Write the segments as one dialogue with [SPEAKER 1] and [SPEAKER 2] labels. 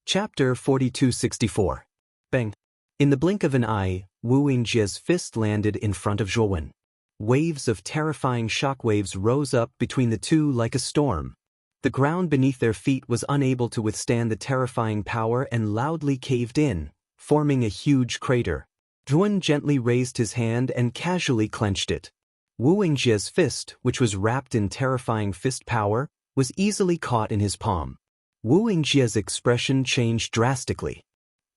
[SPEAKER 1] Chapter 4264. Bang! In the blink of an eye, Wu Yingjie's fist landed in front of Zhou Wen. Waves of terrifying shockwaves rose up between the two like a storm. The ground beneath their feet was unable to withstand the terrifying power and loudly caved in, forming a huge crater. Zhou Wen gently raised his hand and casually clenched it. Wu Yingjie's fist, which was wrapped in terrifying fist power, was easily caught in his palm. Wu Yingjie's expression changed drastically.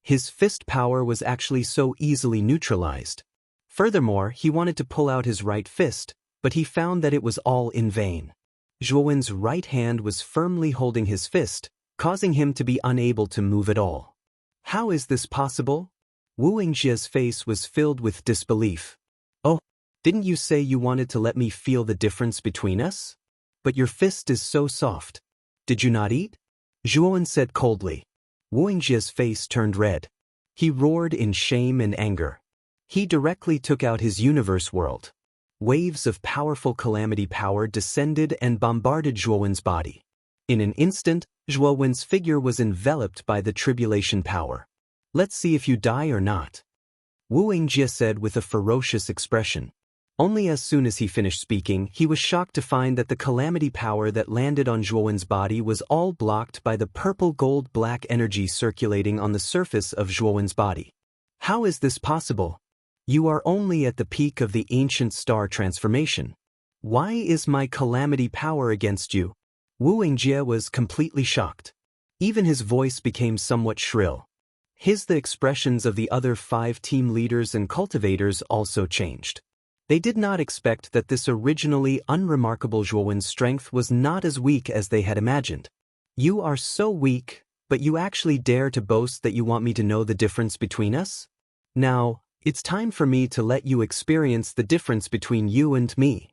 [SPEAKER 1] His fist power was actually so easily neutralized. Furthermore, he wanted to pull out his right fist, but he found that it was all in vain. Zhou Wen's right hand was firmly holding his fist, causing him to be unable to move at all. How is this possible? Wu Yingjie's face was filled with disbelief. Oh, didn't you say you wanted to let me feel the difference between us? But your fist is so soft. Did you not eat? Zhou Wen said coldly. Wu Yingjie's face turned red. He roared in shame and anger. He directly took out his universe world. Waves of powerful calamity power descended and bombarded Zhou Wen's body. In an instant, Zhou Wen's figure was enveloped by the tribulation power. Let's see if you die or not. Wu Yingjie said with a ferocious expression. Only as soon as he finished speaking, he was shocked to find that the calamity power that landed on Zhou Wen's body was all blocked by the purple-gold-black energy circulating on the surface of Zhou Wen's body. How is this possible? You are only at the peak of the ancient star transformation. Why is my calamity power against you? Wu Yingjie was completely shocked. Even his voice became somewhat shrill. The expressions of the other 5 team leaders and cultivators also changed. They did not expect that this originally unremarkable Zhou Wen's strength was not as weak as they had imagined. You are so weak, but you actually dare to boast that you want me to know the difference between us? Now, it's time for me to let you experience the difference between you and me.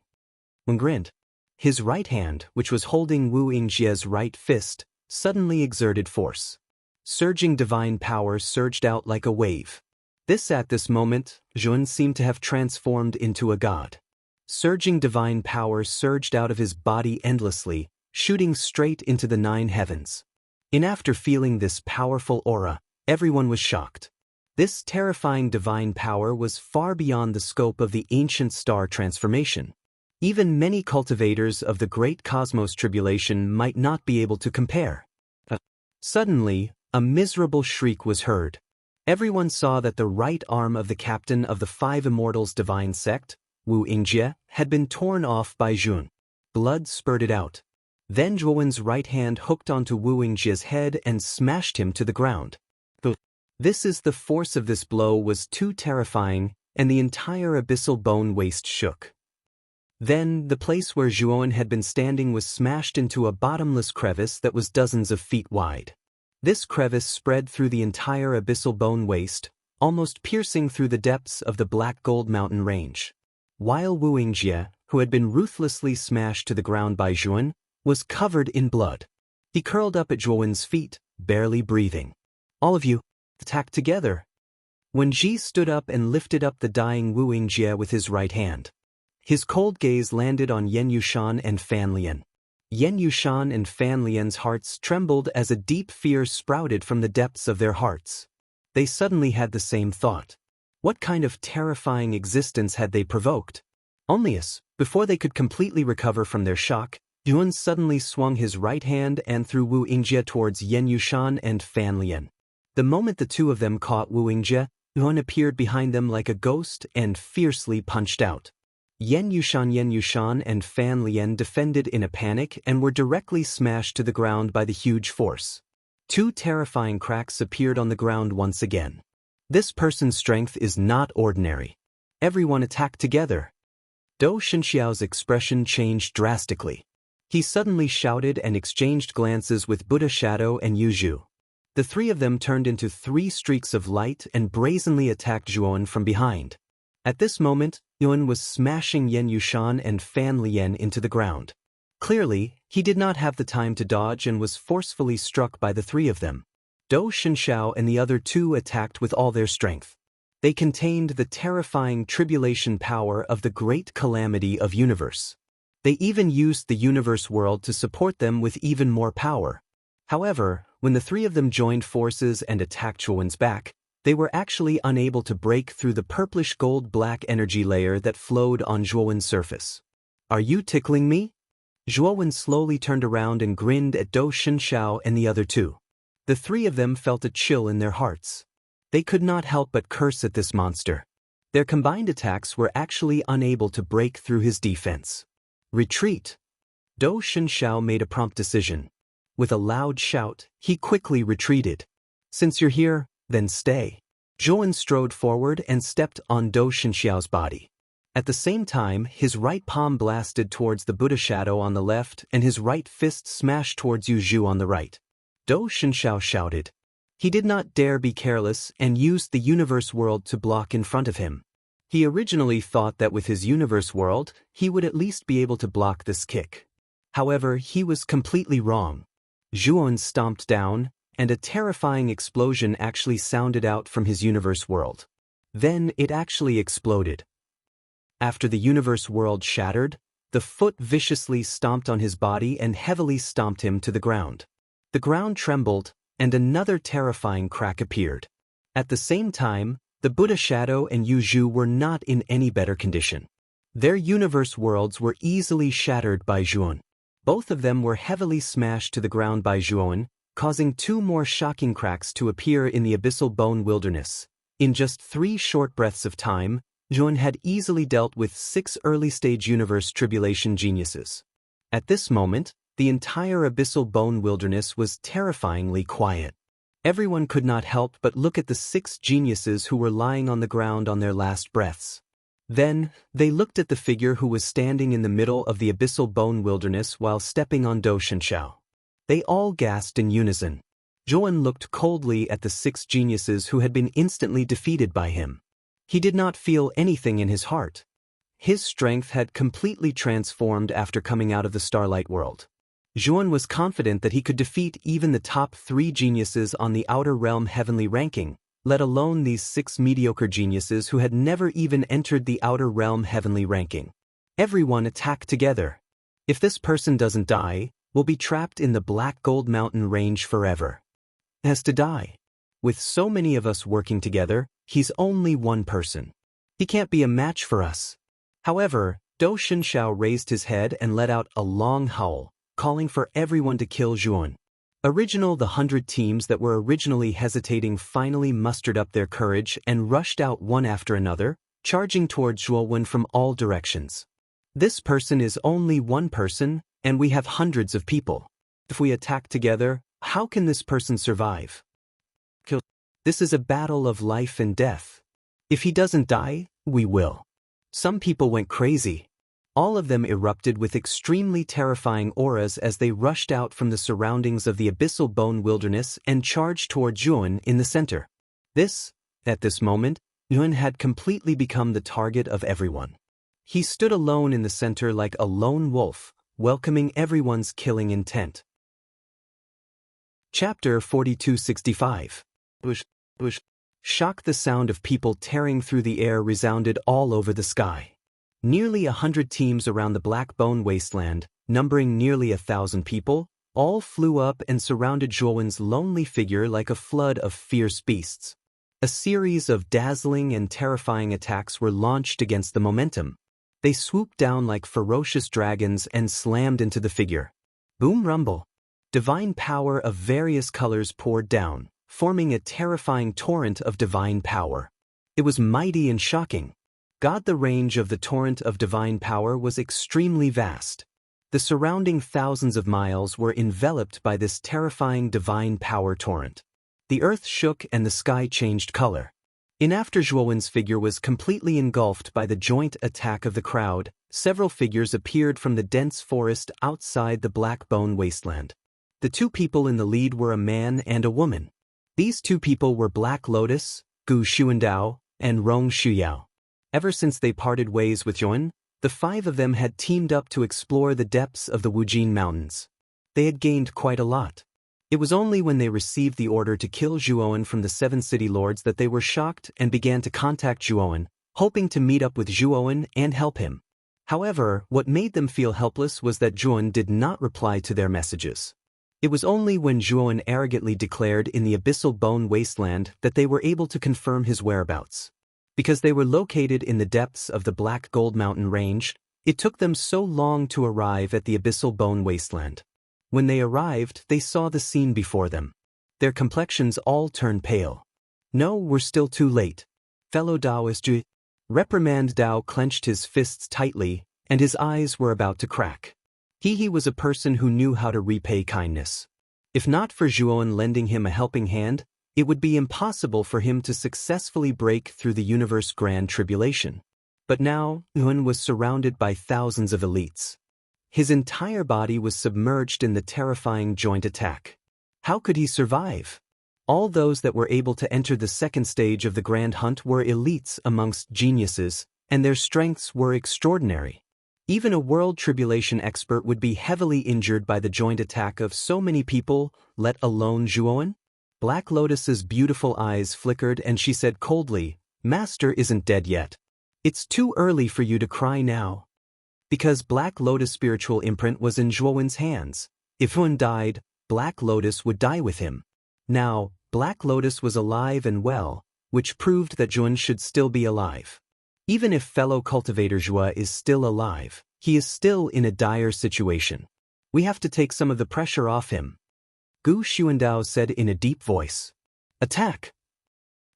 [SPEAKER 1] Wen grinned. His right hand, which was holding Wu Yingjie's right fist, suddenly exerted force. Surging divine power surged out like a wave. At this moment, Zhou Wen seemed to have transformed into a god. Surging divine power surged out of his body endlessly, shooting straight into the 9 heavens. After feeling this powerful aura, everyone was shocked. This terrifying divine power was far beyond the scope of the ancient star transformation. Even many cultivators of the great cosmos tribulation might not be able to compare. Suddenly, a miserable shriek was heard. Everyone saw that the right arm of the captain of the 5 immortals' divine sect, Wu Yingjie, had been torn off by Zhou Wen. Blood spurted out. Then Zhou Wen's right hand hooked onto Wu Yingjie's head and smashed him to the ground. The force of this blow was too terrifying, and the entire abyssal bone waste shook. Then, the place where Zhou Wen had been standing was smashed into a bottomless crevice that was dozens of feet wide. This crevice spread through the entire abyssal bone waste, almost piercing through the depths of the Black Gold Mountain range. While Wu Yingjie, who had been ruthlessly smashed to the ground by Zhou Wen, was covered in blood. He curled up at Zhou Wen's feet, barely breathing. All of you, attack together. Wen Ji stood up and lifted up the dying Wu Yingjie with his right hand. His cold gaze landed on Yan Yushan and Fan Lian. Yan Yushan and Fan Lian's hearts trembled as a deep fear sprouted from the depths of their hearts. They suddenly had the same thought. What kind of terrifying existence had they provoked? Before they could completely recover from their shock, Zhou Wen suddenly swung his right hand and threw Wu Yingjie towards Yan Yushan and Fan Lian. The moment the two of them caught Wu Yingjie, Zhou Wen appeared behind them like a ghost and fiercely punched out. Yan Yushan and Fan Lian defended in a panic and were directly smashed to the ground by the huge force. 2 terrifying cracks appeared on the ground once again. This person's strength is not ordinary. Everyone attacked together. Dou Shenxiao's expression changed drastically. He suddenly shouted and exchanged glances with Buddha Shadow and Yu Zhu. The 3 of them turned into 3 streaks of light and brazenly attacked Zhou Wen from behind. At this moment, Zhou Wen was smashing Yan Yushan and Fan Lian into the ground. Clearly, he did not have the time to dodge and was forcefully struck by the 3 of them. Dou Shenxiao and the other 2 attacked with all their strength. They contained the terrifying tribulation power of the great calamity of universe. They even used the universe world to support them with even more power. However, when the three of them joined forces and attacked Zhuowen's back, they were actually unable to break through the purplish gold-black energy layer that flowed on Zhuowen's surface. "Are you tickling me?" Zhuowen slowly turned around and grinned at Dou Shenxiao and the other two. The three of them felt a chill in their hearts. They could not help but curse at this monster. Their combined attacks were actually unable to break through his defense. "Retreat!" Dou Shenxiao made a prompt decision. With a loud shout, he quickly retreated. "Since you're here, then stay." Zhuowen strode forward and stepped on Dou Shenxiao's body. At the same time, his right palm blasted towards the Buddha shadow on the left and his right fist smashed towards Yu Zhu on the right. Dou Shenxiao shouted. He did not dare be careless and used the universe world to block in front of him. He originally thought that with his universe world, he would at least be able to block this kick. However, he was completely wrong. Zhuowen stomped down, and a terrifying explosion actually sounded out from his universe world. Then it actually exploded. After the universe world shattered, the foot viciously stomped on his body and heavily stomped him to the ground. The ground trembled, and another terrifying crack appeared. At the same time, the Buddha shadow and Yu Zhu were not in any better condition. Their universe worlds were easily shattered by Zhuowen. Both of them were heavily smashed to the ground by Zhuowen, causing two more shocking cracks to appear in the abyssal bone wilderness. In just 3 short breaths of time, Zhuowen had easily dealt with 6 early-stage universe tribulation geniuses. At this moment, the entire abyssal bone wilderness was terrifyingly quiet. Everyone could not help but look at the 6 geniuses who were lying on the ground on their last breaths. Then, they looked at the figure who was standing in the middle of the abyssal bone wilderness while stepping on Dou Shenxiao. They all gasped in unison. Zhuowen looked coldly at the 6 geniuses who had been instantly defeated by him. He did not feel anything in his heart. His strength had completely transformed after coming out of the Starlight World. Zhuowen was confident that he could defeat even the top 3 geniuses on the Outer Realm heavenly ranking, let alone these 6 mediocre geniuses who had never even entered the Outer Realm heavenly ranking. Everyone attacked together. If this person doesn't die, we'll be trapped in the Black Gold Mountain range forever. Has to die. With so many of us working together, he's only one person. He can't be a match for us. However, Dou Shenxiao raised his head and let out a long howl, calling for everyone to kill Zhuowen. The 100 teams that were originally hesitating finally mustered up their courage and rushed out one after another, charging towards Zhuowen from all directions. This person is only one person, and we have hundreds of people. If we attack together, how can this person survive? This is a battle of life and death. If he doesn't die, we will. Some people went crazy. All of them erupted with extremely terrifying auras as they rushed out from the surroundings of the abyssal bone wilderness and charged toward Zhuowen in the center. At this moment, Zhuowen had completely become the target of everyone. He stood alone in the center like a lone wolf, welcoming everyone's killing intent. Chapter 4265. Shock. The sound of people tearing through the air resounded all over the sky. Nearly 100 teams around the Black Bone Wasteland, numbering nearly 1,000 people, all flew up and surrounded Zhuowen's lonely figure like a flood of fierce beasts. A series of dazzling and terrifying attacks were launched against the momentum. They swooped down like ferocious dragons and slammed into the figure. Boom rumble. Divine power of various colors poured down, forming a terrifying torrent of divine power. It was mighty and shocking. The range of the torrent of divine power was extremely vast. The surrounding thousands of miles were enveloped by this terrifying divine power torrent. The earth shook and the sky changed color. After Zhuowen's figure was completely engulfed by the joint attack of the crowd, several figures appeared from the dense forest outside the Black Bone Wasteland. The 2 people in the lead were a man and a woman. These 2 people were Black Lotus, Gu Xuandao, and Rong Shuyao. Ever since they parted ways with Zhuowen, the 5 of them had teamed up to explore the depths of the Wujin Mountains. They had gained quite a lot. It was only when they received the order to kill Zhuowen from the 7 city lords that they were shocked and began to contact Zhuowen, hoping to meet up with Zhuowen and help him. However, what made them feel helpless was that Zhuowen did not reply to their messages. It was only when Zhuan arrogantly declared in the abyssal bone wasteland that they were able to confirm his whereabouts. Because they were located in the depths of the Black Gold Mountain range, it took them so long to arrive at the abyssal bone wasteland. When they arrived, they saw the scene before them. Their complexions all turned pale. No, we're still too late. Fellow Taoist Zhu. Reprimand Dao clenched his fists tightly, and his eyes were about to crack. He was a person who knew how to repay kindness. If not for Zhuan lending him a helping hand, it would be impossible for him to successfully break through the universe grand tribulation. But now, Zhuan was surrounded by thousands of elites. His entire body was submerged in the terrifying joint attack. How could he survive? All those that were able to enter the second stage of the grand hunt were elites amongst geniuses, and their strengths were extraordinary. Even a world tribulation expert would be heavily injured by the joint attack of so many people, let alone Zhuan. Black Lotus's beautiful eyes flickered and she said coldly, "Master isn't dead yet. It's too early for you to cry now." Because Black Lotus' spiritual imprint was in Zhuan's hands. If Zhuan died, Black Lotus would die with him. Now, Black Lotus was alive and well, which proved that Zhuan should still be alive. Even if fellow cultivator Zhua is still alive, he is still in a dire situation. We have to take some of the pressure off him. Gu Xuandao said in a deep voice. Attack!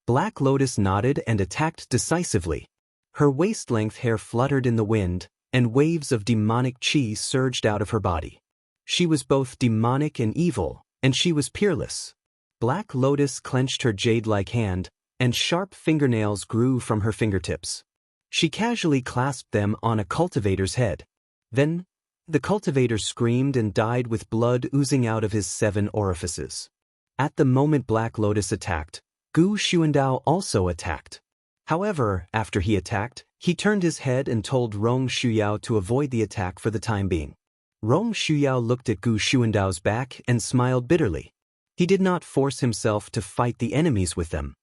[SPEAKER 1] Black Lotus nodded and attacked decisively. Her waist-length hair fluttered in the wind, and waves of demonic qi surged out of her body. She was both demonic and evil, and she was peerless. Black Lotus clenched her jade-like hand, and sharp fingernails grew from her fingertips. She casually clasped them on a cultivator's head. Then, the cultivator screamed and died with blood oozing out of his 7 orifices. At the moment Black Lotus attacked, Gu Xuandao also attacked. However, after he attacked, he turned his head and told Rong Shuyao to avoid the attack for the time being. Rong Shuyao looked at Gu Xuandao's back and smiled bitterly. He did not force himself to fight the enemies with them.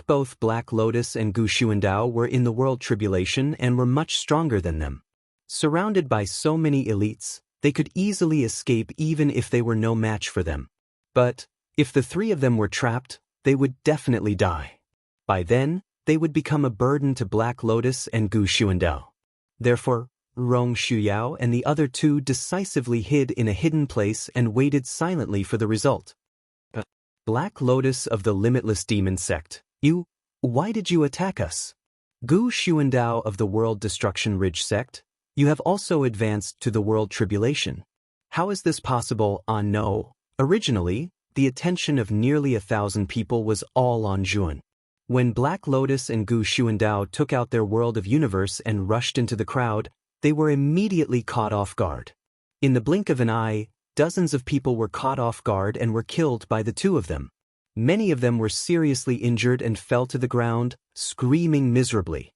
[SPEAKER 1] Both Black Lotus and Gu Xuandao were in the world tribulation and were much stronger than them. Surrounded by so many elites, they could easily escape even if they were no match for them. But, if the 3 of them were trapped, they would definitely die. By then, they would become a burden to Black Lotus and Gu Xuandao. Therefore, Rong Shuyao and the other 2 decisively hid in a hidden place and waited silently for the result. Black Lotus of the Limitless Demon Sect, why did you attack us? Gu Xuandao of the World Destruction Ridge Sect, you have also advanced to the World Tribulation. How is this possible? No. Originally, the attention of nearly 1,000 people was all on Zhuan. When Black Lotus and Gu Xuandao took out their world of universe and rushed into the crowd, they were immediately caught off guard. In the blink of an eye, dozens of people were caught off guard and were killed by the 2 of them. Many of them were seriously injured and fell to the ground, screaming miserably.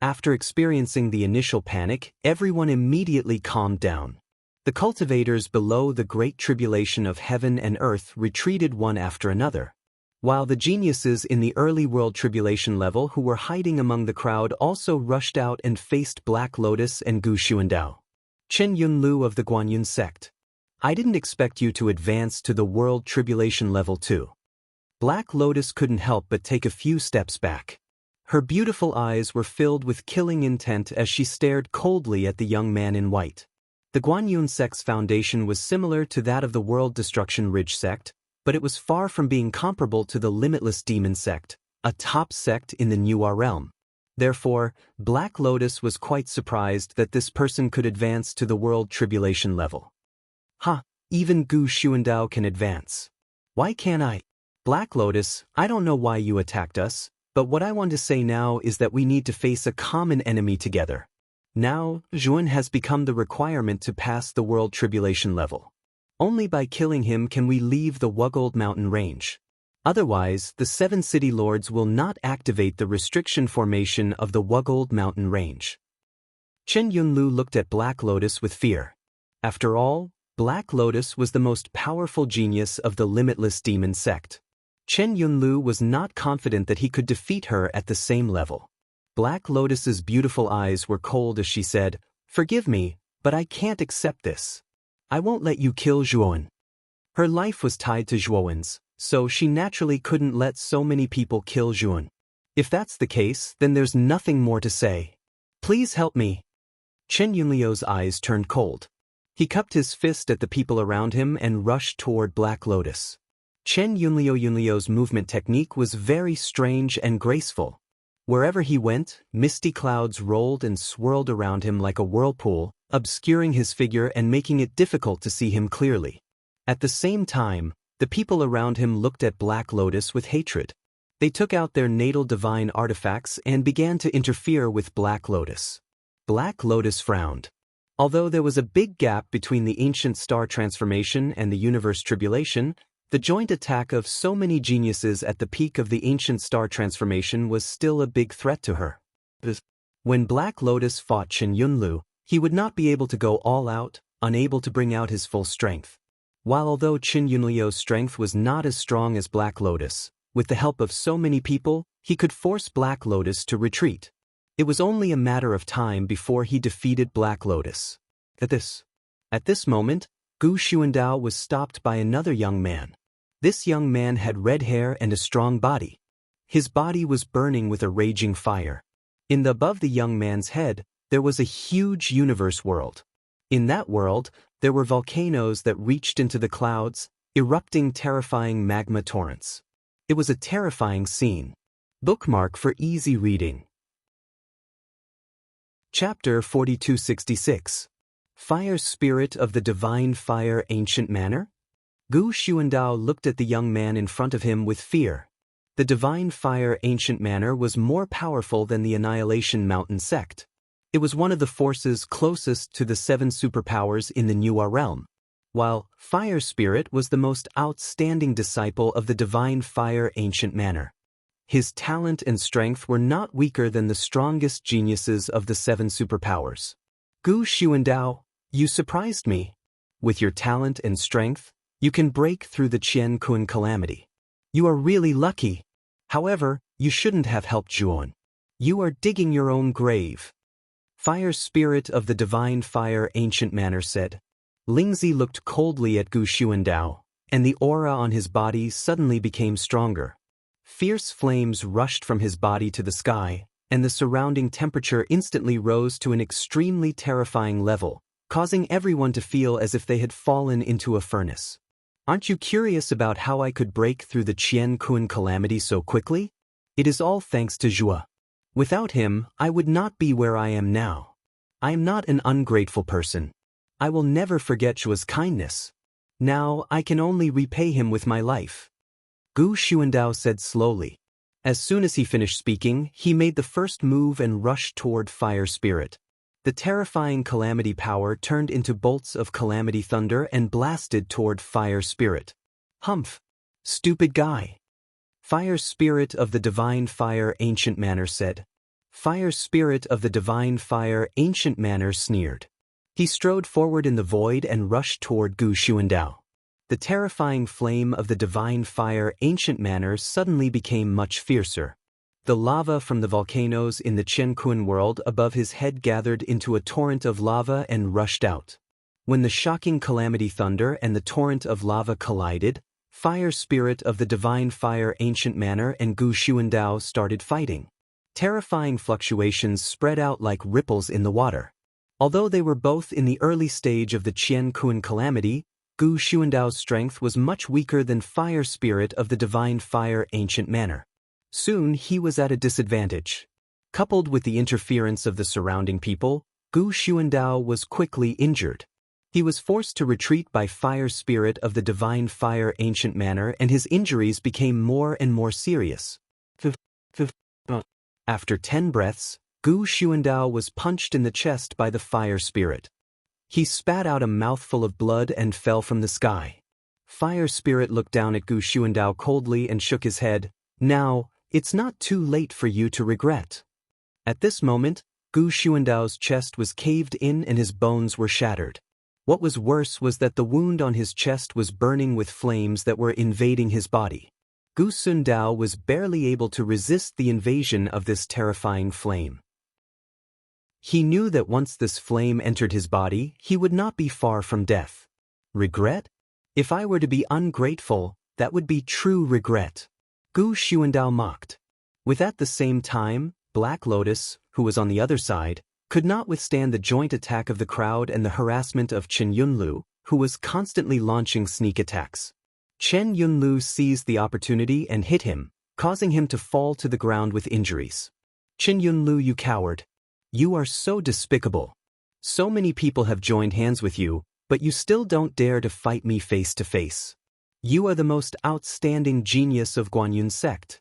[SPEAKER 1] After experiencing the initial panic, everyone immediately calmed down. The cultivators below the great tribulation of heaven and earth retreated one after another, while the geniuses in the early world tribulation level who were hiding among the crowd also rushed out and faced Black Lotus and Gu Xuandao. Chen Yunlu of the Guanyun sect. I didn't expect you to advance to the world tribulation level 2. Black Lotus couldn't help but take a few steps back. Her beautiful eyes were filled with killing intent as she stared coldly at the young man in white. The Guanyun sect's foundation was similar to that of the World Destruction Ridge sect, but it was far from being comparable to the Limitless Demon sect, a top sect in the New realm. Therefore, Black Lotus was quite surprised that this person could advance to the world tribulation level. Even Gu Xuandao can advance. Why can't I? Black Lotus, I don't know why you attacked us, but what I want to say now is that we need to face a common enemy together. Now, Zhuan has become the requirement to pass the world tribulation level. Only by killing him can we leave the Wugold Mountain range. Otherwise, the 7 city lords will not activate the restriction formation of the Wugold Mountain range. Chen Yunlu looked at Black Lotus with fear. After all, Black Lotus was the most powerful genius of the Limitless Demon sect. Chen Yunlu was not confident that he could defeat her at the same level. Black Lotus's beautiful eyes were cold as she said, "Forgive me, but I can't accept this. I won't let you kill Zhuan." Her life was tied to Zhuowen's, so she naturally couldn't let so many people kill Zhuon. If that's the case, then there's nothing more to say. Please help me. Chen Yunliu's eyes turned cold. He cupped his fist at the people around him and rushed toward Black Lotus. Chen Yunliu's movement technique was very strange and graceful. Wherever he went, misty clouds rolled and swirled around him like a whirlpool, obscuring his figure and making it difficult to see him clearly. At the same time, the people around him looked at Black Lotus with hatred. They took out their natal divine artifacts and began to interfere with Black Lotus. Black Lotus frowned. Although there was a big gap between the ancient star transformation and the universe tribulation, the joint attack of so many geniuses at the peak of the ancient star transformation was still a big threat to her. When Black Lotus fought Chen Yunlu, he would not be able to go all out, unable to bring out his full strength. While although Chen Yunliu's strength was not as strong as Black Lotus, with the help of so many people, he could force Black Lotus to retreat. It was only a matter of time before he defeated Black Lotus. At this moment, Gu Xuandao was stopped by another young man. This young man had red hair and a strong body. His body was burning with a raging fire. Above the young man's head, there was a huge universe world. In that world, there were volcanoes that reached into the clouds, erupting terrifying magma torrents. It was a terrifying scene. Bookmark for easy reading. Chapter 4266. Fire Spirit of the Divine Fire Ancient Manner? Gu Xuandao looked at the young man in front of him with fear. The Divine Fire Ancient Manner was more powerful than the Annihilation Mountain sect. It was one of the forces closest to the 7 superpowers in the Nuwa realm, while Fire Spirit was the most outstanding disciple of the Divine Fire Ancient Manner. His talent and strength were not weaker than the strongest geniuses of the 7 superpowers. Gu Xuandao, you surprised me. With your talent and strength, you can break through the Qian Kun calamity. You are really lucky. However, you shouldn't have helped Zhuon. You are digging your own grave. Fire Spirit of the Divine Fire Ancient Manner said. Lingzi looked coldly at Gu Xuandao, and the aura on his body suddenly became stronger. Fierce flames rushed from his body to the sky, and the surrounding temperature instantly rose to an extremely terrifying level, causing everyone to feel as if they had fallen into a furnace. Aren't you curious about how I could break through the Qian Kun calamity so quickly? It is all thanks to Zhua. Without him, I would not be where I am now. I am not an ungrateful person. I will never forget Zhua's kindness. Now I can only repay him with my life. Gu Xuandao said slowly. As soon as he finished speaking, he made the first move and rushed toward Fire Spirit. The terrifying calamity power turned into bolts of calamity thunder and blasted toward Fire Spirit. Humph! Stupid guy! Fire Spirit of the Divine Fire Ancient Manner said. Fire Spirit of the Divine Fire Ancient Manner sneered. He strode forward in the void and rushed toward Gu Xuandao. The terrifying flame of the Divine Fire Ancient Manner suddenly became much fiercer. The lava from the volcanoes in the Qiankun world above his head gathered into a torrent of lava and rushed out. When the shocking calamity thunder and the torrent of lava collided, Fire Spirit of the Divine Fire Ancient Manner and Gu Xuandao started fighting. Terrifying fluctuations spread out like ripples in the water. Although they were both in the early stage of the Qiankun calamity, Gu Xuandao's strength was much weaker than Fire Spirit of the Divine Fire Ancient Manner. Soon he was at a disadvantage. Coupled with the interference of the surrounding people, Gu Xuandao was quickly injured. He was forced to retreat by Fire Spirit of the Divine Fire Ancient Manner, and his injuries became more and more serious. After 10 breaths, Gu Xuandao was punched in the chest by the Fire Spirit. He spat out a mouthful of blood and fell from the sky. Fire Spirit looked down at Gu Xuandao coldly and shook his head. Now, it's not too late for you to regret. At this moment, Gu Xuandao's chest was caved in and his bones were shattered. What was worse was that the wound on his chest was burning with flames that were invading his body. Gu Xuandao was barely able to resist the invasion of this terrifying flame. He knew that once this flame entered his body, he would not be far from death. Regret? If I were to be ungrateful, that would be true regret. Gu Xuandao mocked. With at the same time, Black Lotus, who was on the other side, could not withstand the joint attack of the crowd and the harassment of Chen Yunlu, who was constantly launching sneak attacks. Chen Yunlu seized the opportunity and hit him, causing him to fall to the ground with injuries. Chen Yunlu, you coward. You are so despicable. So many people have joined hands with you, but you still don't dare to fight me face to face. You are the most outstanding genius of Guanyun sect.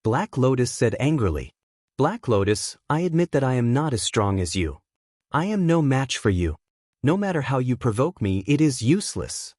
[SPEAKER 1] Black Lotus said angrily. Black Lotus, I admit that I am not as strong as you. I am no match for you. No matter how you provoke me, it is useless.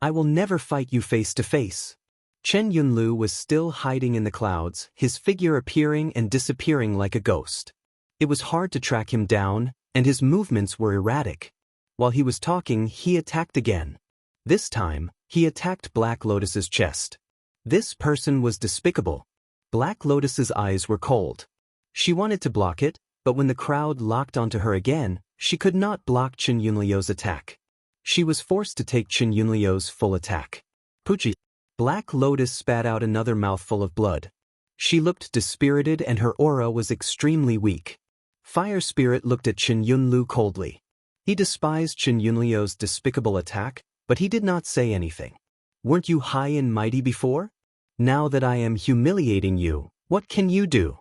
[SPEAKER 1] I will never fight you face to face. Chen Yunlu was still hiding in the clouds, his figure appearing and disappearing like a ghost. It was hard to track him down, and his movements were erratic. While he was talking, he attacked again. This time, he attacked Black Lotus's chest. This person was despicable. Black Lotus's eyes were cold. She wanted to block it, but when the crowd locked onto her again, she could not block Chen Yunlio's attack. She was forced to take Chen Yunlio's full attack. Puchi. Black Lotus spat out another mouthful of blood. She looked dispirited and her aura was extremely weak. Fire Spirit looked at Chen Yunlu coldly. He despised Chen Yunlio's despicable attack, but he did not say anything. Weren't you high and mighty before? Now that I am humiliating you, what can you do?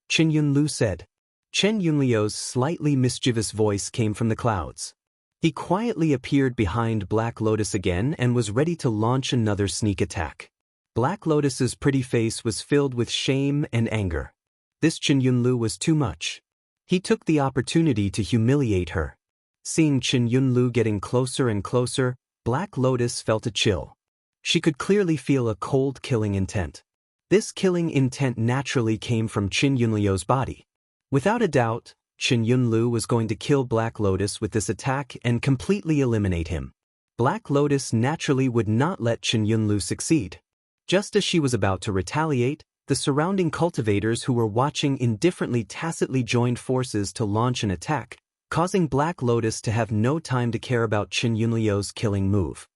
[SPEAKER 1] Chen Yunlu said. Chen Yunlio's slightly mischievous voice came from the clouds. He quietly appeared behind Black Lotus again and was ready to launch another sneak attack. Black Lotus's pretty face was filled with shame and anger. This Chen Yunlu was too much. He took the opportunity to humiliate her. Seeing Chen Yunlu getting closer and closer, Black Lotus felt a chill. She could clearly feel a cold killing intent. This killing intent naturally came from Chen Yunlio's body. Without a doubt, Chen Yunlu was going to kill Black Lotus with this attack and completely eliminate him. Black Lotus naturally would not let Chen Yunlu succeed. Just as she was about to retaliate, the surrounding cultivators who were watching indifferently tacitly joined forces to launch an attack, causing Black Lotus to have no time to care about Chen Yunlio's killing move.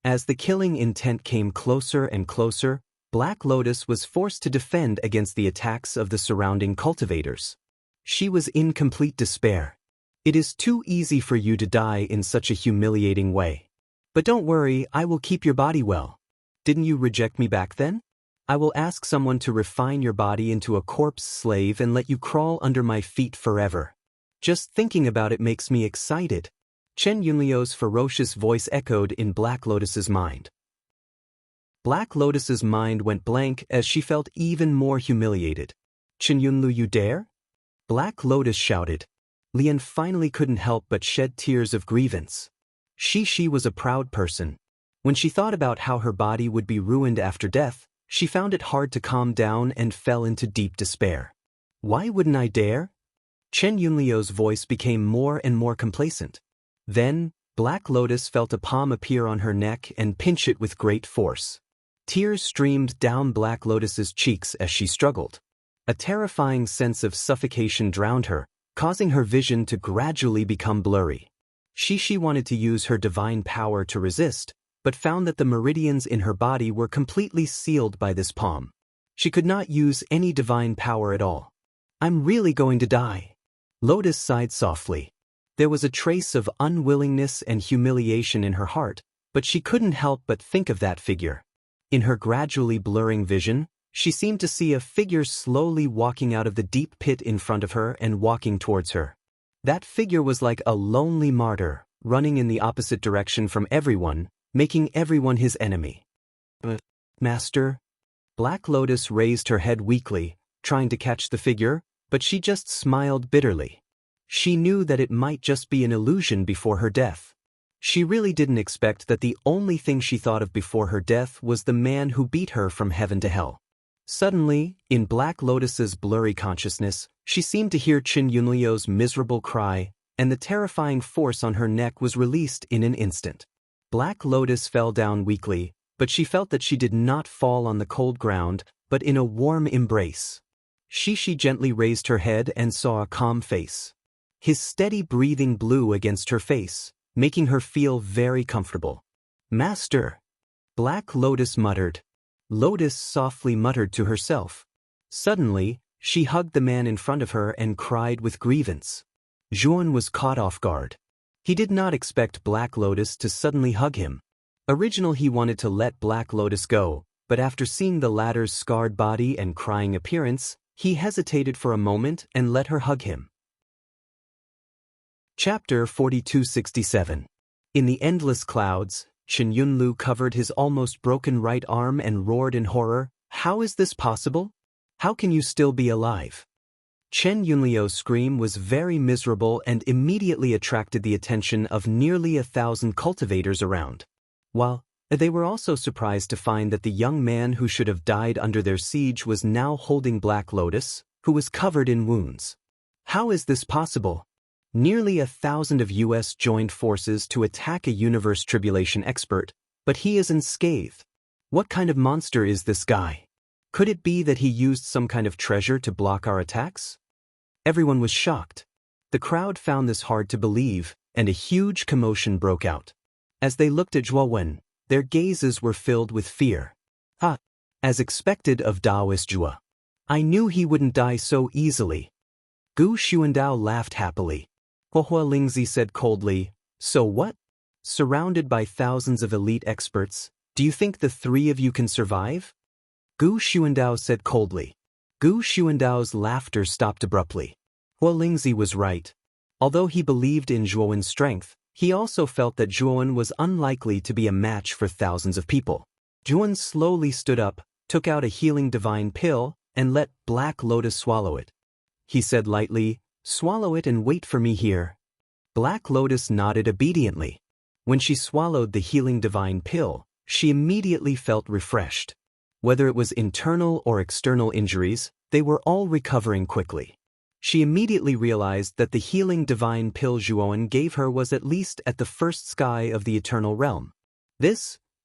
[SPEAKER 1] As the killing intent came closer and closer, Black Lotus was forced to defend against the attacks of the surrounding cultivators. She was in complete despair. It is too easy for you to die in such a humiliating way. But don't worry, I will keep your body well. Didn't you reject me back then? I will ask someone to refine your body into a corpse slave and let you crawl under my feet forever. Just thinking about it makes me excited. Chen Yunlio's ferocious voice echoed in Black Lotus's mind. Black Lotus's mind went blank as she felt even more humiliated. Chen Yunlu, you dare? Black Lotus shouted. Lian finally couldn't help but shed tears of grievance. She was a proud person. When she thought about how her body would be ruined after death, she found it hard to calm down and fell into deep despair. Why wouldn't I dare? Chen Yunlio's voice became more and more complacent. Then, Black Lotus felt a palm appear on her neck and pinch it with great force. Tears streamed down Black Lotus's cheeks as she struggled. A terrifying sense of suffocation drowned her, causing her vision to gradually become blurry. She wanted to use her divine power to resist, but found that the meridians in her body were completely sealed by this palm. She could not use any divine power at all. I'm really going to die. Lotus sighed softly. There was a trace of unwillingness and humiliation in her heart, but she couldn't help but think of that figure. In her gradually blurring vision, she seemed to see a figure slowly walking out of the deep pit in front of her and walking towards her. That figure was like a lonely martyr, running in the opposite direction from everyone, making everyone his enemy. Master? Black Lotus raised her head weakly, trying to catch the figure, but she just smiled bitterly. She knew that it might just be an illusion before her death. She really didn't expect that the only thing she thought of before her death was the man who beat her from heaven to hell. Suddenly, in Black Lotus's blurry consciousness, she seemed to hear Chen Yunlio's miserable cry, and the terrifying force on her neck was released in an instant. Black Lotus fell down weakly, but she felt that she did not fall on the cold ground, but in a warm embrace. She gently raised her head and saw a calm face. His steady breathing blew against her face, making her feel very comfortable. Master! Black Lotus muttered. Lotus softly muttered to herself. Suddenly, she hugged the man in front of her and cried with grievance. Zhuan was caught off guard. He did not expect Black Lotus to suddenly hug him. Originally he wanted to let Black Lotus go, but after seeing the latter's scarred body and crying appearance, he hesitated for a moment and let her hug him. Chapter 4267. In the endless clouds, Chen Yunlu covered his almost broken right arm and roared in horror, "How is this possible? How can you still be alive?" Chen Yunliu's scream was very miserable and immediately attracted the attention of nearly 1,000 cultivators around. While they were also surprised to find that the young man who should have died under their siege was now holding Black Lotus, who was covered in wounds. How is this possible? Nearly 1,000 of US joined forces to attack a universe tribulation expert, but he is unscathed. What kind of monster is this guy? Could it be that he used some kind of treasure to block our attacks? Everyone was shocked. The crowd found this hard to believe, and a huge commotion broke out. As they looked at Zhuo Wen, their gazes were filled with fear. Ah, as expected of Daoist Zhua. I knew he wouldn't die so easily. Gu Xuandao laughed happily. Hua Lingzi said coldly, "So what? Surrounded by thousands of elite experts, do you think the three of you can survive?" Gu Xuandao said coldly. Gu Xuandao's laughter stopped abruptly. Hua Lingzi was right. Although he believed in Zhuowen's strength, he also felt that Zhuowen was unlikely to be a match for thousands of people. Zhuowen slowly stood up, took out a healing divine pill, and let Black Lotus swallow it. He said lightly, "Swallow it and wait for me here." Black Lotus nodded obediently. When she swallowed the healing divine pill, she immediately felt refreshed. Whether it was internal or external injuries, they were all recovering quickly. She immediately realized that the healing divine pill Zhuowen gave her was at least at the first sky of the eternal realm.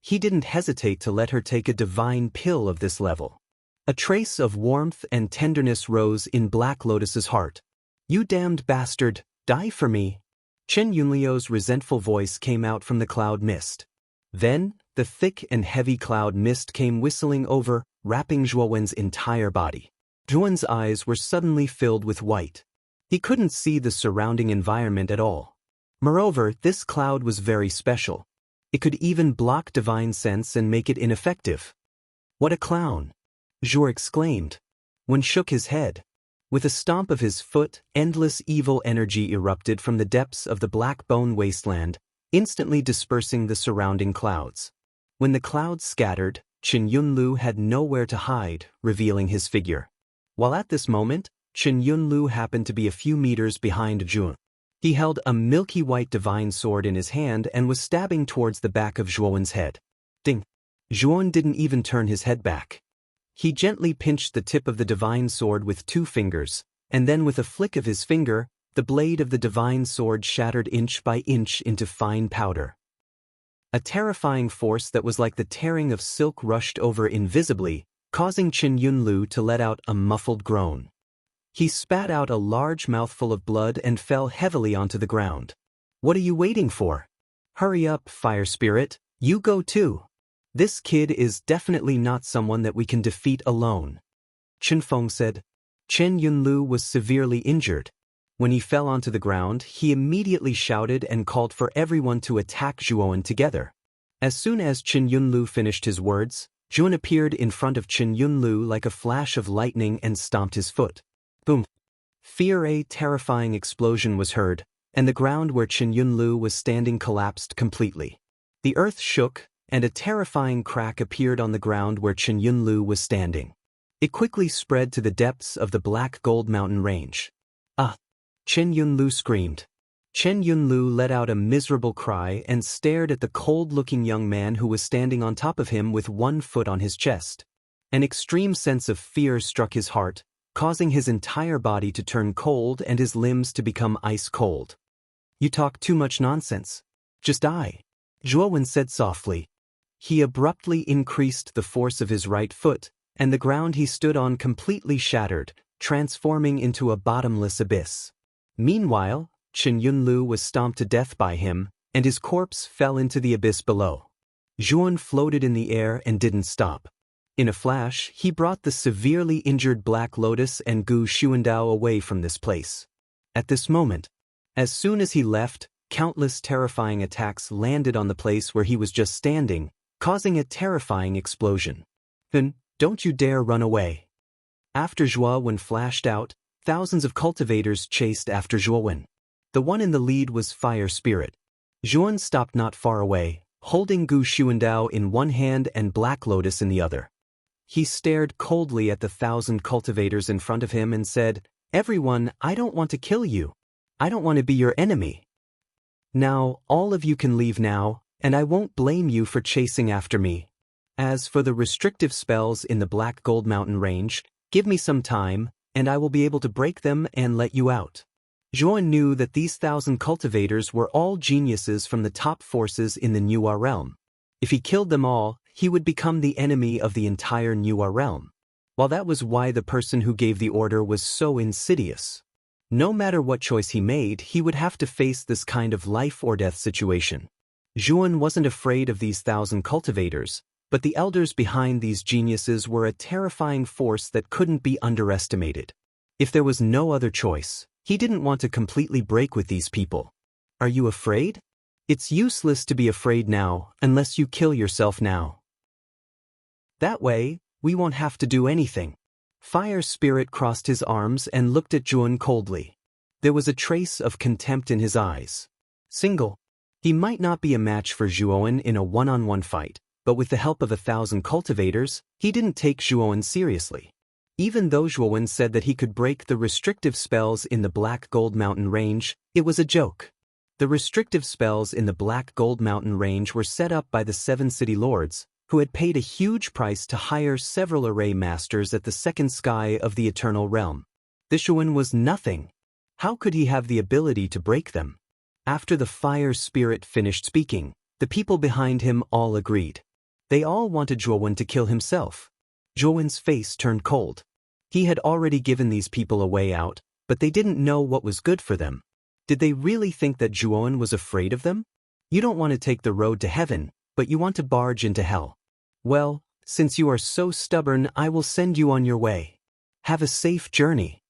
[SPEAKER 1] He didn't hesitate to let her take a divine pill of this level. A trace of warmth and tenderness rose in Black Lotus's heart. "You damned bastard, die for me." Chen Yunliu's resentful voice came out from the cloud mist. Then, the thick and heavy cloud mist came whistling over, wrapping Zhuowen's entire body. Zhuowen's eyes were suddenly filled with white. He couldn't see the surrounding environment at all. Moreover, this cloud was very special. It could even block divine sense and make it ineffective. "What a clown!" Zhuo exclaimed. Wen shook his head. With a stomp of his foot, endless evil energy erupted from the depths of the black bone wasteland, instantly dispersing the surrounding clouds. When the clouds scattered, Chen Yunlu had nowhere to hide, revealing his figure. While at this moment, Chen Yunlu happened to be a few meters behind Zhuo. He held a milky white divine sword in his hand and was stabbing towards the back of Zhuowen's head. Ding! Zhuowen didn't even turn his head back. He gently pinched the tip of the divine sword with 2 fingers, and then with a flick of his finger, the blade of the divine sword shattered inch by inch into fine powder. A terrifying force that was like the tearing of silk rushed over invisibly, causing Chen Yunlu to let out a muffled groan. He spat out a large mouthful of blood and fell heavily onto the ground. "What are you waiting for? Hurry up, fire spirit, you go too. This kid is definitely not someone that we can defeat alone." Chen Feng said. Chen Yunlu was severely injured. When he fell onto the ground, he immediately shouted and called for everyone to attack Zhuowen together. As soon as Chen Yunlu finished his words, Zhuowen appeared in front of Chen Yunlu like a flash of lightning and stomped his foot. Boom! A terrifying explosion was heard, and the ground where Chen Yunlu was standing collapsed completely. The earth shook, and a terrifying crack appeared on the ground where Chen Yunlu was standing. It quickly spread to the depths of the Black Gold Mountain range. "Ah!" Chen Yunlu screamed. Chen Yunlu let out a miserable cry and stared at the cold-looking young man who was standing on top of him with 1 foot on his chest. An extreme sense of fear struck his heart, causing his entire body to turn cold and his limbs to become ice cold. "You talk too much nonsense. Just die," Zhuowen said softly. He abruptly increased the force of his right foot, and the ground he stood on completely shattered, transforming into a bottomless abyss. Meanwhile, Chen Yunlu was stomped to death by him, and his corpse fell into the abyss below. Zhuan floated in the air and didn't stop. In a flash, he brought the severely injured Black Lotus and Gu Xuandao away from this place. At this moment, as soon as he left, countless terrifying attacks landed on the place where he was just standing, causing a terrifying explosion. Then, don't you dare run away. After Zhuowen flashed out, thousands of cultivators chased after Zhuowen. The one in the lead was Fire Spirit. Zhuowen stopped not far away, holding Gu Xuandao in one hand and Black Lotus in the other. He stared coldly at the 1,000 cultivators in front of him and said, "Everyone, I don't want to kill you. I don't want to be your enemy. Now, all of you can leave now, and I won't blame you for chasing after me. As for the restrictive spells in the Black Gold Mountain range, give me some time, and I will be able to break them and let you out." Zhuowen knew that these 1,000 cultivators were all geniuses from the top forces in the Nuwa realm. If he killed them all, he would become the enemy of the entire Nuwa realm. While that was why the person who gave the order was so insidious. No matter what choice he made, he would have to face this kind of life-or-death situation. Zhuowen wasn't afraid of these 1,000 cultivators, but the elders behind these geniuses were a terrifying force that couldn't be underestimated. If there was no other choice, he didn't want to completely break with these people. Are you afraid? It's useless to be afraid now, unless you kill yourself now. That way, we won't have to do anything. Fire Spirit crossed his arms and looked at Zhuowen coldly. There was a trace of contempt in his eyes. Single. He might not be a match for Zhuowen in a one-on-one fight, but with the help of 1,000 cultivators, he didn't take Zhuowen seriously. Even though Zhuowen said that he could break the restrictive spells in the Black Gold Mountain range, it was a joke. The restrictive spells in the Black Gold Mountain range were set up by the 7 city lords, who had paid a huge price to hire several array masters at the second sky of the Eternal Realm. This Zhuowen was nothing. How could he have the ability to break them? After the Fire Spirit finished speaking, the people behind him all agreed. They all wanted Zhuowen to kill himself. Zhuowen's face turned cold. He had already given these people a way out, but they didn't know what was good for them. Did they really think that Zhuowen was afraid of them? You don't want to take the road to heaven, but you want to barge into hell. Well, since you are so stubborn, I will send you on your way. Have a safe journey.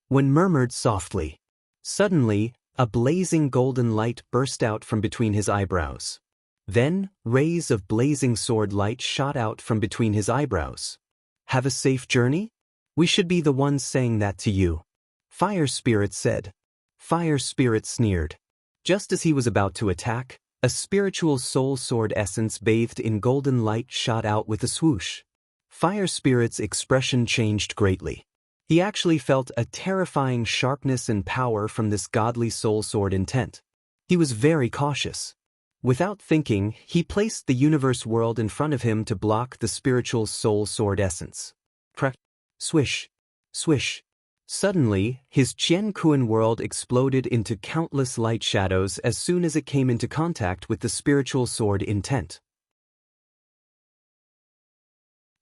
[SPEAKER 1] Wen murmured softly. Suddenly, a blazing golden light burst out from between his eyebrows. Then, rays of blazing sword light shot out from between his eyebrows. Have a safe journey? We should be the ones saying that to you. Fire Spirit said. Fire Spirit sneered. Just as he was about to attack, a spiritual soul sword essence bathed in golden light shot out with a swoosh. Fire Spirit's expression changed greatly. He actually felt a terrifying sharpness and power from this godly soul sword intent. He was very cautious. Without thinking, he placed the universe world in front of him to block the spiritual soul sword essence. Crack, swish, swish. Suddenly, his Qian-Kuan world exploded into countless light shadows as soon as it came into contact with the spiritual sword intent.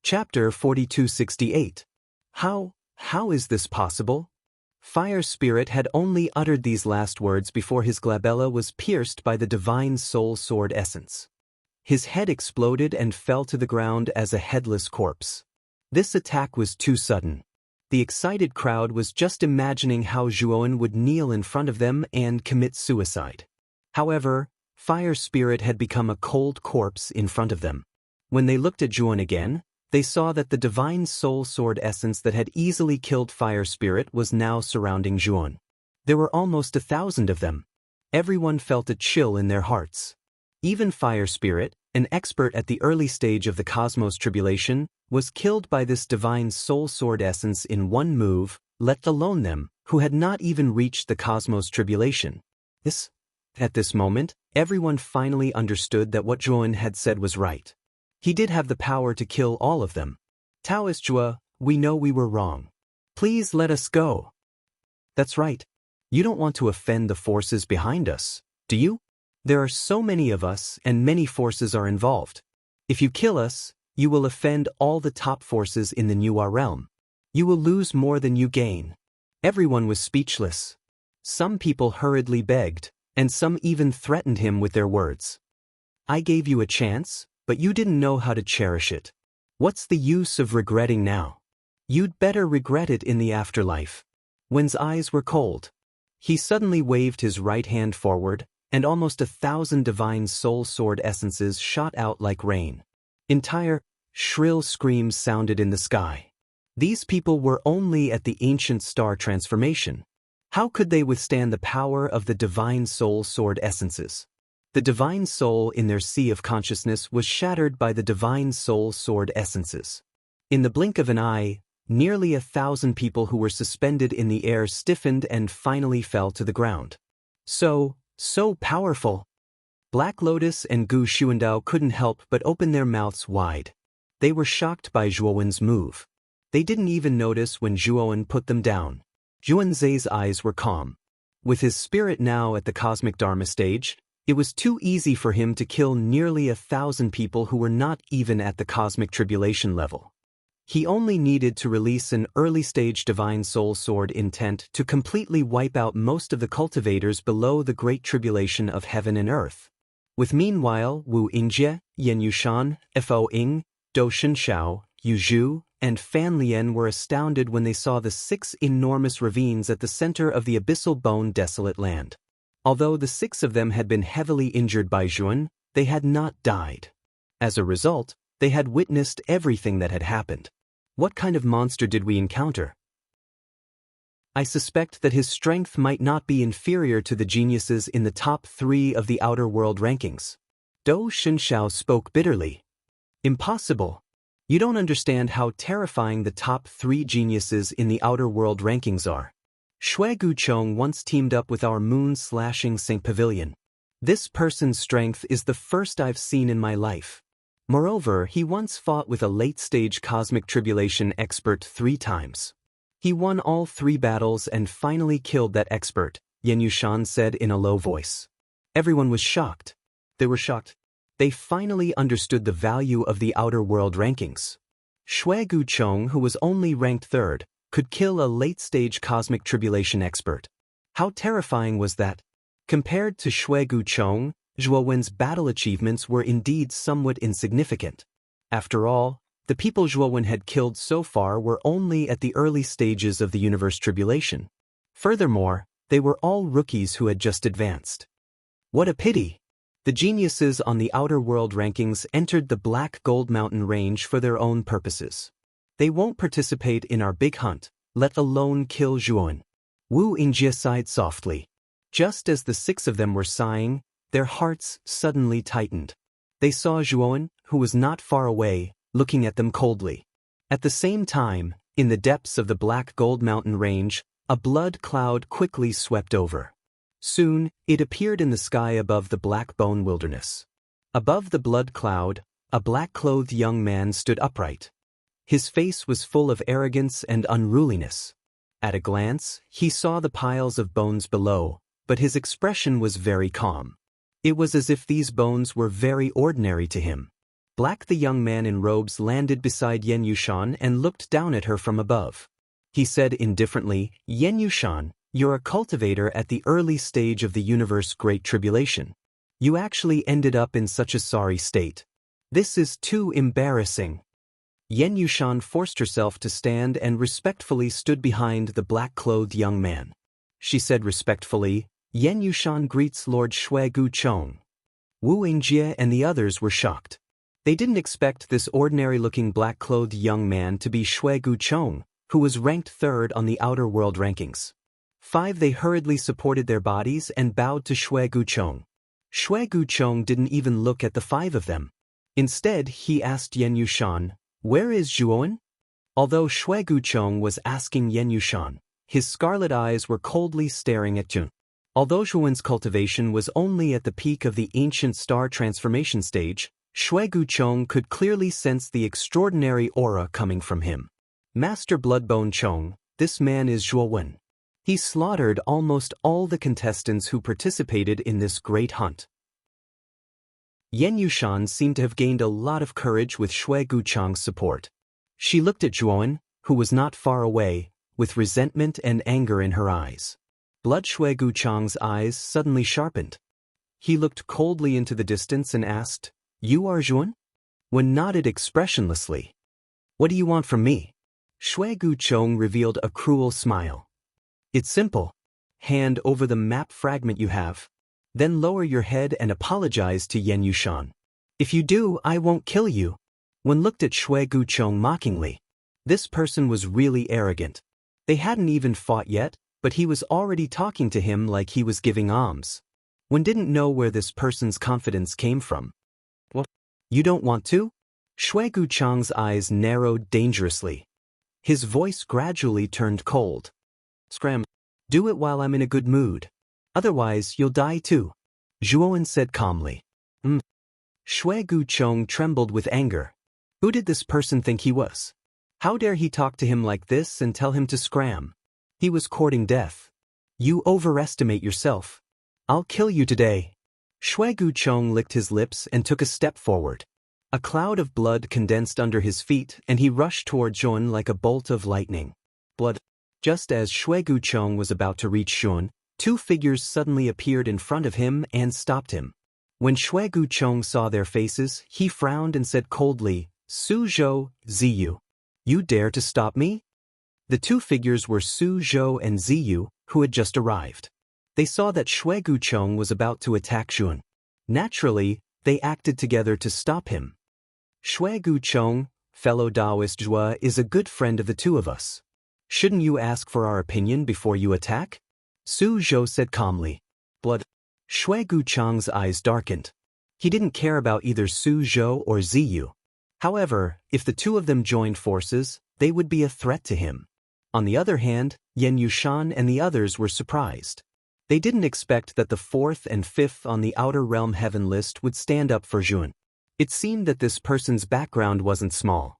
[SPEAKER 1] Chapter 4268. How is this possible? Fire Spirit had only uttered these last words before his glabella was pierced by the divine soul sword essence. His head exploded and fell to the ground as a headless corpse. This attack was too sudden. The excited crowd was just imagining how Zhuowen would kneel in front of them and commit suicide. However, Fire Spirit had become a cold corpse in front of them. When they looked at Zhuowen again, they saw that the divine soul sword essence that had easily killed Fire Spirit was now surrounding Zhuowen. There were almost 1,000 of them. Everyone felt a chill in their hearts. Even Fire Spirit, an expert at the early stage of the cosmos tribulation, was killed by this divine soul sword essence in one move, let alone them, who had not even reached the cosmos tribulation. At this moment, everyone finally understood that what Zhuowen had said was right. He did have the power to kill all of them. Taoist Zhuo, we know we were wrong. Please let us go. That's right. You don't want to offend the forces behind us, do you? There are so many of us and many forces are involved. If you kill us, you will offend all the top forces in the Nuwa realm. You will lose more than you gain. Everyone was speechless. Some people hurriedly begged, and some even threatened him with their words. I gave you a chance, but you didn't know how to cherish it. What's the use of regretting now? You'd better regret it in the afterlife. Wen's eyes were cold. He suddenly waved his right hand forward, and almost 1,000 divine soul sword essences shot out like rain. Entire, shrill screams sounded in the sky. These people were only at the ancient star transformation. How could they withstand the power of the divine soul sword essences? The divine soul in their sea of consciousness was shattered by the divine soul sword essences. In the blink of an eye, nearly 1,000 people who were suspended in the air stiffened and finally fell to the ground. So powerful. Black Lotus and Gu Xuandao couldn't help but open their mouths wide. They were shocked by Zhuowen's move. They didn't even notice when Zhuowen put them down. Zhuanzai's eyes were calm. With his spirit now at the cosmic Dharma stage, it was too easy for him to kill nearly 1,000 people who were not even at the cosmic tribulation level. He only needed to release an early-stage divine soul sword intent to completely wipe out most of the cultivators below the great tribulation of heaven and earth. With meanwhile Wu Yingjie, Yan Yushan, Fo Ying, Dou Shenshao, Yu Zhu, and Fan Lian were astounded when they saw the 6 enormous ravines at the center of the abyssal bone desolate land. Although the 6 of them had been heavily injured by Zhuan, they had not died. As a result, they had witnessed everything that had happened. What kind of monster did we encounter? I suspect that his strength might not be inferior to the geniuses in the top 3 of the outer world rankings. Dou Shenshao spoke bitterly. Impossible. You don't understand how terrifying the top 3 geniuses in the outer world rankings are. Shui Guchong once teamed up with our moon-slashing Saint Pavilion. This person's strength is the first I've seen in my life. Moreover, he once fought with a late-stage cosmic tribulation expert 3 times. He won all 3 battles and finally killed that expert, Yan Yushan said in a low voice. Everyone was shocked. They were shocked. They finally understood the value of the outer world rankings. Shui Guchong, who was only ranked 3rd, could kill a late-stage cosmic tribulation expert. How terrifying was that? Compared to Shui Guchong, Zhuowen's battle achievements were indeed somewhat insignificant. After all, the people Zhuowen had killed so far were only at the early stages of the universe tribulation. Furthermore, they were all rookies who had just advanced. What a pity! The geniuses on the outer world rankings entered the Black Gold Mountain range for their own purposes. They won't participate in our big hunt, let alone kill Zhuowen. Wu Yingjie sighed softly. Just as the 6 of them were sighing, their hearts suddenly tightened. They saw Zhuowen, who was not far away, looking at them coldly. At the same time, in the depths of the Black Gold Mountain range, a blood cloud quickly swept over. Soon, it appeared in the sky above the Black Bone Wilderness. Above the blood cloud, a black-clothed young man stood upright. His face was full of arrogance and unruliness. At a glance, he saw the piles of bones below, but his expression was very calm. It was as if these bones were very ordinary to him. Black, the young man in robes, landed beside Yan Yushan and looked down at her from above. He said indifferently, Yan Yushan, you're a cultivator at the early stage of the universe Great Tribulation. You actually ended up in such a sorry state. This is too embarrassing. Yan Yushan forced herself to stand and respectfully stood behind the black-clothed young man. She said respectfully, Yan Yushan greets Lord Shui Guchong. Wu Yingjie and the others were shocked. They didn't expect this ordinary-looking black-clothed young man to be Shui Guchong, who was ranked 3rd on the outer world rankings. 5 They hurriedly supported their bodies and bowed to Shui Guchong. Shui Guchong didn't even look at the 5 of them. Instead, he asked Yan Yushan, where is Zhuowen? Although Shui Guchong was asking Yan Yushan, his scarlet eyes were coldly staring at Jun. Although Zhuowen's cultivation was only at the peak of the ancient star transformation stage, Shui Guchong could clearly sense the extraordinary aura coming from him. Master Bloodbone Chong, this man is Zhuowen. He slaughtered almost all the contestants who participated in this great hunt. Yan Yushan seemed to have gained a lot of courage with Shui Guchong's support. She looked at Zhuowen, who was not far away, with resentment and anger in her eyes. Blood Shui Guchong's eyes suddenly sharpened. He looked coldly into the distance and asked, You are Zhuowen? Wen nodded expressionlessly. What do you want from me? Shui Guchong revealed a cruel smile. It's simple. Hand over the map fragment you have. Then lower your head and apologize to Yen Yushan. If you do, I won't kill you. Wen looked at Shui Guchong mockingly. This person was really arrogant. They hadn't even fought yet, but he was already talking to him like he was giving alms. Wen didn't know where this person's confidence came from. What? You don't want to? Shui Guchong's eyes narrowed dangerously. His voice gradually turned cold. Scram. Do it while I'm in a good mood. Otherwise, you'll die too. Zhuowen said calmly. Shui Guchong trembled with anger. Who did this person think he was? How dare he talk to him like this and tell him to scram? He was courting death. You overestimate yourself. I'll kill you today. Shui Guchong licked his lips and took a step forward. A cloud of blood condensed under his feet and he rushed toward Zhuowen like a bolt of lightning. Blood. Just as Shui Guchong was about to reach Zhuowen, two figures suddenly appeared in front of him and stopped him. When Shui Guchong saw their faces, he frowned and said coldly, Su Zhou, Ziyu. You dare to stop me? The two figures were Su Zhou and Ziyu, who had just arrived. They saw that Shui Guchong was about to attack Zhuowen. Naturally, they acted together to stop him. Shui Guchong, fellow Taoist Zhua, is a good friend of the two of us. Shouldn't you ask for our opinion before you attack? Su Zhou said calmly. Blood. Shui Guchong's eyes darkened. He didn't care about either Su Zhou or Ziyu. However, if the two of them joined forces, they would be a threat to him. On the other hand, Yen Yushan and the others were surprised. They didn't expect that the fourth and fifth on the Outer Realm Heaven list would stand up for Zhuowen. It seemed that this person's background wasn't small.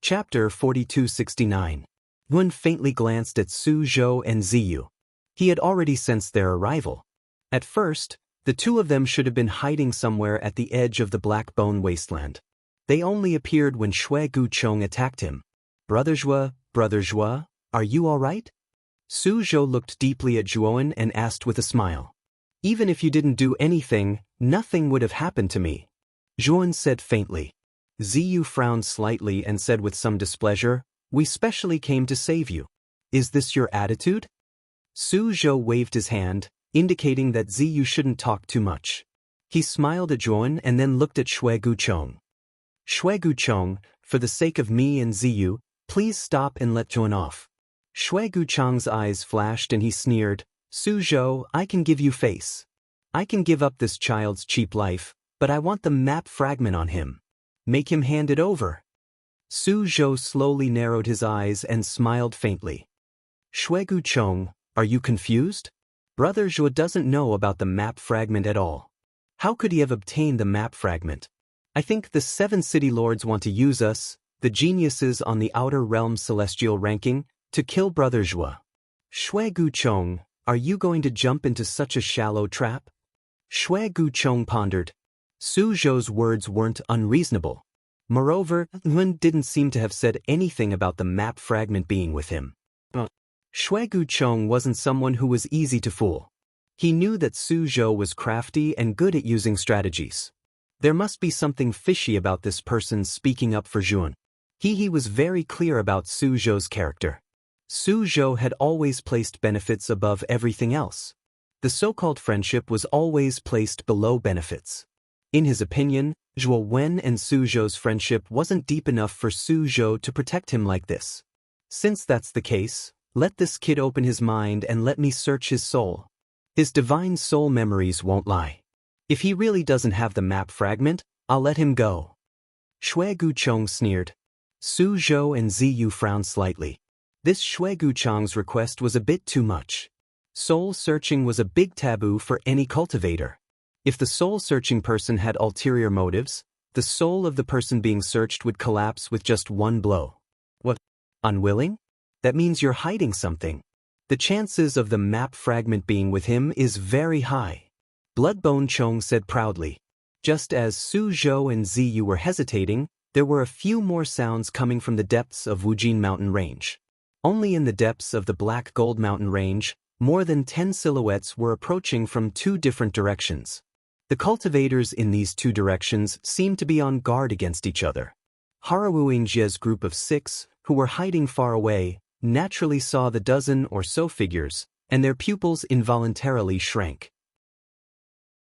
[SPEAKER 1] Chapter 4269. Zhuowen faintly glanced at Su Zhou and Ziyu. He had already sensed their arrival. At first, the two of them should have been hiding somewhere at the edge of the Black Bone Wasteland. They only appeared when Shui Guchong attacked him. Brother Zhua, are you all right? Su Zhou looked deeply at Zhuowen and asked with a smile. Even if you didn't do anything, nothing would have happened to me. Zhuowen said faintly. Ziyu frowned slightly and said with some displeasure, We specially came to save you. Is this your attitude? Su Zhou waved his hand, indicating that Ziyu shouldn't talk too much. He smiled at Zhuowen and then looked at Shui Guchong. Shui Guchong, for the sake of me and Ziyu, please stop and let Zhuowen off. Shui Guchong's eyes flashed and he sneered, Su Zhou, I can give you face. I can give up this child's cheap life, but I want the map fragment on him. Make him hand it over. Su Zhou slowly narrowed his eyes and smiled faintly. Shui Guchong, are you confused? Brother Zhua doesn't know about the map fragment at all. How could he have obtained the map fragment? I think the 7 city lords want to use us, the geniuses on the Outer Realm celestial ranking, to kill Brother Zhua. Shui Guchong, are you going to jump into such a shallow trap? Shui Guchong pondered. Su Zhou's words weren't unreasonable. Moreover, Zhuowen didn't seem to have said anything about the map fragment being with him. Shui Guchong wasn't someone who was easy to fool. He knew that Su Zhou was crafty and good at using strategies. There must be something fishy about this person speaking up for Zhuowen. He was very clear about Su Zhou's character. Su Zhou had always placed benefits above everything else. The so-called friendship was always placed below benefits. In his opinion, Zhuo Wen and Su Zhou's friendship wasn't deep enough for Su Zhou to protect him like this. Since that's the case, let this kid open his mind and let me search his soul. His divine soul memories won't lie. If he really doesn't have the map fragment, I'll let him go. Shui Guchong sneered. Su Zhou and Ziyu frowned slightly. This Shui Guchong's request was a bit too much. Soul searching was a big taboo for any cultivator. If the soul-searching person had ulterior motives, the soul of the person being searched would collapse with just one blow. What? Unwilling? That means you're hiding something. The chances of the map fragment being with him is very high. Bloodbone Chong said proudly. Just as Su Zhou and Ziyu were hesitating, there were a few more sounds coming from the depths of Wujin Mountain Range. Only in the depths of the Black Gold Mountain Range, more than 10 silhouettes were approaching from 2 different directions. The cultivators in these two directions seemed to be on guard against each other. Harawuingje's group of 6, who were hiding far away, naturally saw the dozen or so figures, and their pupils involuntarily shrank.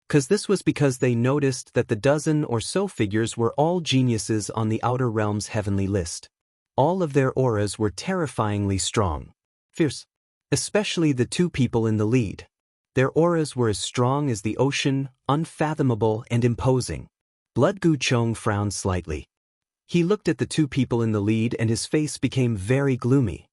[SPEAKER 1] This was because they noticed that the dozen or so figures were all geniuses on the Outer Realm's heavenly list. All of their auras were terrifyingly strong. Fierce. Especially the 2 people in the lead. Their auras were as strong as the ocean, unfathomable and imposing. Blood Gu Chong frowned slightly. He looked at the 2 people in the lead and his face became very gloomy.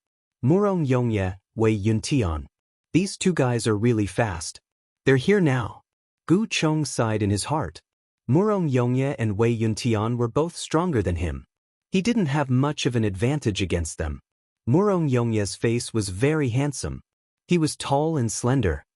[SPEAKER 1] Murong Yongye, Wei Yuntian. These 2 guys are really fast. They're here now. Gu Chong sighed in his heart. Murong Yongye and Wei Yuntian were both stronger than him. He didn't have much of an advantage against them. Murong Yongye's face was very handsome. He was tall and slender.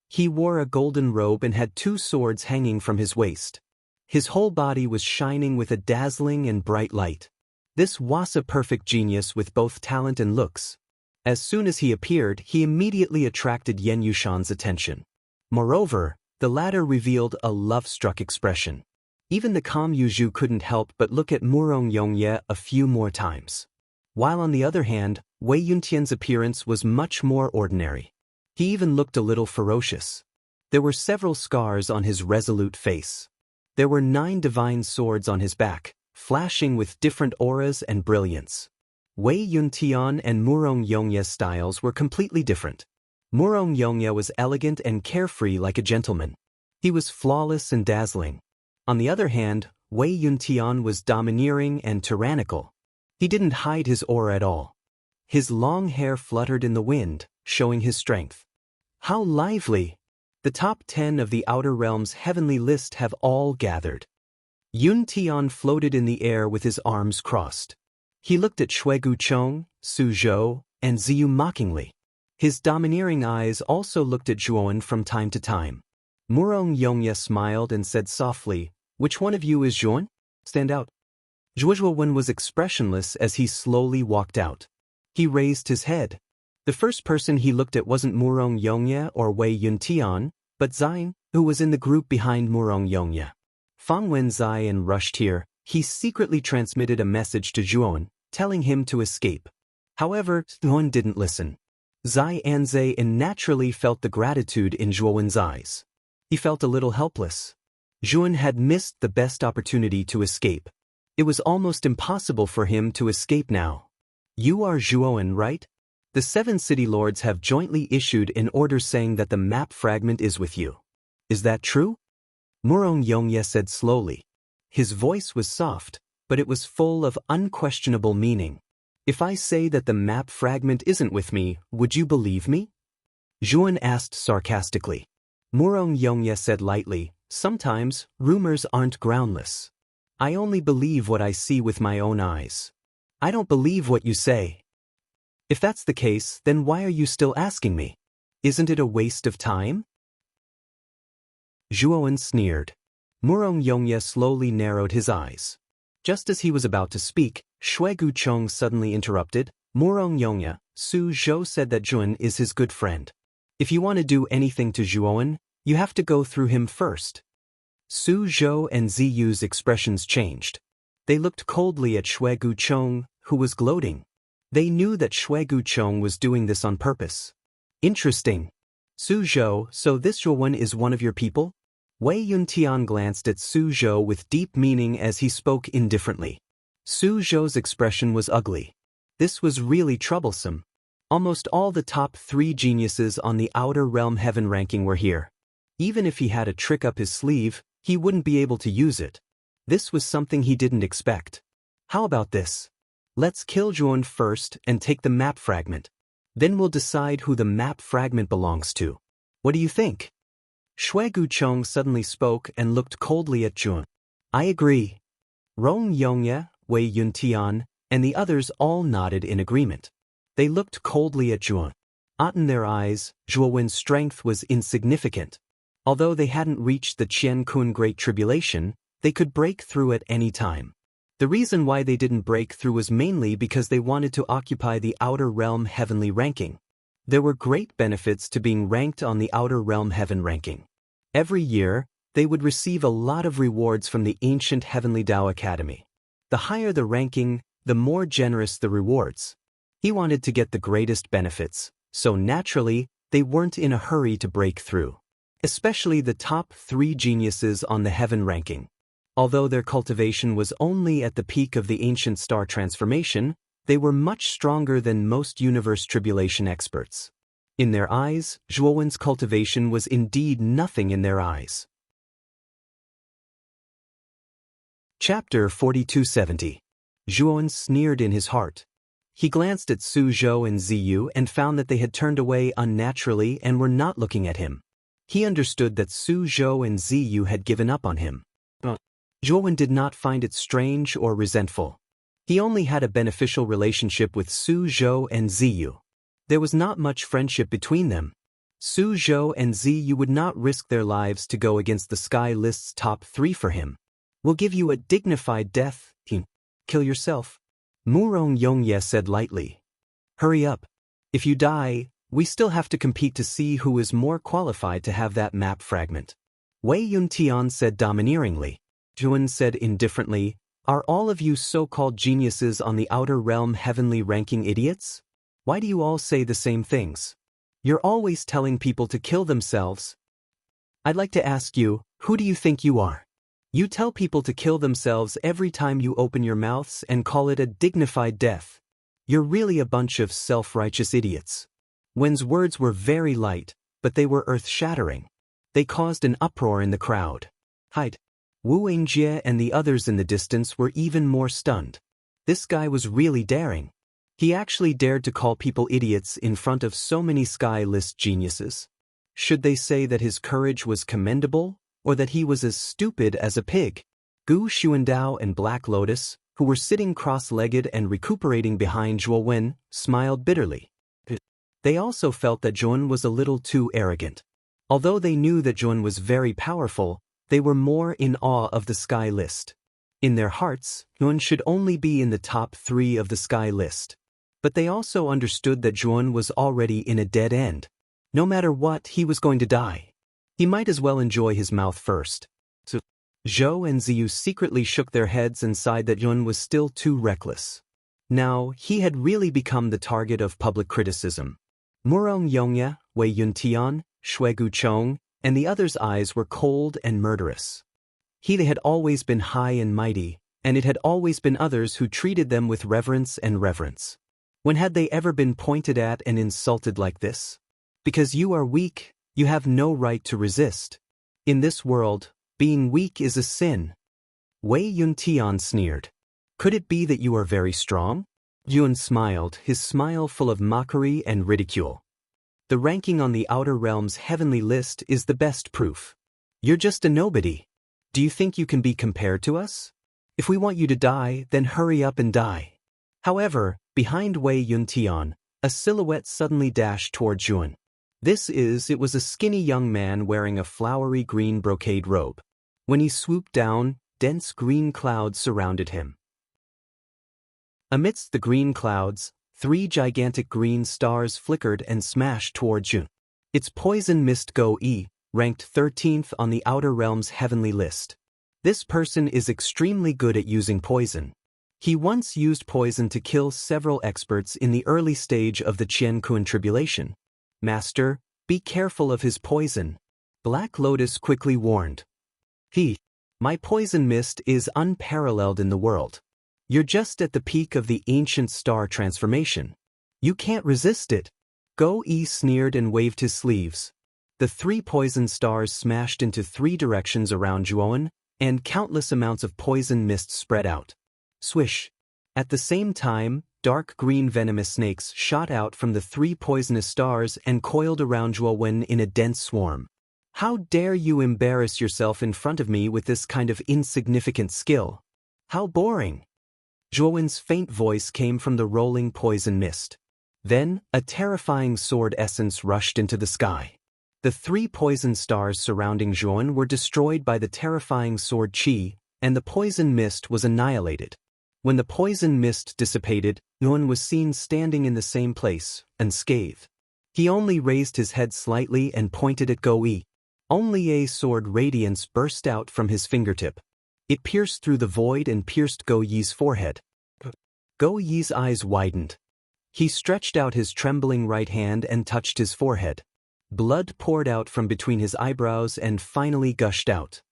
[SPEAKER 1] He wore a golden robe and had 2 swords hanging from his waist. His whole body was shining with a dazzling and bright light. This was a perfect genius with both talent and looks. As soon as he appeared, he immediately attracted Yen Yushan's attention. Moreover, the latter revealed a love-struck expression. Even the calm Yuzhu couldn't help but look at Murong Yongye a few more times. While on the other hand, Wei Yuntian's appearance was much more ordinary. He even looked a little ferocious. There were several scars on his resolute face. There were 9 divine swords on his back, flashing with different auras and brilliance. Wei Yuntian and Murong Yongye's styles were completely different. Murong Yongye was elegant and carefree like a gentleman. He was flawless and dazzling. On the other hand, Wei Yuntian was domineering and tyrannical. He didn't hide his aura at all. His long hair fluttered in the wind, showing his strength. How lively! The top 10 of the Outer Realm's heavenly list have all gathered. Yuntian floated in the air with his arms crossed. He looked at Shui Guchong, Su Zhou, and Ziyu mockingly. His domineering eyes also looked at Zhuowen from time to time. Murong Yongye smiled and said softly, "Which one of you is Zhuowen? Stand out." Zhuowen was expressionless as he slowly walked out. He raised his head. The first person he looked at wasn't Murong Yongye or Wei Yuntian, but Zai, who was in the group behind Murong Yongye. Fang Wen Zai rushed here. He secretly transmitted a message to Zhuowen, telling him to escape. However, Zhuowen didn't listen. Zai Anze naturally felt the gratitude in Zhuowen's eyes. He felt a little helpless. Zhuowen had missed the best opportunity to escape. It was almost impossible for him to escape now. "You are Zhuowen, right? The 7 city lords have jointly issued an order saying that the map fragment is with you. Is that true?" Murong Yongye said slowly. His voice was soft, but it was full of unquestionable meaning. "If I say that the map fragment isn't with me, would you believe me?" Zhuowen asked sarcastically. Murong Yongye said lightly, "Sometimes, rumors aren't groundless. I only believe what I see with my own eyes. I don't believe what you say." "If that's the case, then why are you still asking me? Isn't it a waste of time?" Zhuowen sneered. Murong Yongye slowly narrowed his eyes. Just as he was about to speak, Shui Guchong suddenly interrupted. "Murong Yongye, Su Zhou said that Zhuowen is his good friend. If you want to do anything to Zhuowen, you have to go through him first." Su Zhou and Ziyu's expressions changed. They looked coldly at Shui Guchong, who was gloating. They knew that Shui Guchong was doing this on purpose. "Interesting. Su Zhou, so this Zhuowen is one of your people?" Wei Yuntian glanced at Su Zhou with deep meaning as he spoke indifferently. Su Zhou's expression was ugly. This was really troublesome. Almost all the top 3 geniuses on the Outer Realm Heaven ranking were here. Even if he had a trick up his sleeve, he wouldn't be able to use it. This was something he didn't expect. "How about this? Let's kill Zhuowen first and take the map fragment. Then we'll decide who the map fragment belongs to. What do you think?" Shui Guchong suddenly spoke and looked coldly at Zhuowen. "I agree." Rong Yongye, Wei Yuntian, and the others all nodded in agreement. They looked coldly at Zhuowen. In their eyes, Zhuowen's strength was insignificant. Although they hadn't reached the Qian Kun Great Tribulation, they could break through at any time. The reason why they didn't break through was mainly because they wanted to occupy the Outer Realm Heavenly ranking. There were great benefits to being ranked on the Outer Realm Heaven ranking. Every year, they would receive a lot of rewards from the ancient Heavenly Tao Academy. The higher the ranking, the more generous the rewards. He wanted to get the greatest benefits, so naturally, they weren't in a hurry to break through. Especially the top 3 geniuses on the heaven ranking. Although their cultivation was only at the peak of the ancient star transformation, they were much stronger than most universe tribulation experts. In their eyes, Zhuowen's cultivation was indeed nothing in their eyes. Chapter 4270. Zhuowen sneered in his heart. He glanced at Su Zhou and Ziyu and found that they had turned away unnaturally and were not looking at him. He understood that Su Zhou and Ziyu had given up on him. Zhuowen did not find it strange or resentful. He only had a beneficial relationship with Su Zhou and Ziyu. There was not much friendship between them. Su Zhou and Ziyu would not risk their lives to go against the Sky List's top 3 for him. We'll give you a dignified death. Kill yourself. Murong Yongye said lightly. Hurry up. If you die, we still have to compete to see who is more qualified to have that map fragment. Wei Yuntian said domineeringly. Zhuowen said indifferently, Are all of you so-called geniuses on the outer realm heavenly ranking idiots? Why do you all say the same things? You're always telling people to kill themselves. I'd like to ask you, who do you think you are? You tell people to kill themselves every time you open your mouths and call it a dignified death. You're really a bunch of self-righteous idiots. Wen's words were very light, but they were earth-shattering. They caused an uproar in the crowd. Hide. Wu Yingjie and the others in the distance were even more stunned. This guy was really daring. He actually dared to call people idiots in front of so many Sky List geniuses. Should they say that his courage was commendable, or that he was as stupid as a pig? Gu Xuandao and Black Lotus, who were sitting cross-legged and recuperating behind Zhuowen, smiled bitterly. They also felt that Zhuowen was a little too arrogant. Although they knew that Zhuowen was very powerful, they were more in awe of the Sky List. In their hearts, Zhuowen should only be in the top 3 of the Sky List. But they also understood that Zhuowen was already in a dead end. No matter what, he was going to die. He might as well enjoy his mouth first. So, Zhou and Ziyu secretly shook their heads and sighed that Zhuowen was still too reckless. Now, he had really become the target of public criticism. Murong Yongye, Wei Yuntian, Shui Guchong, and the others' eyes were cold and murderous. They had always been high and mighty, and it had always been others who treated them with reverence and reverence. When had they ever been pointed at and insulted like this? Because you are weak, you have no right to resist. In this world, being weak is a sin. Wei Yuntian sneered. Could it be that you are very strong? Zhuowen smiled, his smile full of mockery and ridicule. The ranking on the Outer Realm's heavenly list is the best proof. You're just a nobody. Do you think you can be compared to us? If we want you to die, then hurry up and die. However, behind Wei Yuntian, a silhouette suddenly dashed toward Zhuowen. It was a skinny young man wearing a flowery green brocade robe. When he swooped down, dense green clouds surrounded him. Amidst the green clouds, 3 gigantic green stars flickered and smashed toward Zhuowen. It's Poison Mist Go-E, ranked 13th on the Outer Realm's heavenly list. This person is extremely good at using poison. He once used poison to kill several experts in the early stage of the Qian Kun tribulation. Master, be careful of his poison. Black Lotus quickly warned. My poison mist is unparalleled in the world. You're just at the peak of the ancient star transformation. You can't resist it. Go-E sneered and waved his sleeves. The 3 poison stars smashed into 3 directions around Zhuowen, and countless amounts of poison mist spread out. Swish. At the same time, dark green venomous snakes shot out from the 3 poisonous stars and coiled around Zhuowen in a dense swarm. How dare you embarrass yourself in front of me with this kind of insignificant skill? How boring! Zhuowen's faint voice came from the rolling poison mist. Then, a terrifying sword essence rushed into the sky. The 3 poison stars surrounding Zhuowen were destroyed by the terrifying sword qi, and the poison mist was annihilated. When the poison mist dissipated, Zhuowen was seen standing in the same place, unscathed. He only raised his head slightly and pointed at Go-E. Only a sword radiance burst out from his fingertip. It pierced through the void and pierced Go Yi's forehead. Go Yi's eyes widened. He stretched out his trembling right hand and touched his forehead. Blood poured out from between his eyebrows and finally gushed out.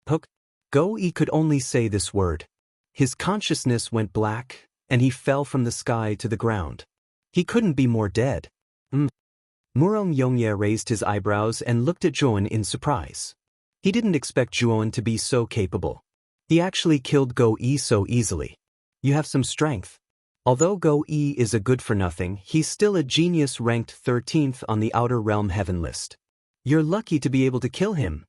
[SPEAKER 1] Hook. Go Yi could only say this word. His consciousness went black, and he fell from the sky to the ground. He couldn't be more dead. Murong Yongye raised his eyebrows and looked at Zhuan in surprise. He didn't expect Zhuan to be so capable. He actually killed Go Yi so easily. You have some strength. Although Go Yi is a good-for-nothing, he's still a genius ranked 13th on the Outer Realm Heaven list. You're lucky to be able to kill him.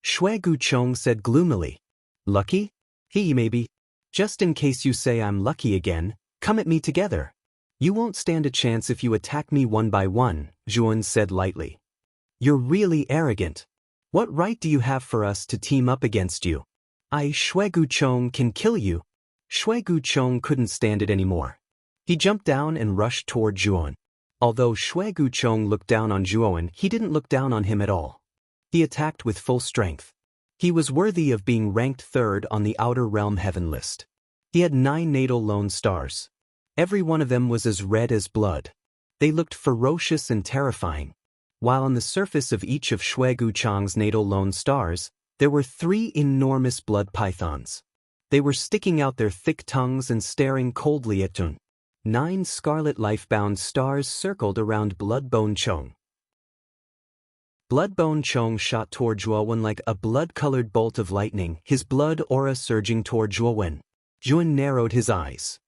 [SPEAKER 1] Shui Guchong said gloomily. Lucky? He maybe. Just in case you say I'm lucky again, come at me together. You won't stand a chance if you attack me one by one, Zhuan said lightly. You're really arrogant. What right do you have for us to team up against you? Shui Guchong can kill you. Shui Guchong couldn't stand it anymore. He jumped down and rushed toward Zhuan. Although Shui Guchong looked down on Zhuan, he didn't look down on him at all. He attacked with full strength. He was worthy of being ranked 3rd on the Outer Realm Heaven list. He had 9 natal lone stars. Every one of them was as red as blood. They looked ferocious and terrifying. While on the surface of each of Shui Guchong's natal lone stars, there were 3 enormous blood pythons. They were sticking out their thick tongues and staring coldly at Zhuan. 9 scarlet life-bound stars circled around Bloodbone Chong. Bloodbone Chong shot toward Zhuan like a blood-colored bolt of lightning, his blood aura surging toward Zhuan. Zhuan narrowed his eyes.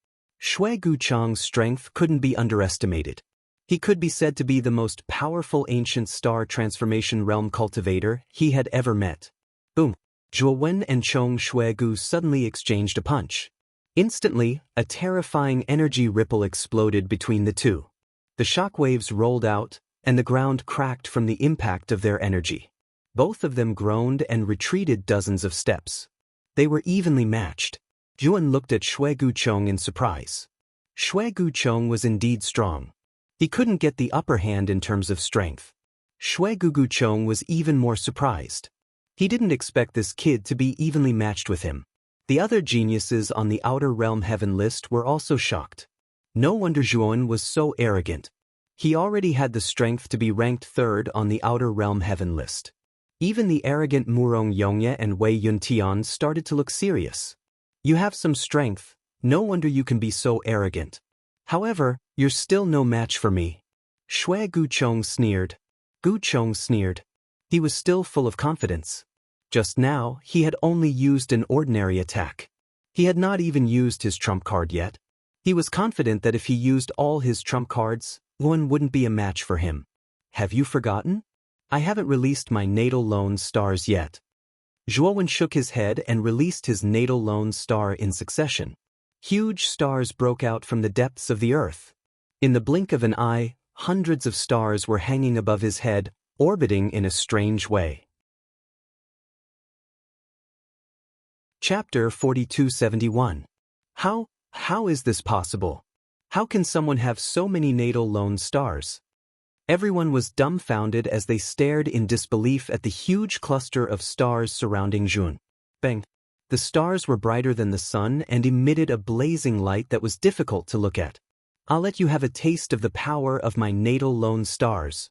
[SPEAKER 1] Shui Guchong's strength couldn't be underestimated. He could be said to be the most powerful ancient star transformation realm cultivator he had ever met. Boom! Zhuan and Chong Shui Gu suddenly exchanged a punch. Instantly, a terrifying energy ripple exploded between the two. The shockwaves rolled out, and the ground cracked from the impact of their energy. Both of them groaned and retreated dozens of steps. They were evenly matched. Zhuan looked at Shui Guchong in surprise. Shui Guchong was indeed strong. He couldn't get the upper hand in terms of strength. Shui Guchong was even more surprised. He didn't expect this kid to be evenly matched with him. The other geniuses on the Outer Realm Heaven list were also shocked. No wonder Zhuan was so arrogant. He already had the strength to be ranked 3rd on the Outer Realm Heaven list. Even the arrogant Murong Yongye and Wei Yuntian started to look serious. You have some strength, no wonder you can be so arrogant. However, you're still no match for me. Shui Guchong sneered. Guchong sneered. He was still full of confidence. Just now, he had only used an ordinary attack. He had not even used his trump card yet. He was confident that if he used all his trump cards, one wouldn't be a match for him. Have you forgotten? I haven't released my natal lone stars yet. Zhuan shook his head and released his natal lone star in succession. Huge stars broke out from the depths of the earth. In the blink of an eye, hundreds of stars were hanging above his head, orbiting in a strange way. Chapter 4271. How is this possible? How can someone have so many natal lone stars? Everyone was dumbfounded as they stared in disbelief at the huge cluster of stars surrounding Zhuan. Bang! The stars were brighter than the sun and emitted a blazing light that was difficult to look at. I'll let you have a taste of the power of my natal lone stars.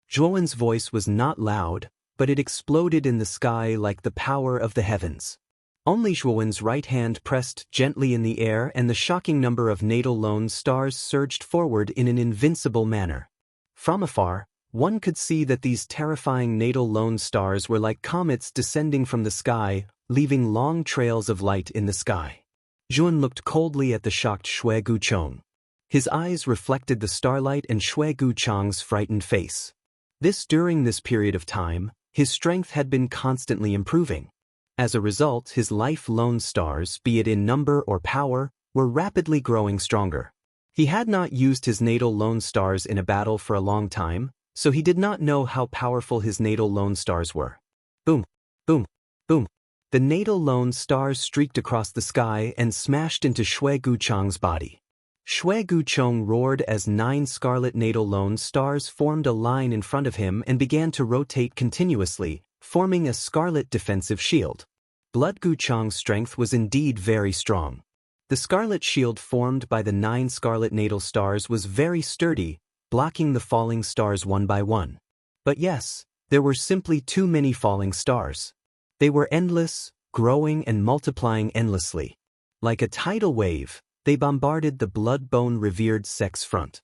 [SPEAKER 1] Zhuan's voice was not loud, but it exploded in the sky like the power of the heavens. Only Zhuan's right hand pressed gently in the air and the shocking number of natal lone stars surged forward in an invincible manner. From afar, one could see that these terrifying natal lone stars were like comets descending from the sky, leaving long trails of light in the sky. Zhuan looked coldly at the shocked Shui Guchong. His eyes reflected the starlight and Shui Guchong's frightened face. During this period of time, his strength had been constantly improving. As a result, his life lone stars, be it in number or power, were rapidly growing stronger. He had not used his natal lone stars in a battle for a long time, so he did not know how powerful his natal lone stars were. Boom! Boom! Boom! The natal lone stars streaked across the sky and smashed into Shui Guchong's body. Shui Guchong roared as 9 scarlet natal lone stars formed a line in front of him and began to rotate continuously, forming a scarlet defensive shield. Blood Guchong's strength was indeed very strong. The scarlet shield formed by the 9 scarlet natal stars was very sturdy, blocking the falling stars one by one. But yes, there were simply too many falling stars. They were endless, growing and multiplying endlessly. Like a tidal wave, they bombarded the blood-bone revered sex front.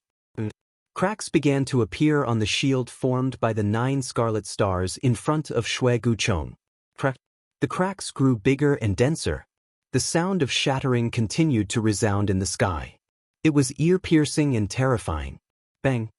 [SPEAKER 1] Cracks began to appear on the shield formed by the 9 scarlet stars in front of Shui Guchong. The cracks grew bigger and denser. The sound of shattering continued to resound in the sky. It was ear-piercing and terrifying. Bang!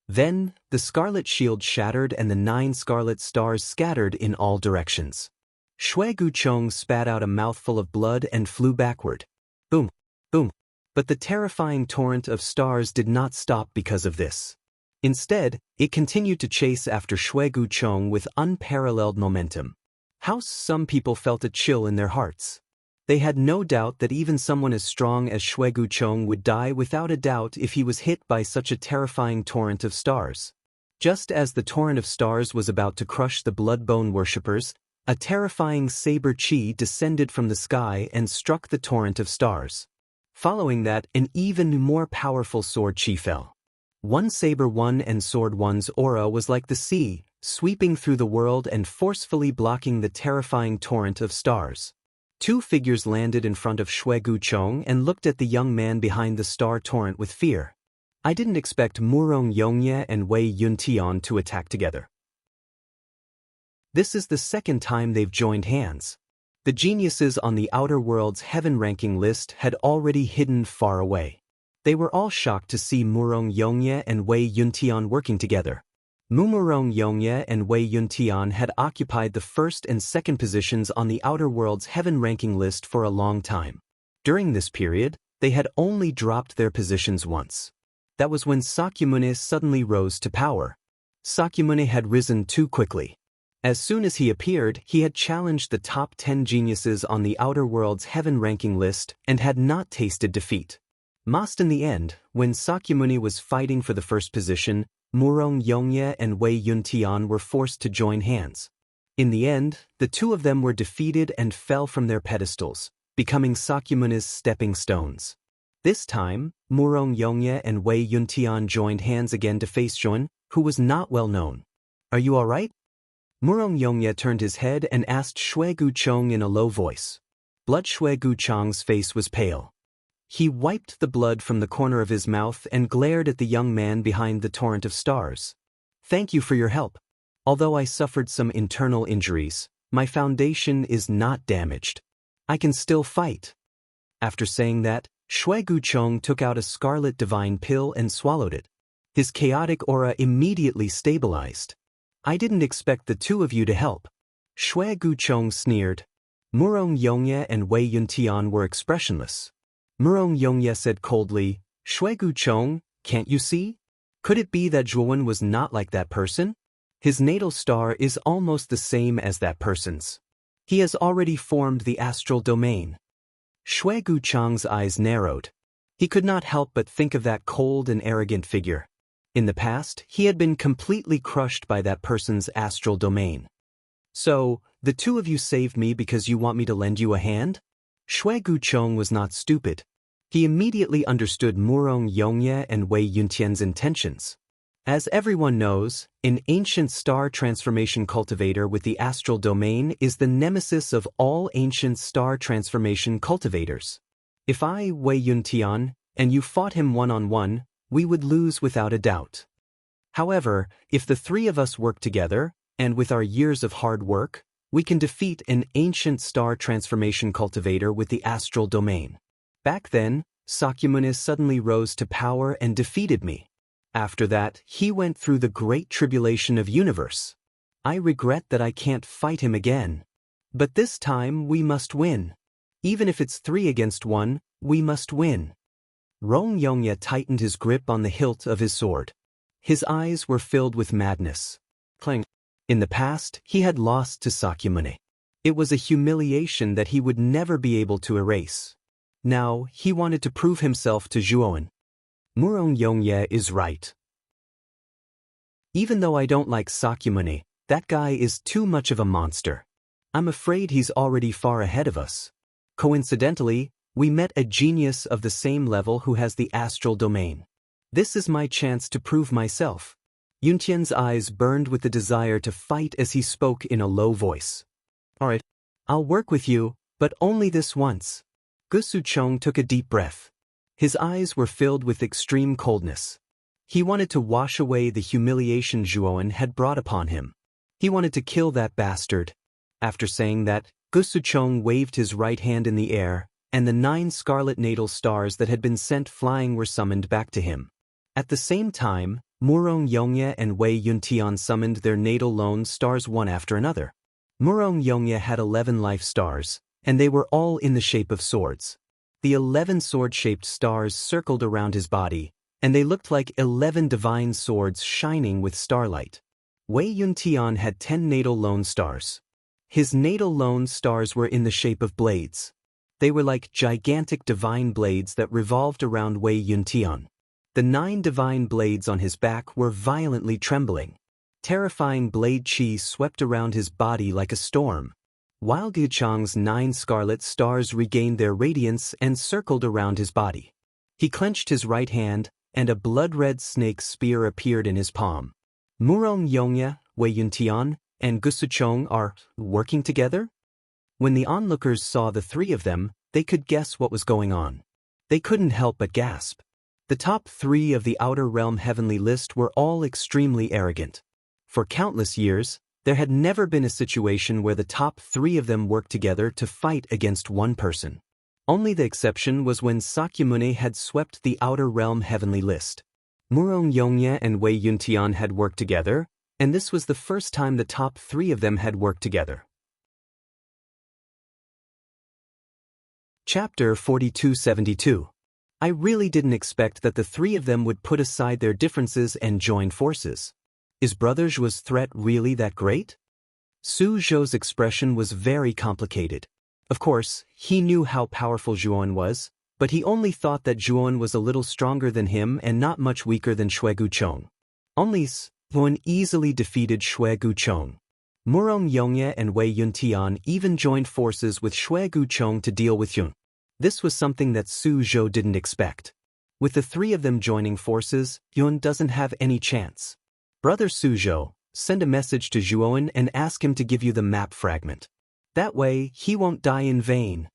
[SPEAKER 1] Then, the scarlet shield shattered and the 9 scarlet stars scattered in all directions. Shui Guchong spat out a mouthful of blood and flew backward. Boom! Boom! But the terrifying torrent of stars did not stop because of this. Instead, it continued to chase after Shui Guchong with unparalleled momentum. How some people felt a chill in their hearts. They had no doubt that even someone as strong as Shui Guchong would die without a doubt if he was hit by such a terrifying torrent of stars. Just as the torrent of stars was about to crush the blood-bone worshippers, a terrifying saber chi descended from the sky and struck the torrent of stars. Following that, an even more powerful sword chi fell. One saber one and sword one's aura was like the sea, sweeping through the world and forcefully blocking the terrifying torrent of stars. 2 figures landed in front of Shui Guchong and looked at the young man behind the star torrent with fear. I didn't expect Murong Yongye and Wei Yuntian to attack together. This is the second time they've joined hands. The geniuses on the outer world's heaven ranking list had already hidden far away. They were all shocked to see Murong Yongye and Wei Yuntian working together. Murong Yongye and Wei Yuntian had occupied the first and second positions on the outer world's heaven ranking list for a long time. During this period, they had only dropped their positions once. That was when Sakyamuni suddenly rose to power. Sakyamuni had risen too quickly. As soon as he appeared, he had challenged the top 10 geniuses on the outer world's heaven ranking list and had not tasted defeat. Most in the end, when Sakyamuni was fighting for the first position, Murong Yongye and Wei Yuntian were forced to join hands. In the end, the 2 of them were defeated and fell from their pedestals, becoming Sakyamuni's stepping stones. This time, Murong Yongye and Wei Yuntian joined hands again to face Jun, who was not well known. "Are you all right?" Murong Yongye turned his head and asked Shui Guchong in a low voice. Blood Shui Guchong's face was pale. He wiped the blood from the corner of his mouth and glared at the young man behind the torrent of stars. "Thank you for your help. Although I suffered some internal injuries, my foundation is not damaged. I can still fight." After saying that, Shui Guchong took out a scarlet divine pill and swallowed it. His chaotic aura immediately stabilized. "I didn't expect the 2 of you to help." Shui Guchong sneered. Murong Yongye and Wei Yuntian were expressionless. Murong Yongye said coldly, "Shui Guchong, can't you see? Could it be that Zhuwen was not like that person? His natal star is almost the same as that person's. He has already formed the astral domain." Shui Guchong's eyes narrowed. He could not help but think of that cold and arrogant figure. In the past, he had been completely crushed by that person's astral domain. "So, the 2 of you saved me because you want me to lend you a hand?" Shui Guchong was not stupid. He immediately understood Murong Yongye and Wei Yuntian's intentions. As everyone knows, an ancient star transformation cultivator with the astral domain is the nemesis of all ancient star transformation cultivators. If I, Wei Yuntian, and you fought him one-on-one, we would lose without a doubt. However, if the 3 of us work together, and with our years of hard work, we can defeat an ancient star transformation cultivator with the astral domain. Back then, Sakyamuni suddenly rose to power and defeated me. After that, he went through the great tribulation of universe. I regret that I can't fight him again. But this time we must win. Even if it's 3 against 1, we must win. Rong Yongye tightened his grip on the hilt of his sword. His eyes were filled with madness. Clang. In the past, he had lost to Sakyamuni. It was a humiliation that he would never be able to erase. Now, he wanted to prove himself to Zhuowen. Murong Yongye is right. Even though I don't like Sakyamuni, that guy is too much of a monster. I'm afraid he's already far ahead of us. Coincidentally, we met a genius of the same level who has the astral domain. This is my chance to prove myself. Yuntian's eyes burned with the desire to fight as he spoke in a low voice. Alright, I'll work with you, but only this once. Gu Suchong took a deep breath. His eyes were filled with extreme coldness. He wanted to wash away the humiliation Zhuowen had brought upon him. He wanted to kill that bastard. After saying that, Gu Suchong waved his right hand in the air, and the 9 scarlet natal stars that had been sent flying were summoned back to him. At the same time, Murong Yongye and Wei Yuntian summoned their natal lone stars one after another. Murong Yongye had 11 life stars, and they were all in the shape of swords. The 11 sword-shaped stars circled around his body, and they looked like 11 divine swords shining with starlight. Wei Yuntian had 10 natal lone stars. His natal lone stars were in the shape of blades. They were like gigantic divine blades that revolved around Wei Yuntian. The 9 divine blades on his back were violently trembling. Terrifying blade chi swept around his body like a storm. While Guchang's 9 scarlet stars regained their radiance and circled around his body. He clenched his right hand, and a blood-red snake spear appeared in his palm. Murong Yongye, Wei Yuntian, and Gu Suchong are working together? When the onlookers saw the 3 of them, they could guess what was going on. They couldn't help but gasp. The top 3 of the Outer Realm Heavenly List were all extremely arrogant. For countless years, there had never been a situation where the top 3 of them worked together to fight against one person. Only the exception was when Sakyamuni had swept the Outer Realm Heavenly List. Murong Yongye and Wei Yuntian had worked together, and this was the first time the top 3 of them had worked together. Chapter 4272. I really didn't expect that the 3 of them would put aside their differences and join forces. Is Brother Zhuo's threat really that great? Su Zhou's expression was very complicated. Of course, he knew how powerful Zhuowen was, but he only thought that Zhuowen was a little stronger than him and not much weaker than Shui Guchong. Only Zhuowen easily defeated Shui Guchong. Murong Yongye and Wei Yuntian even joined forces with Shui Guchong to deal with Yun. This was something that Su Zhou didn't expect. With the 3 of them joining forces, Yun doesn't have any chance. Brother Su Zhou, send a message to Zhuowen and ask him to give you the map fragment. That way, he won't die in vain.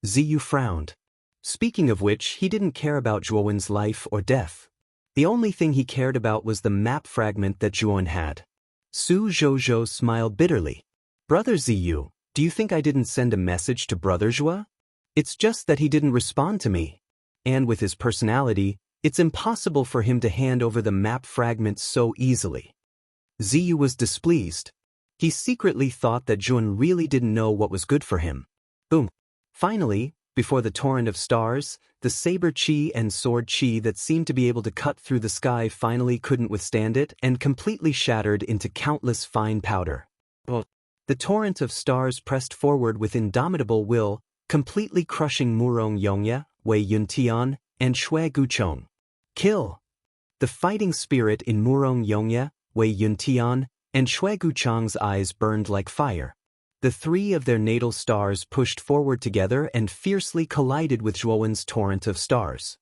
[SPEAKER 1] Ziyu frowned. Speaking of which, he didn't care about Zhuowen's life or death. The only thing he cared about was the map fragment that Zhuowen had. Su Zhou smiled bitterly. Brother Ziyu, do you think I didn't send a message to Brother Zhuo? It's just that he didn't respond to me. And with his personality, it's impossible for him to hand over the map fragment so easily. Ziyu was displeased. He secretly thought that Zhuowen really didn't know what was good for him. Boom. Finally, before the torrent of stars, the saber chi and sword chi that seemed to be able to cut through the sky finally couldn't withstand it and completely shattered into countless fine powder. The torrent of stars pressed forward with indomitable will, completely crushing Murong Yongye, Wei Yuntian, and Shui Guchong. Kill! The fighting spirit in Murong Yongye, Wei Yuntian, and Shui Guchong's eyes burned like fire. The 3 of their natal stars pushed forward together and fiercely collided with Zhuowen's torrent of stars.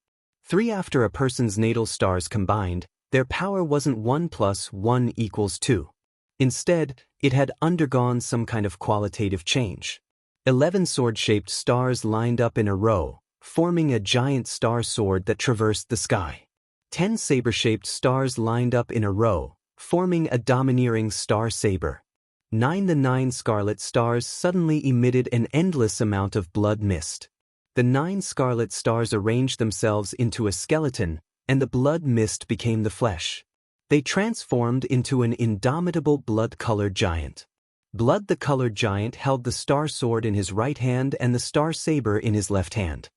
[SPEAKER 1] 3 after a person's natal stars combined, their power wasn't 1 + 1 = 2. Instead, it had undergone some kind of qualitative change. 11 sword-shaped stars lined up in a row, forming a giant star sword that traversed the sky. 10 saber-shaped stars lined up in a row, forming a domineering star saber. 9 The 9 scarlet stars suddenly emitted an endless amount of blood mist. The 9 scarlet stars arranged themselves into a skeleton, and the blood mist became the flesh. They transformed into an indomitable blood-colored giant. Blood the colored giant held the star sword in his right hand and the star saber in his left hand.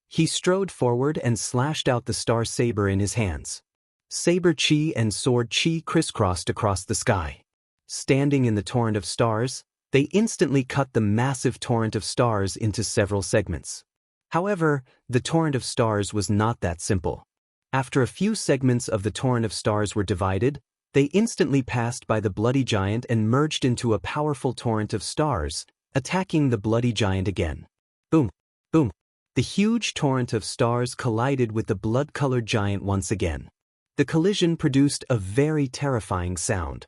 [SPEAKER 1] He strode forward and slashed out the star saber in his hands. Saber chi and sword chi crisscrossed across the sky. Standing in the torrent of stars, they instantly cut the massive torrent of stars into several segments. However, the torrent of stars was not that simple. After a few segments of the torrent of stars were divided, they instantly passed by the bloody giant and merged into a powerful torrent of stars, attacking the bloody giant again. Boom, boom. The huge torrent of stars collided with the blood-colored giant once again. The collision produced a very terrifying sound.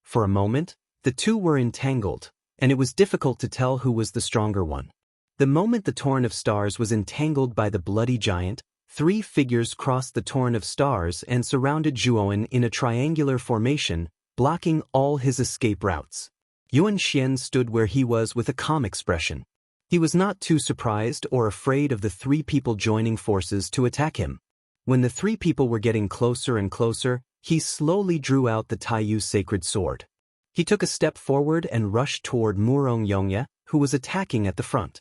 [SPEAKER 1] For a moment, the two were entangled, and it was difficult to tell who was the stronger one. The moment the torrent of stars was entangled by the bloody giant, three figures crossed the torrent of stars and surrounded Zhuowen in a triangular formation, blocking all his escape routes. Yuan Xian stood where he was with a calm expression. He was not too surprised or afraid of the three people joining forces to attack him. When the three people were getting closer and closer, he slowly drew out the Taiyu sacred sword. He took a step forward and rushed toward Murong Yongye, who was attacking at the front.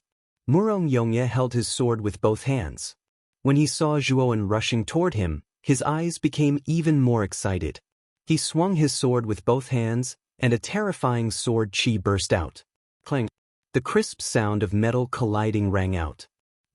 [SPEAKER 1] Murong Yongye held his sword with both hands. When he saw Zhuowen rushing toward him, his eyes became even more excited. He swung his sword with both hands, and a terrifying sword chi burst out. Clang! The crisp sound of metal colliding rang out.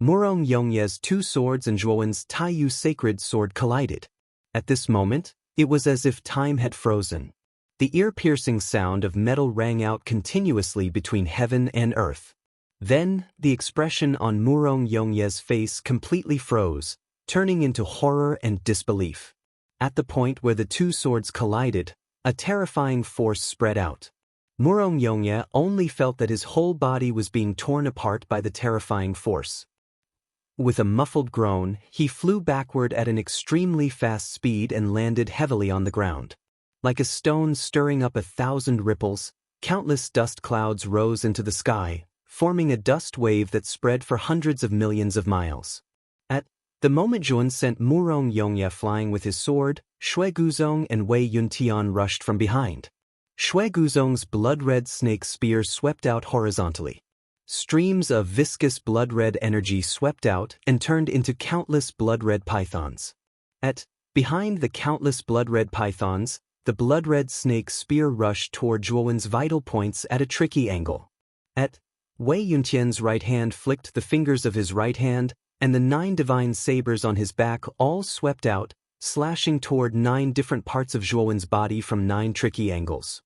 [SPEAKER 1] Murong Yongye's two swords and Zhuowen's Taiyu sacred sword collided. At this moment, it was as if time had frozen. The ear-piercing sound of metal rang out continuously between heaven and earth. Then, the expression on Murong Yongye's face completely froze, turning into horror and disbelief. At the point where the two swords collided, a terrifying force spread out. Murong Yongye only felt that his whole body was being torn apart by the terrifying force. With a muffled groan, he flew backward at an extremely fast speed and landed heavily on the ground. Like a stone stirring up 1,000 ripples, countless dust clouds rose into the sky, forming a dust wave that spread for hundreds of millions of miles. At the moment Zhuowen sent Murong Yongye flying with his sword, Shui Guzong and Wei Yuntian rushed from behind. Shui Guzong's blood-red snake spear swept out horizontally. Streams of viscous blood-red energy swept out and turned into countless blood-red pythons. Behind the countless blood-red pythons, the blood-red snake spear rushed toward Zhuowen's vital points at a tricky angle. Wei Yuntian's right hand flicked the fingers of his right hand, and the 9 divine sabers on his back all swept out, slashing toward 9 different parts of Zhuowen's body from 9 tricky angles.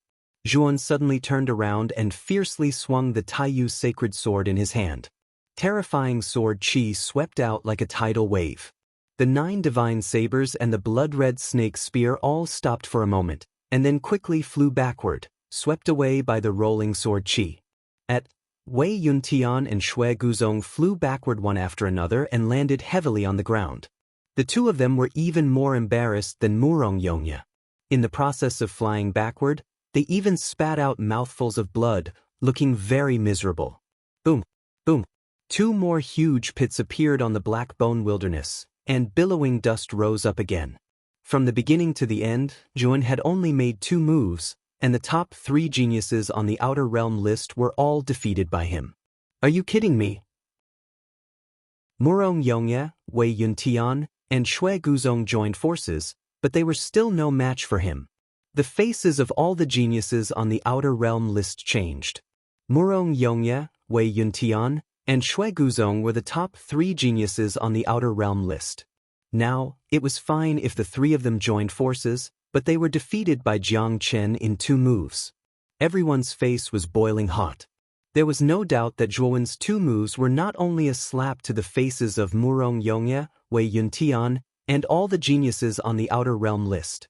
[SPEAKER 1] Zhuowen suddenly turned around and fiercely swung the Taiyu sacred sword in his hand. Terrifying sword chi swept out like a tidal wave. The 9 divine sabers and the blood-red snake spear all stopped for a moment, and then quickly flew backward, swept away by the rolling sword chi. Wei Yuntian and Shui Guzong flew backward one after another and landed heavily on the ground. The two of them were even more embarrassed than Murong Yongye. In the process of flying backward, they even spat out mouthfuls of blood, looking very miserable. Boom, boom. 2 more huge pits appeared on the black bone wilderness, and billowing dust rose up again. From the beginning to the end, Zhuowen had only made 2 moves, and the top 3 geniuses on the Outer Realm list were all defeated by him. Are you kidding me? Murong Yongye, Wei Yuntian, and Shui Guzong joined forces, but they were still no match for him. The faces of all the geniuses on the Outer Realm list changed. Murong Yongye, Wei Yuntian, and Shui Guzong were the top 3 geniuses on the Outer Realm list. Now, it was fine if the 3 of them joined forces, but they were defeated by Jiang Chen in 2 moves. Everyone's face was boiling hot. There was no doubt that Zhuowen's 2 moves were not only a slap to the faces of Murong Yongye, Wei Yuntian, and all the geniuses on the Outer Realm list.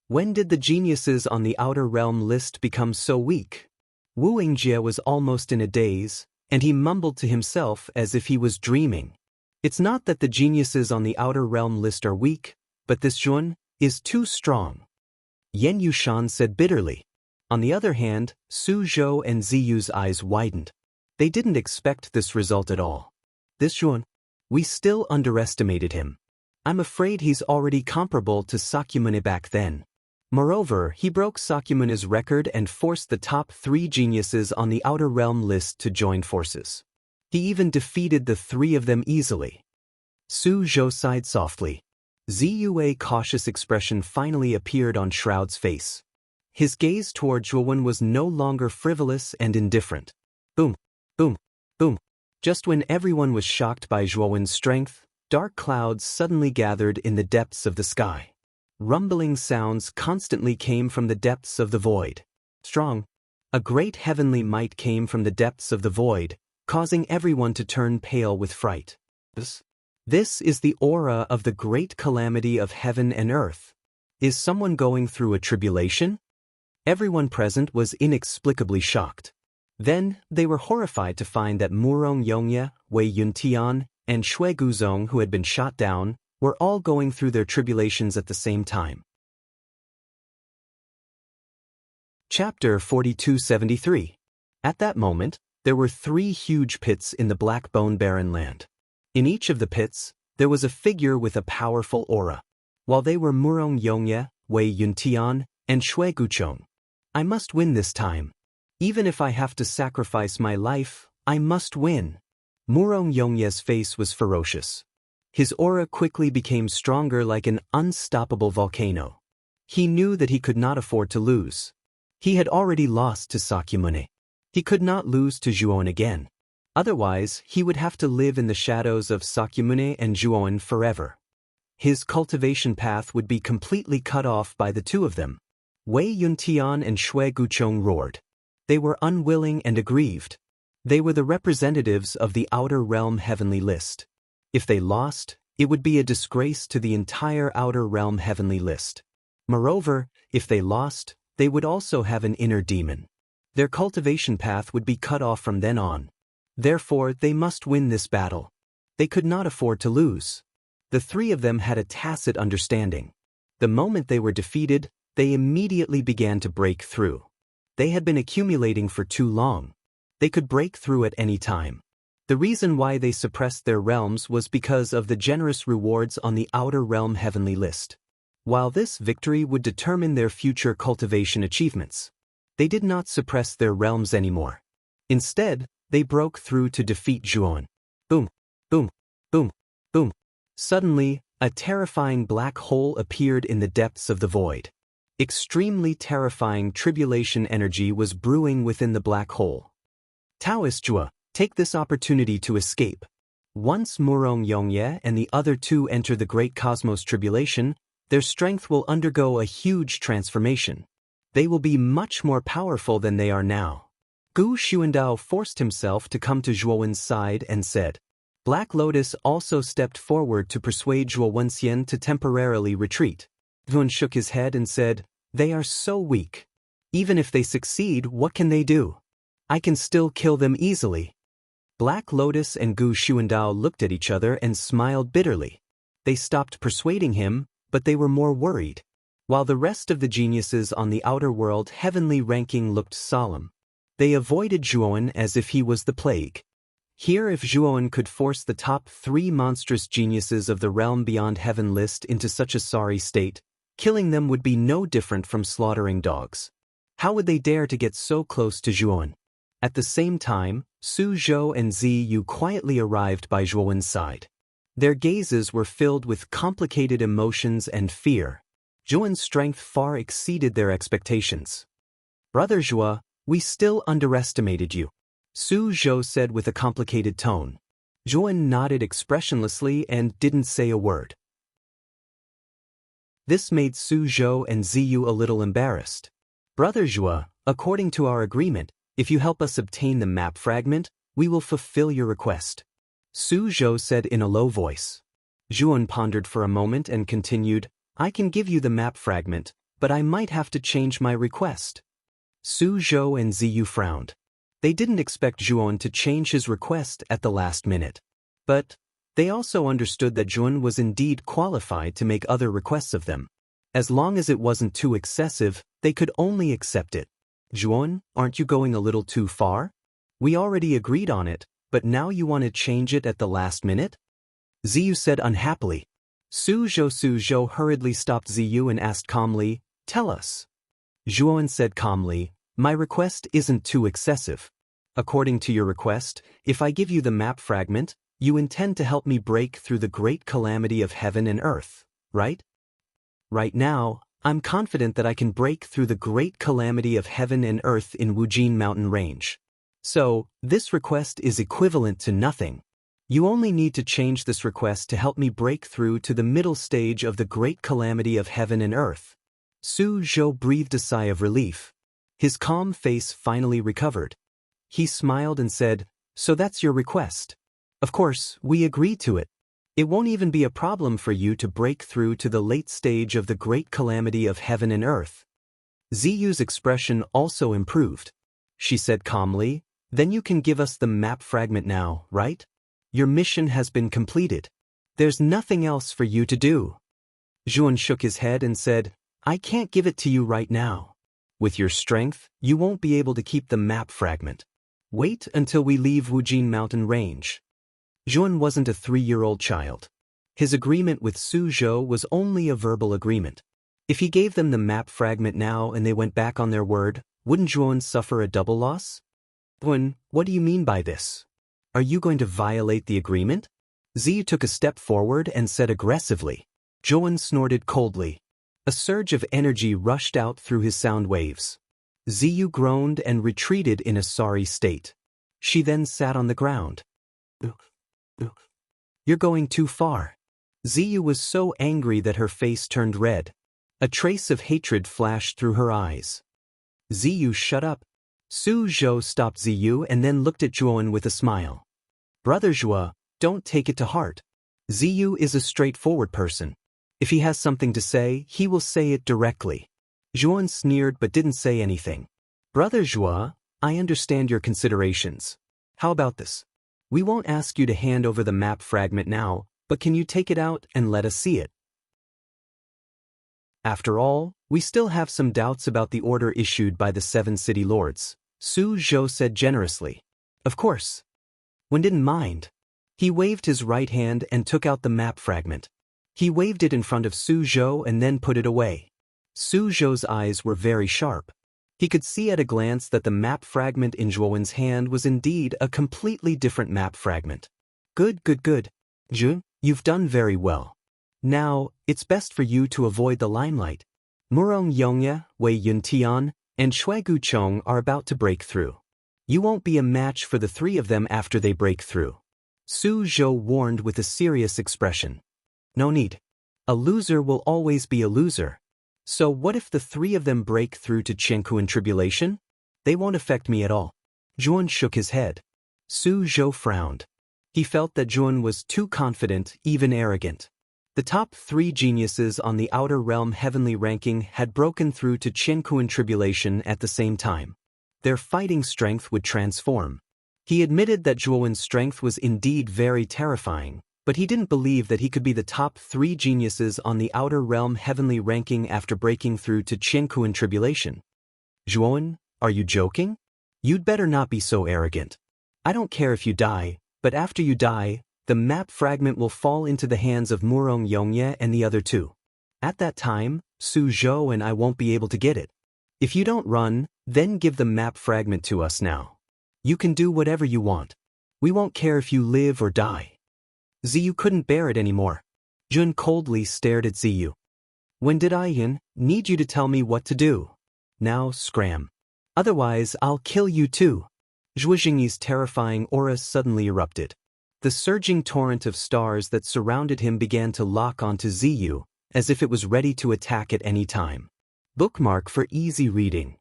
[SPEAKER 1] When did the geniuses on the Outer Realm list become so weak? Wu Yingjie was almost in a daze, and he mumbled to himself as if he was dreaming. It's not that the geniuses on the Outer Realm list are weak, but this Zhuowen is too strong. Yan Yushan said bitterly. On the other hand, Su Zhou and Ziyu's eyes widened. They didn't expect this result at all. This Zhuowen, we still underestimated him. I'm afraid he's already comparable to Sakyamuni back then. Moreover, he broke Sakyamuni's record and forced the top 3 geniuses on the Outer Realm list to join forces. He even defeated the 3 of them easily. Su Zhou sighed softly. Ziyu's cautious expression finally appeared on Shroud's face. His gaze toward Zhuowen was no longer frivolous and indifferent. Boom, boom, boom. Just when everyone was shocked by Zhuowen's strength, dark clouds suddenly gathered in the depths of the sky. Rumbling sounds constantly came from the depths of the void. Strong. A great heavenly might came from the depths of the void, causing everyone to turn pale with fright. This is the aura of the great calamity of heaven and earth. Is someone going through a tribulation? Everyone present was inexplicably shocked. Then, they were horrified to find that Murong Yongye, Wei Yuntian, and Shui Guzong, who had been shot down, were all going through their tribulations at the same time. Chapter 4273. At that moment, there were 3 huge pits in the Black Bone Barren land. In each of the pits, there was a figure with a powerful aura. While they were Murong Yongye, Wei Yuntian, and Shui Guchong. I must win this time. Even if I have to sacrifice my life, I must win. Murong Yongye's face was ferocious. His aura quickly became stronger like an unstoppable volcano. He knew that he could not afford to lose. He had already lost to Sakyamuni. He could not lose to Zhuowen again. Otherwise, he would have to live in the shadows of Sakyamuni and Zhuowen forever. His cultivation path would be completely cut off by the 2 of them. Wei Yuntian and Shui Guchong roared. They were unwilling and aggrieved. They were the representatives of the Outer Realm Heavenly List. If they lost, it would be a disgrace to the entire Outer Realm Heavenly List. Moreover, if they lost, they would also have an inner demon. Their cultivation path would be cut off from then on. Therefore, they must win this battle. They could not afford to lose. The 3 of them had a tacit understanding. The moment they were defeated, they immediately began to break through. They had been accumulating for too long. They could break through at any time. The reason why they suppressed their realms was because of the generous rewards on the Outer Realm Heavenly List. While this victory would determine their future cultivation achievements, they did not suppress their realms anymore. Instead, they broke through to defeat Zhuowen. Boom, boom, boom, boom. Suddenly, a terrifying black hole appeared in the depths of the void. Extremely terrifying tribulation energy was brewing within the black hole. Taoist Zhua, take this opportunity to escape. Once Murong Yongye and the other 2 enter the great cosmos tribulation, their strength will undergo a huge transformation. They will be much more powerful than they are now. Gu Xuandao forced himself to come to Zhuowen's side and said. Black Lotus also stepped forward to persuade Zhuo Wenxian to temporarily retreat. Zhuowen shook his head and said, they are so weak. Even if they succeed, what can they do? I can still kill them easily. Black Lotus and Gu Xuandao looked at each other and smiled bitterly. They stopped persuading him, but they were more worried. While the rest of the geniuses on the outer world heavenly ranking looked solemn, they avoided Zhuowen as if he was the plague. Here, if Zhuowen could force the top 3 monstrous geniuses of the realm beyond heaven list into such a sorry state, killing them would be no different from slaughtering dogs. How would they dare to get so close to Zhuowen? At the same time, Su Zhou and Zi Yu quietly arrived by Zhuowen's side. Their gazes were filled with complicated emotions and fear. Zhuowen's strength far exceeded their expectations. Brother Zhua, we still underestimated you, Su Zhou said with a complicated tone. Zhuowen nodded expressionlessly and didn't say a word. This made Su Zhou and Ziyu a little embarrassed. Brother Zhua, according to our agreement, if you help us obtain the map fragment, we will fulfill your request. Su Zhou said in a low voice. Zhuowen pondered for a moment and continued, I can give you the map fragment, but I might have to change my request. Su Zhou and Ziyu frowned. They didn't expect Zhuowen to change his request at the last minute. But they also understood that Zhuowen was indeed qualified to make other requests of them. As long as it wasn't too excessive, they could only accept it. Zhuowen, aren't you going a little too far? We already agreed on it, but now you want to change it at the last minute? Ziyu said unhappily. Su Zhou hurriedly stopped Ziyu and asked calmly, tell us. Zhuowen said calmly, my request isn't too excessive. According to your request, if I give you the map fragment, you intend to help me break through the great calamity of heaven and earth, right? Right now, I'm confident that I can break through the great calamity of heaven and earth in Wujin mountain range. So, this request is equivalent to nothing. You only need to change this request to help me break through to the middle stage of the great calamity of heaven and earth. Su Zhou breathed a sigh of relief. His calm face finally recovered. He smiled and said, "So that's your request. Of course, we agreed to it. It won't even be a problem for you to break through to the late stage of the great calamity of heaven and earth." Ziyu's expression also improved. She said calmly, "Then you can give us the map fragment now, right? Your mission has been completed. There's nothing else for you to do." Zhuan shook his head and said, "I can't give it to you right now. With your strength, you won't be able to keep the map fragment. Wait until we leave Wujin Mountain Range." Zhuan wasn't a 3-year-old child. His agreement with Su Zhou was only a verbal agreement. If he gave them the map fragment now and they went back on their word, wouldn't Zhuan suffer a double loss? "Zhuan, what do you mean by this? Are you going to violate the agreement?" Ziyu took a step forward and said aggressively. Zhuan snorted coldly. A surge of energy rushed out through his sound waves. Ziyu groaned and retreated in a sorry state. She then sat on the ground. "You're going too far." Ziyu was so angry that her face turned red. A trace of hatred flashed through her eyes. "Ziyu, shut up." Su Zhou stopped Ziyu and then looked at Zhuan with a smile. "Brother Zhua, don't take it to heart. Ziyu is a straightforward person. If he has something to say, he will say it directly." Zhuan sneered but didn't say anything. "Brother Zhua, I understand your considerations. How about this? We won't ask you to hand over the map fragment now, but can you take it out and let us see it? After all, we still have some doubts about the order issued by the 7 city lords," Su Zhou said generously. "Of course." Wen didn't mind. He waved his right hand and took out the map fragment. He waved it in front of Su Zhou and then put it away. Su Zhou's eyes were very sharp. He could see at a glance that the map fragment in Zhuowen's hand was indeed a completely different map fragment. Good. Zhu, you've done very well. Now, it's best for you to avoid the limelight. Murong Yongye, Wei Yuntian, and Shui Guchong are about to break through. You won't be a match for the 3 of them after they break through." Su Zhou warned with a serious expression. "No need. A loser will always be a loser. So what if the 3 of them break through to Qiankuan tribulation? They won't affect me at all." Zhuan shook his head. Su Zhou frowned. He felt that Zhuan was too confident, even arrogant. The top 3 geniuses on the Outer Realm heavenly ranking had broken through to Qiankuan tribulation at the same time. Their fighting strength would transform. He admitted that Zhuowen's strength was indeed very terrifying, but he didn't believe that he could be the top 3 geniuses on the Outer Realm heavenly ranking after breaking through to Qiankuan tribulation. "Zhuowen, are you joking? You'd better not be so arrogant. I don't care if you die, but after you die, the map fragment will fall into the hands of Murong Yongye and the other 2. At that time, Su Zhou and I won't be able to get it. If you don't run, then give the map fragment to us now. You can do whatever you want. We won't care if you live or die." Ziyu couldn't bear it anymore. Jun coldly stared at Ziyu. "When did I need you to tell me what to do? Now scram. Otherwise I'll kill you too." Zhuo Jingyi's terrifying aura suddenly erupted. The surging torrent of stars that surrounded him began to lock onto Ziyu, as if it was ready to attack at any time. Bookmark for easy reading.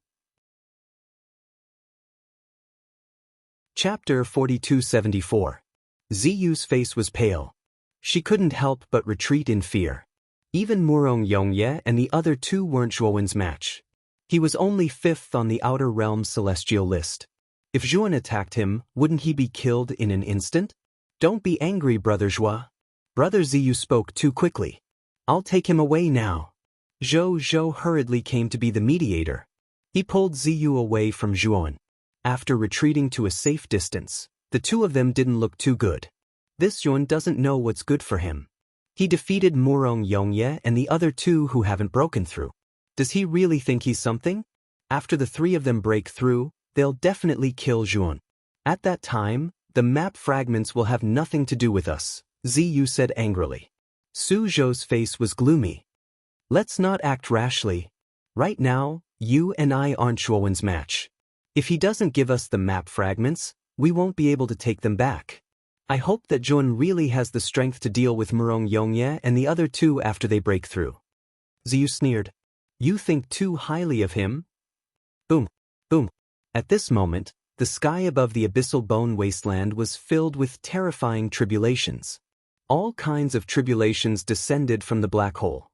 [SPEAKER 1] Chapter 4274. Ziyu's face was pale. She couldn't help but retreat in fear. Even Murong Yongye and the other 2 weren't Zhuowen's match. He was only 5th on the Outer Realm celestial list. If Zhuowen attacked him, wouldn't he be killed in an instant? "Don't be angry, Brother Zhua." Brother Ziyu spoke too quickly. "I'll take him away now." Zhou hurriedly came to be the mediator. He pulled Ziyu away from Zhuowen. After retreating to a safe distance, the 2 of them didn't look too good. This Zhuowen doesn't know what's good for him. He defeated Murong Yongye and the other 2 who haven't broken through. Does he really think he's something? After the 3 of them break through, they'll definitely kill Zhuowen. At that time, the map fragments will have nothing to do with us, Ziyu said angrily. Su Zhou's face was gloomy. "Let's not act rashly. Right now, you and I aren't Zhuowen's match. If he doesn't give us the map fragments, we won't be able to take them back. I hope that Jun really has the strength to deal with Murong Yongye and the other two after they break through. Ziyu sneered. You think too highly of him? Boom, boom. At this moment, the sky above the abyssal bone wasteland was filled with terrifying tribulations. All kinds of tribulations descended from the black hole.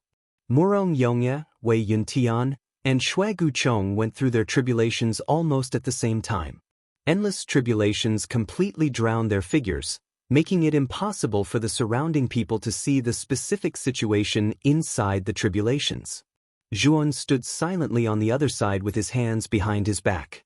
[SPEAKER 1] Murong Yongye, Wei Yuntian, and Shui Guchong went through their tribulations almost at the same time. Endless tribulations completely drowned their figures, making it impossible for the surrounding people to see the specific situation inside the tribulations. Zhuan stood silently on the other side with his hands behind his back.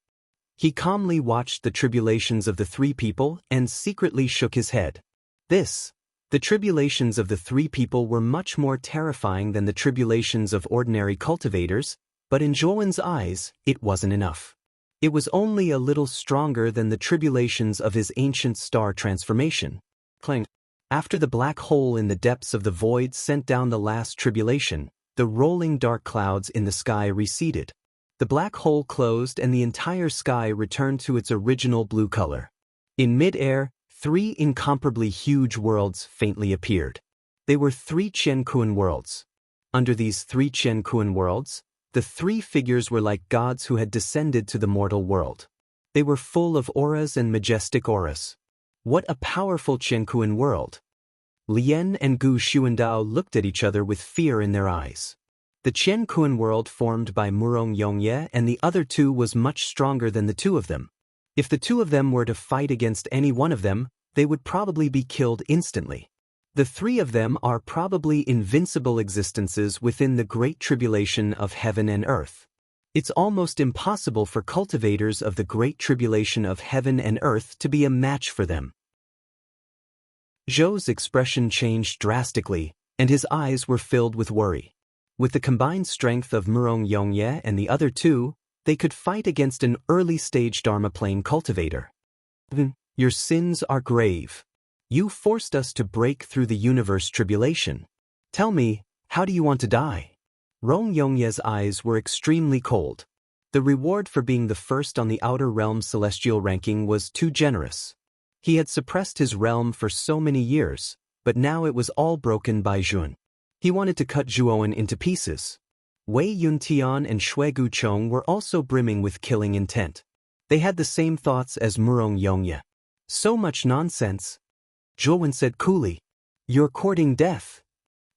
[SPEAKER 1] He calmly watched the tribulations of the three people and secretly shook his head. The tribulations of the three people were much more terrifying than the tribulations of ordinary cultivators, but in Zhuan's eyes, it wasn't enough. It was only a little stronger than the tribulations of his ancient star transformation. Clang. After the black hole in the depths of the void sent down the last tribulation, the rolling dark clouds in the sky receded. The black hole closed and the entire sky returned to its original blue color. In mid-air, three incomparably huge worlds faintly appeared. They were three Qiankuan worlds. Under these three Qiankuan worlds, the three figures were like gods who had descended to the mortal world. They were full of auras and majestic auras. What a powerful Qiankuan world! Lien and Gu Xuandao looked at each other with fear in their eyes. The Qiankuan world formed by Murong Yongye and the other two was much stronger than the two of them. If the two of them were to fight against any one of them, they would probably be killed instantly. The three of them are probably invincible existences within the great tribulation of heaven and earth. It's almost impossible for cultivators of the great tribulation of heaven and earth to be a match for them. Zhou's expression changed drastically, and his eyes were filled with worry. With the combined strength of Murong Yongye and the other two, they could fight against an early-stage Dharma plane cultivator. Your sins are grave. You forced us to break through the universe tribulation. Tell me, how do you want to die? Rong Yongye's eyes were extremely cold. The reward for being the first on the outer realm celestial ranking was too generous. He had suppressed his realm for so many years, but now it was all broken by Zhuan. He wanted to cut Zhuowen into pieces. Wei Yuntian and Shui Guchong were also brimming with killing intent. They had the same thoughts as Murong Yongye. So much nonsense. Zhuowen said coolly, "You're courting death."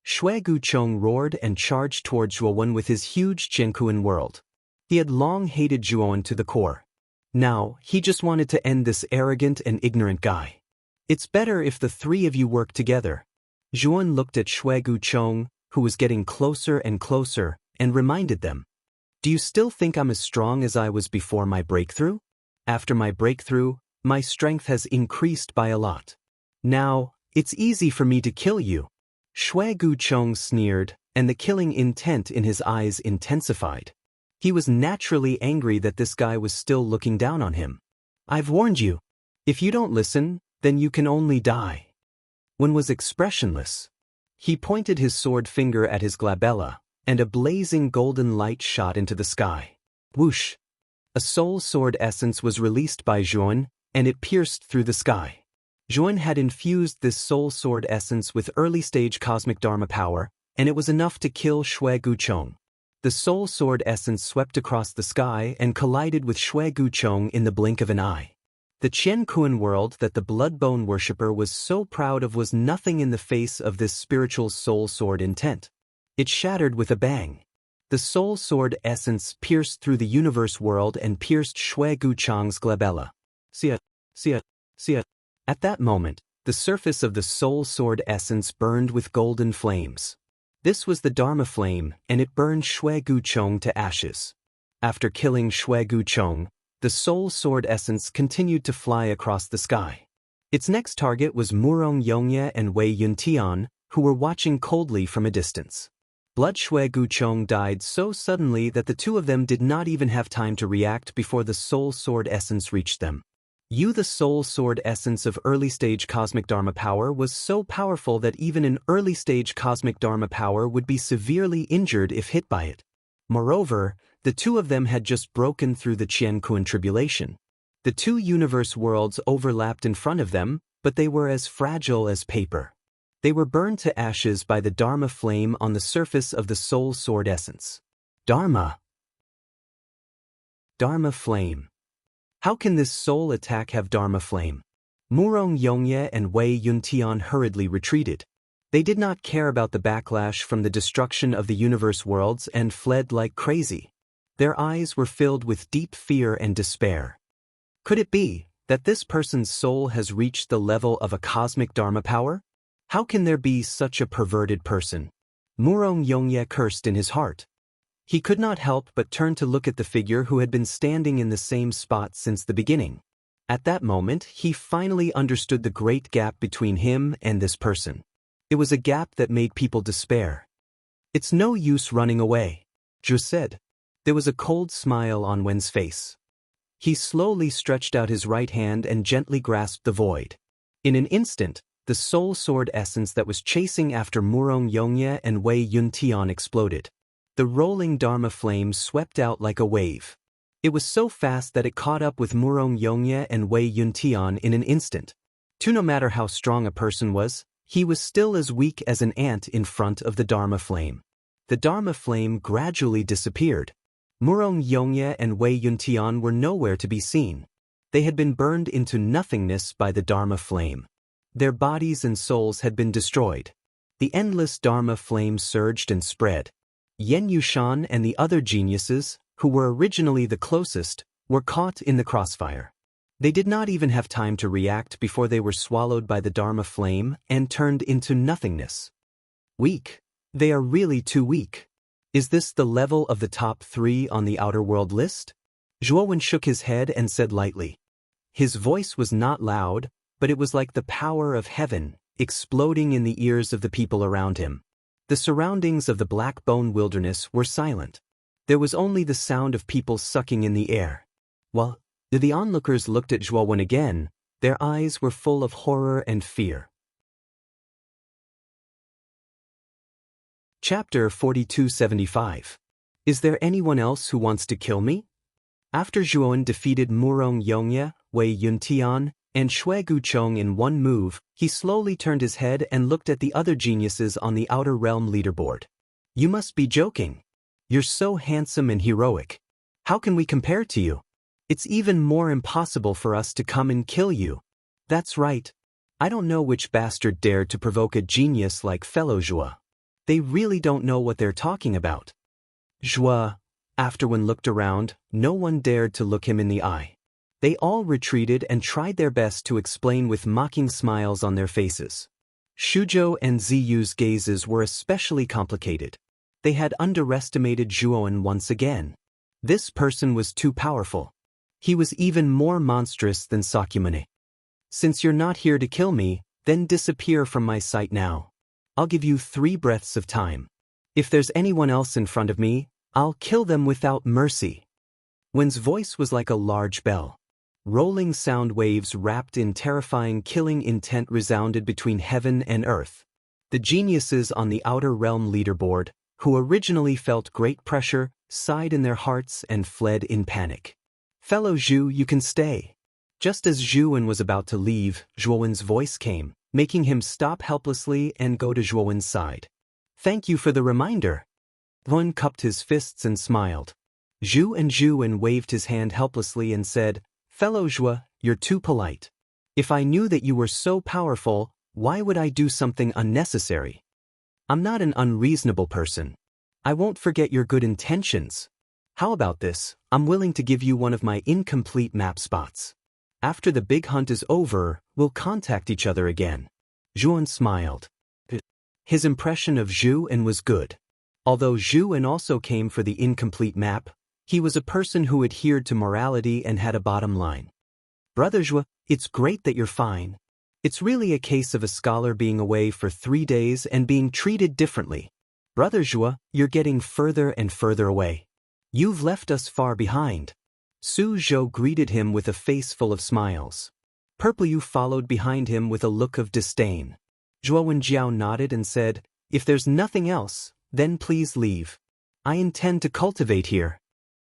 [SPEAKER 1] Shui Guchong roared and charged toward Zhuowen with his huge Qiankuan world. He had long hated Zhuowen to the core. Now, he just wanted to end this arrogant and ignorant guy. It's better if the three of you work together. Zhuowen looked at Shui Guchong, who was getting closer and closer, and reminded them. Do you still think I'm as strong as I was before my breakthrough? After my breakthrough, my strength has increased by a lot. Now, it's easy for me to kill you. Shui Guchong sneered, and the killing intent in his eyes intensified. He was naturally angry that this guy was still looking down on him. I've warned you. If you don't listen, then you can only die. Wen was expressionless. He pointed his sword finger at his glabella, and a blazing golden light shot into the sky. Whoosh! A soul sword essence was released by Zhuan, and it pierced through the sky. Zhuan had infused this soul sword essence with early-stage cosmic dharma power, and it was enough to kill Shui Guchong. The soul sword essence swept across the sky and collided with Shui Guchong in the blink of an eye. The Qiankuan world that the Bloodbone worshipper was so proud of was nothing in the face of this spiritual soul sword intent. It shattered with a bang. The soul sword essence pierced through the universe world and pierced Shui Guchong's glabella. See it. At that moment, the surface of the soul sword essence burned with golden flames. This was the Dharma flame, and it burned Shui Guchong to ashes. After killing Shui Guchong, the soul sword essence continued to fly across the sky. Its next target was Murong Yongye and Wei Yuntian, who were watching coldly from a distance. Blood Shui Guchong died so suddenly that the two of them did not even have time to react before the soul sword essence reached them. The soul sword essence of early-stage cosmic dharma power was so powerful that even an early-stage cosmic dharma power would be severely injured if hit by it. Moreover, The two of them had just broken through the Qianquan tribulation. The two universe worlds overlapped in front of them, but they were as fragile as paper. They were burned to ashes by the Dharma flame on the surface of the soul sword essence. Dharma flame. How can this soul attack have Dharma flame? Murong Yongye and Wei Yuntian hurriedly retreated. They did not care about the backlash from the destruction of the universe worlds and fled like crazy. Their eyes were filled with deep fear and despair. Could it be that this person's soul has reached the level of a cosmic Dharma power? How can there be such a perverted person? Murong Yongye cursed in his heart. He could not help but turn to look at the figure who had been standing in the same spot since the beginning. At that moment, he finally understood the great gap between him and this person. It was a gap that made people despair. "It's no use running away," Zhu said. There was a cold smile on Wen's face. He slowly stretched out his right hand and gently grasped the void. In an instant, the soul sword essence that was chasing after Murong Yongye and Wei Yuntian exploded. The rolling Dharma flame swept out like a wave. It was so fast that it caught up with Murong Yongye and Wei Yuntian in an instant. No matter how strong a person was, he was still as weak as an ant in front of the Dharma flame. The Dharma flame gradually disappeared. Murong Yongye and Wei Yuntian were nowhere to be seen. They had been burned into nothingness by the Dharma flame. Their bodies and souls had been destroyed. The endless Dharma flame surged and spread. Yen Yushan and the other geniuses, who were originally the closest, were caught in the crossfire. They did not even have time to react before they were swallowed by the Dharma flame and turned into nothingness. Weak. They are really too weak. Is this the level of the top 3 on the outer world list? Zhuowen shook his head and said lightly. His voice was not loud, but it was like the power of heaven, exploding in the ears of the people around him. The surroundings of the Black Bone Wilderness were silent. There was only the sound of people sucking in the air. While the onlookers looked at Zhuowen again, their eyes were full of horror and fear. Chapter 4275. Is there anyone else who wants to kill me? After Zhuowen defeated Murong Yongye, Wei Yuntian, and Shui Guchong in one move, he slowly turned his head and looked at the other geniuses on the Outer Realm leaderboard. You must be joking. You're so handsome and heroic. How can we compare to you? It's even more impossible for us to come and kill you. That's right. I don't know which bastard dared to provoke a genius like fellow Zhua. They really don't know what they're talking about. Zhua. After one looked around, no one dared to look him in the eye. They all retreated and tried their best to explain with mocking smiles on their faces. Shuzhou and Ziyu's gazes were especially complicated. They had underestimated Zhuowen once again. This person was too powerful. He was even more monstrous than Sakyamuni. Since you're not here to kill me, then disappear from my sight now. I'll give you 3 breaths of time. If there's anyone else in front of me, I'll kill them without mercy. Wen's voice was like a large bell. Rolling sound waves wrapped in terrifying killing intent resounded between heaven and earth. The geniuses on the Outer Realm leaderboard, who originally felt great pressure, sighed in their hearts and fled in panic. Fellow Zhu, you can stay. Just as Zhuowen was about to leave, Zhuowen's voice came, making him stop helplessly and go to Zhuowen's side. Thank you for the reminder. Wen cupped his fists and smiled. Zhuowen waved his hand helplessly and said, Fellow Zhua, you're too polite. If I knew that you were so powerful, why would I do something unnecessary? I'm not an unreasonable person. I won't forget your good intentions. How about this? I'm willing to give you one of my incomplete map spots. After the big hunt is over, we'll contact each other again. Zhuowen smiled. His impression of Zhuowen was good. Although Zhuowen also came for the incomplete map, he was a person who adhered to morality and had a bottom line. Brother Zhua, it's great that you're fine. It's really a case of a scholar being away for 3 days and being treated differently. Brother Zhua, you're getting further and further away. You've left us far behind. Su Zhou greeted him with a face full of smiles. Purple Yu followed behind him with a look of disdain. Zhuowen Jiao nodded and said, If there's nothing else, then please leave. I intend to cultivate here.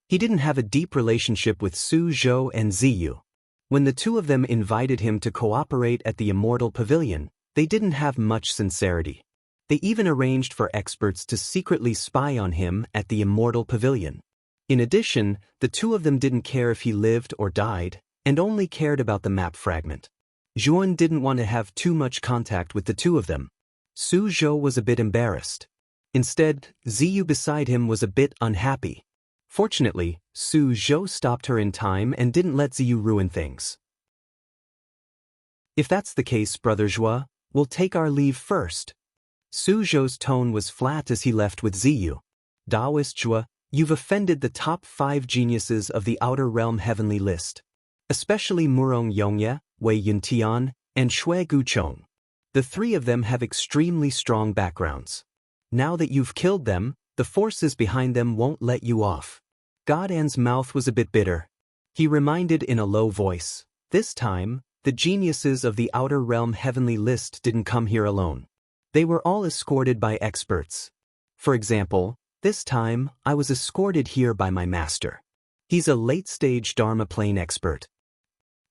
[SPEAKER 1] He didn't have a deep relationship with Su Zhou and Ziyu. When the two of them invited him to cooperate at the Immortal Pavilion, they didn't have much sincerity. They even arranged for experts to secretly spy on him at the Immortal Pavilion. In addition, the two of them didn't care if he lived or died, and only cared about the map fragment. Zhuan didn't want to have too much contact with the two of them. Su Zhou was a bit embarrassed. Instead, Ziyu beside him was a bit unhappy. Fortunately, Su Zhou stopped her in time and didn't let Ziyu ruin things. If that's the case, Brother Zhua, we'll take our leave first. Su Zhou's tone was flat as he left with Ziyu. Taoist Zhua, you've offended the top 5 geniuses of the Outer Realm Heavenly List. Especially Murong Yongye, Wei Yuntian, and Shui Guchong. The 3 of them have extremely strong backgrounds. Now that you've killed them, the forces behind them won't let you off. God An's mouth was a bit bitter. He reminded in a low voice, this time, the geniuses of the Outer Realm Heavenly List didn't come here alone. They were all escorted by experts. For example, this time, I was escorted here by my master. He's a late-stage Dharma plane expert.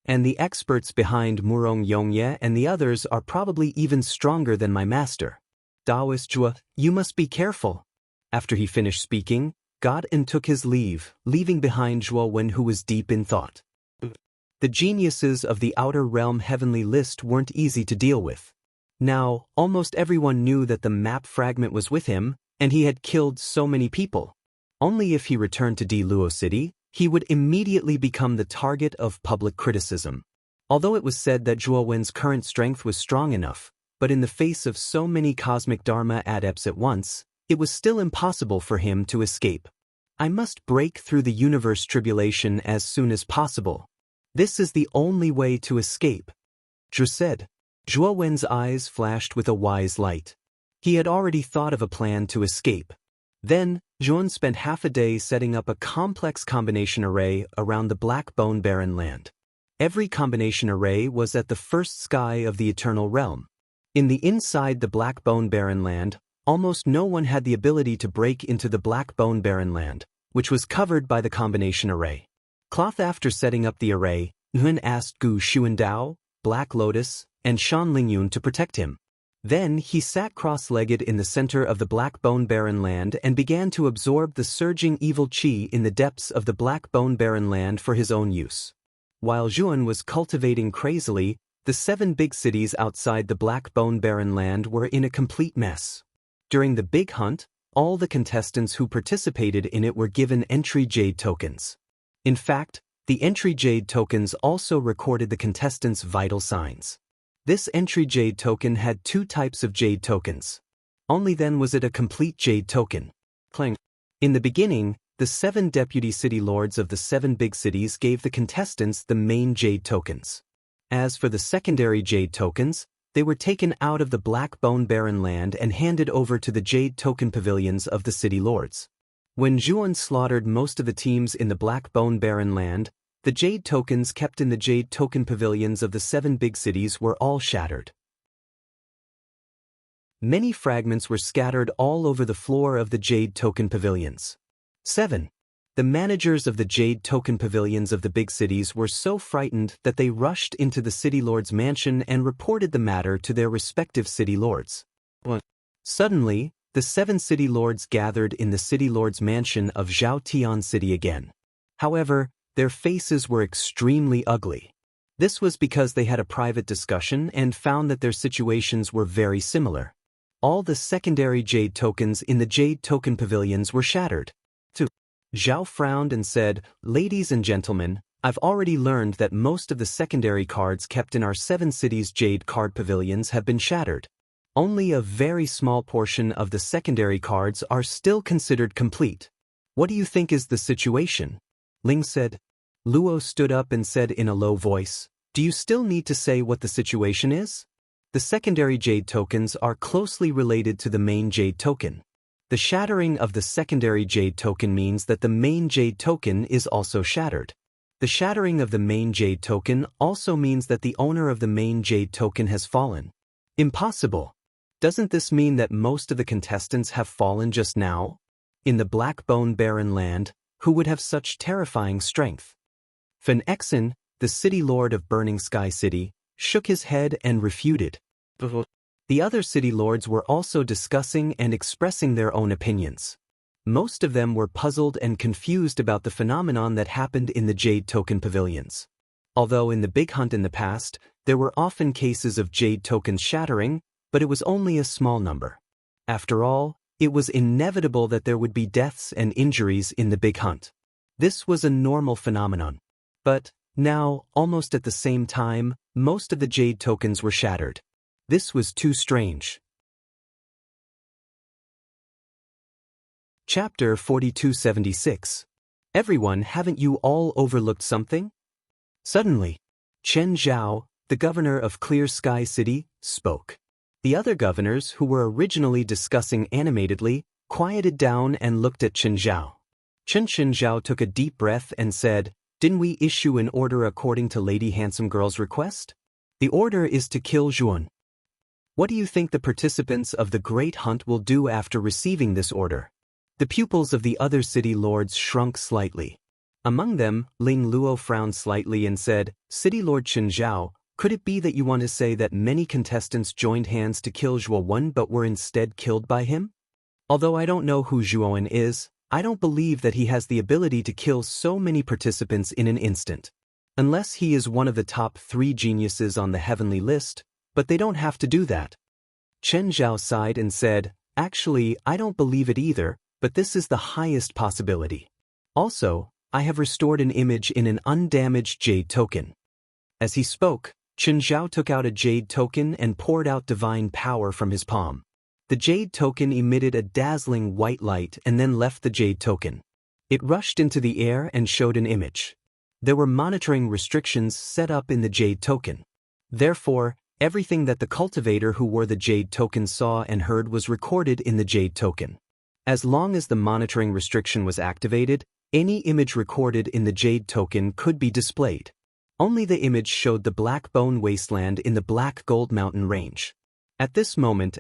[SPEAKER 1] And the experts behind Murong Yongye and the others are probably even stronger than my master. Taoist Zhua, you must be careful. After he finished speaking, God An took his leave, leaving behind Zhuo Wen, who was deep in thought. The geniuses of the Outer Realm Heavenly List weren't easy to deal with. Now, almost everyone knew that the map fragment was with him, and he had killed so many people. Only if he returned to Di Luo City, he would immediately become the target of public criticism. Although it was said that Zhuo Wen's current strength was strong enough, but in the face of so many cosmic Dharma adepts at once, it was still impossible for him to escape. I must break through the universe tribulation as soon as possible. This is the only way to escape. Zhu said. Zhuo Wen's eyes flashed with a wise light. He had already thought of a plan to escape. Then, Zhuan spent half a day setting up a complex combination array around the Black Bone Barren Land. Every combination array was at the first sky of the Eternal Realm. In the inside the Black Bone Barren Land, almost no one had the ability to break into the Black Bone Barren Land, which was covered by the combination array. After setting up the array, Yuan asked Gu Xuandao, Black Lotus, and Shan Lingyun to protect him. Then he sat cross-legged in the center of the Black Bone Barren Land and began to absorb the surging evil qi in the depths of the Black Bone Barren Land for his own use. While Zhuan was cultivating crazily, the 7 big cities outside the Black Bone Barren Land were in a complete mess. During the big hunt, all the contestants who participated in it were given entry jade tokens. In fact, the entry jade tokens also recorded the contestants' vital signs. This entry jade token had 2 types of jade tokens. Only then was it a complete jade token. Clang. In the beginning, the 7 deputy city lords of the 7 big cities gave the contestants the main jade tokens. As for the secondary jade tokens, they were taken out of the Black Bone Barren Land and handed over to the jade token pavilions of the city lords. When Zhuan slaughtered most of the teams in the Black Bone Barren Land, the jade tokens kept in the jade token pavilions of the 7 big cities were all shattered. Many fragments were scattered all over the floor of the jade token pavilions. 7. The managers of the jade token pavilions of the big cities were so frightened that they rushed into the city lord's mansion and reported the matter to their respective city lords. Suddenly, the 7 city lords gathered in the city lord's mansion of Zhaotian City again. However, their faces were extremely ugly. This was because they had a private discussion and found that their situations were very similar. All the secondary jade tokens in the jade token pavilions were shattered. 2. Zhao frowned and said, "Ladies and gentlemen, I've already learned that most of the secondary cards kept in our 7 cities' jade card pavilions have been shattered. Only a very small portion of the secondary cards are still considered complete. What do you think is the situation?" Ling said. Luo stood up and said in a low voice, "Do you still need to say what the situation is? The secondary jade tokens are closely related to the main jade token. The shattering of the secondary jade token means that the main jade token is also shattered. The shattering of the main jade token also means that the owner of the main jade token has fallen. Impossible. Doesn't this mean that most of the contestants have fallen just now? In the Black Bone Barren Land, who would have such terrifying strength. Fan Exen, the city lord of Burning Sky City, shook his head and refuted. The other city lords were also discussing and expressing their own opinions. Most of them were puzzled and confused about the phenomenon that happened in the Jade Token pavilions. Although in the Big Hunt in the past, there were often cases of Jade Tokens shattering, but it was only a small number. After all, it was inevitable that there would be deaths and injuries in the Big Hunt. This was a normal phenomenon. But, now, almost at the same time, most of the Jade Tokens were shattered. This was too strange. Chapter 4276. Everyone, haven't you all overlooked something? Suddenly, Chen Zhao, the governor of Clear Sky City, spoke. The other governors, who were originally discussing animatedly, quieted down and looked at Chen Zhao. Chen Zhao took a deep breath and said, "Didn't we issue an order according to Lady Handsome Girl's request? The order is to kill Zhuan. What do you think the participants of the Great Hunt will do after receiving this order?" The pupils of the other city lords shrunk slightly. Among them, Ling Luo frowned slightly and said, "City Lord Chen Zhao, could it be that you want to say that many contestants joined hands to kill Zhuowen but were instead killed by him? Although I don't know who Zhuowen is, I don't believe that he has the ability to kill so many participants in an instant. Unless he is one of the top 3 geniuses on the heavenly list, but they don't have to do that." Chen Zhao sighed and said, "Actually, I don't believe it either, but this is the highest possibility. Also, I have restored an image in an undamaged Jade Token." As he spoke, Chen Zhao took out a Jade Token and poured out divine power from his palm. The Jade Token emitted a dazzling white light and then left the Jade Token. It rushed into the air and showed an image. There were monitoring restrictions set up in the Jade Token. Therefore, everything that the cultivator who wore the Jade Token saw and heard was recorded in the Jade Token. As long as the monitoring restriction was activated, any image recorded in the Jade Token could be displayed. Only the image showed the Black Bone Wasteland in the Black Gold Mountain Range. At this moment,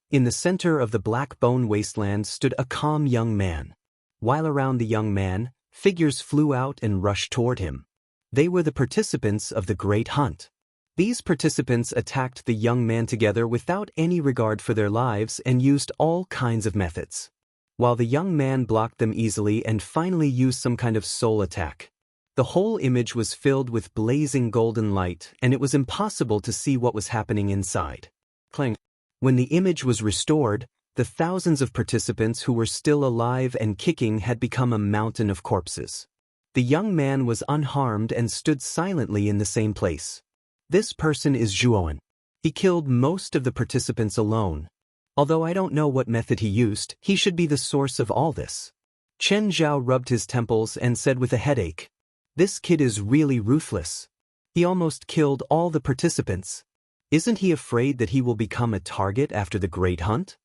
[SPEAKER 1] in the center of the Black Bone Wasteland stood a calm young man. While around the young man, figures flew out and rushed toward him. They were the participants of the Great Hunt. These participants attacked the young man together without any regard for their lives and used all kinds of methods. While the young man blocked them easily and finally used some kind of soul attack. The whole image was filled with blazing golden light and it was impossible to see what was happening inside. Clang. When the image was restored, the thousands of participants who were still alive and kicking had become a mountain of corpses. The young man was unharmed and stood silently in the same place. This person is Zhuowen. He killed most of the participants alone. Although I don't know what method he used, he should be the source of all this. Chen Zhao rubbed his temples and said with a headache, "This kid is really ruthless. He almost killed all the participants. Isn't he afraid that he will become a target after the Great Hunt?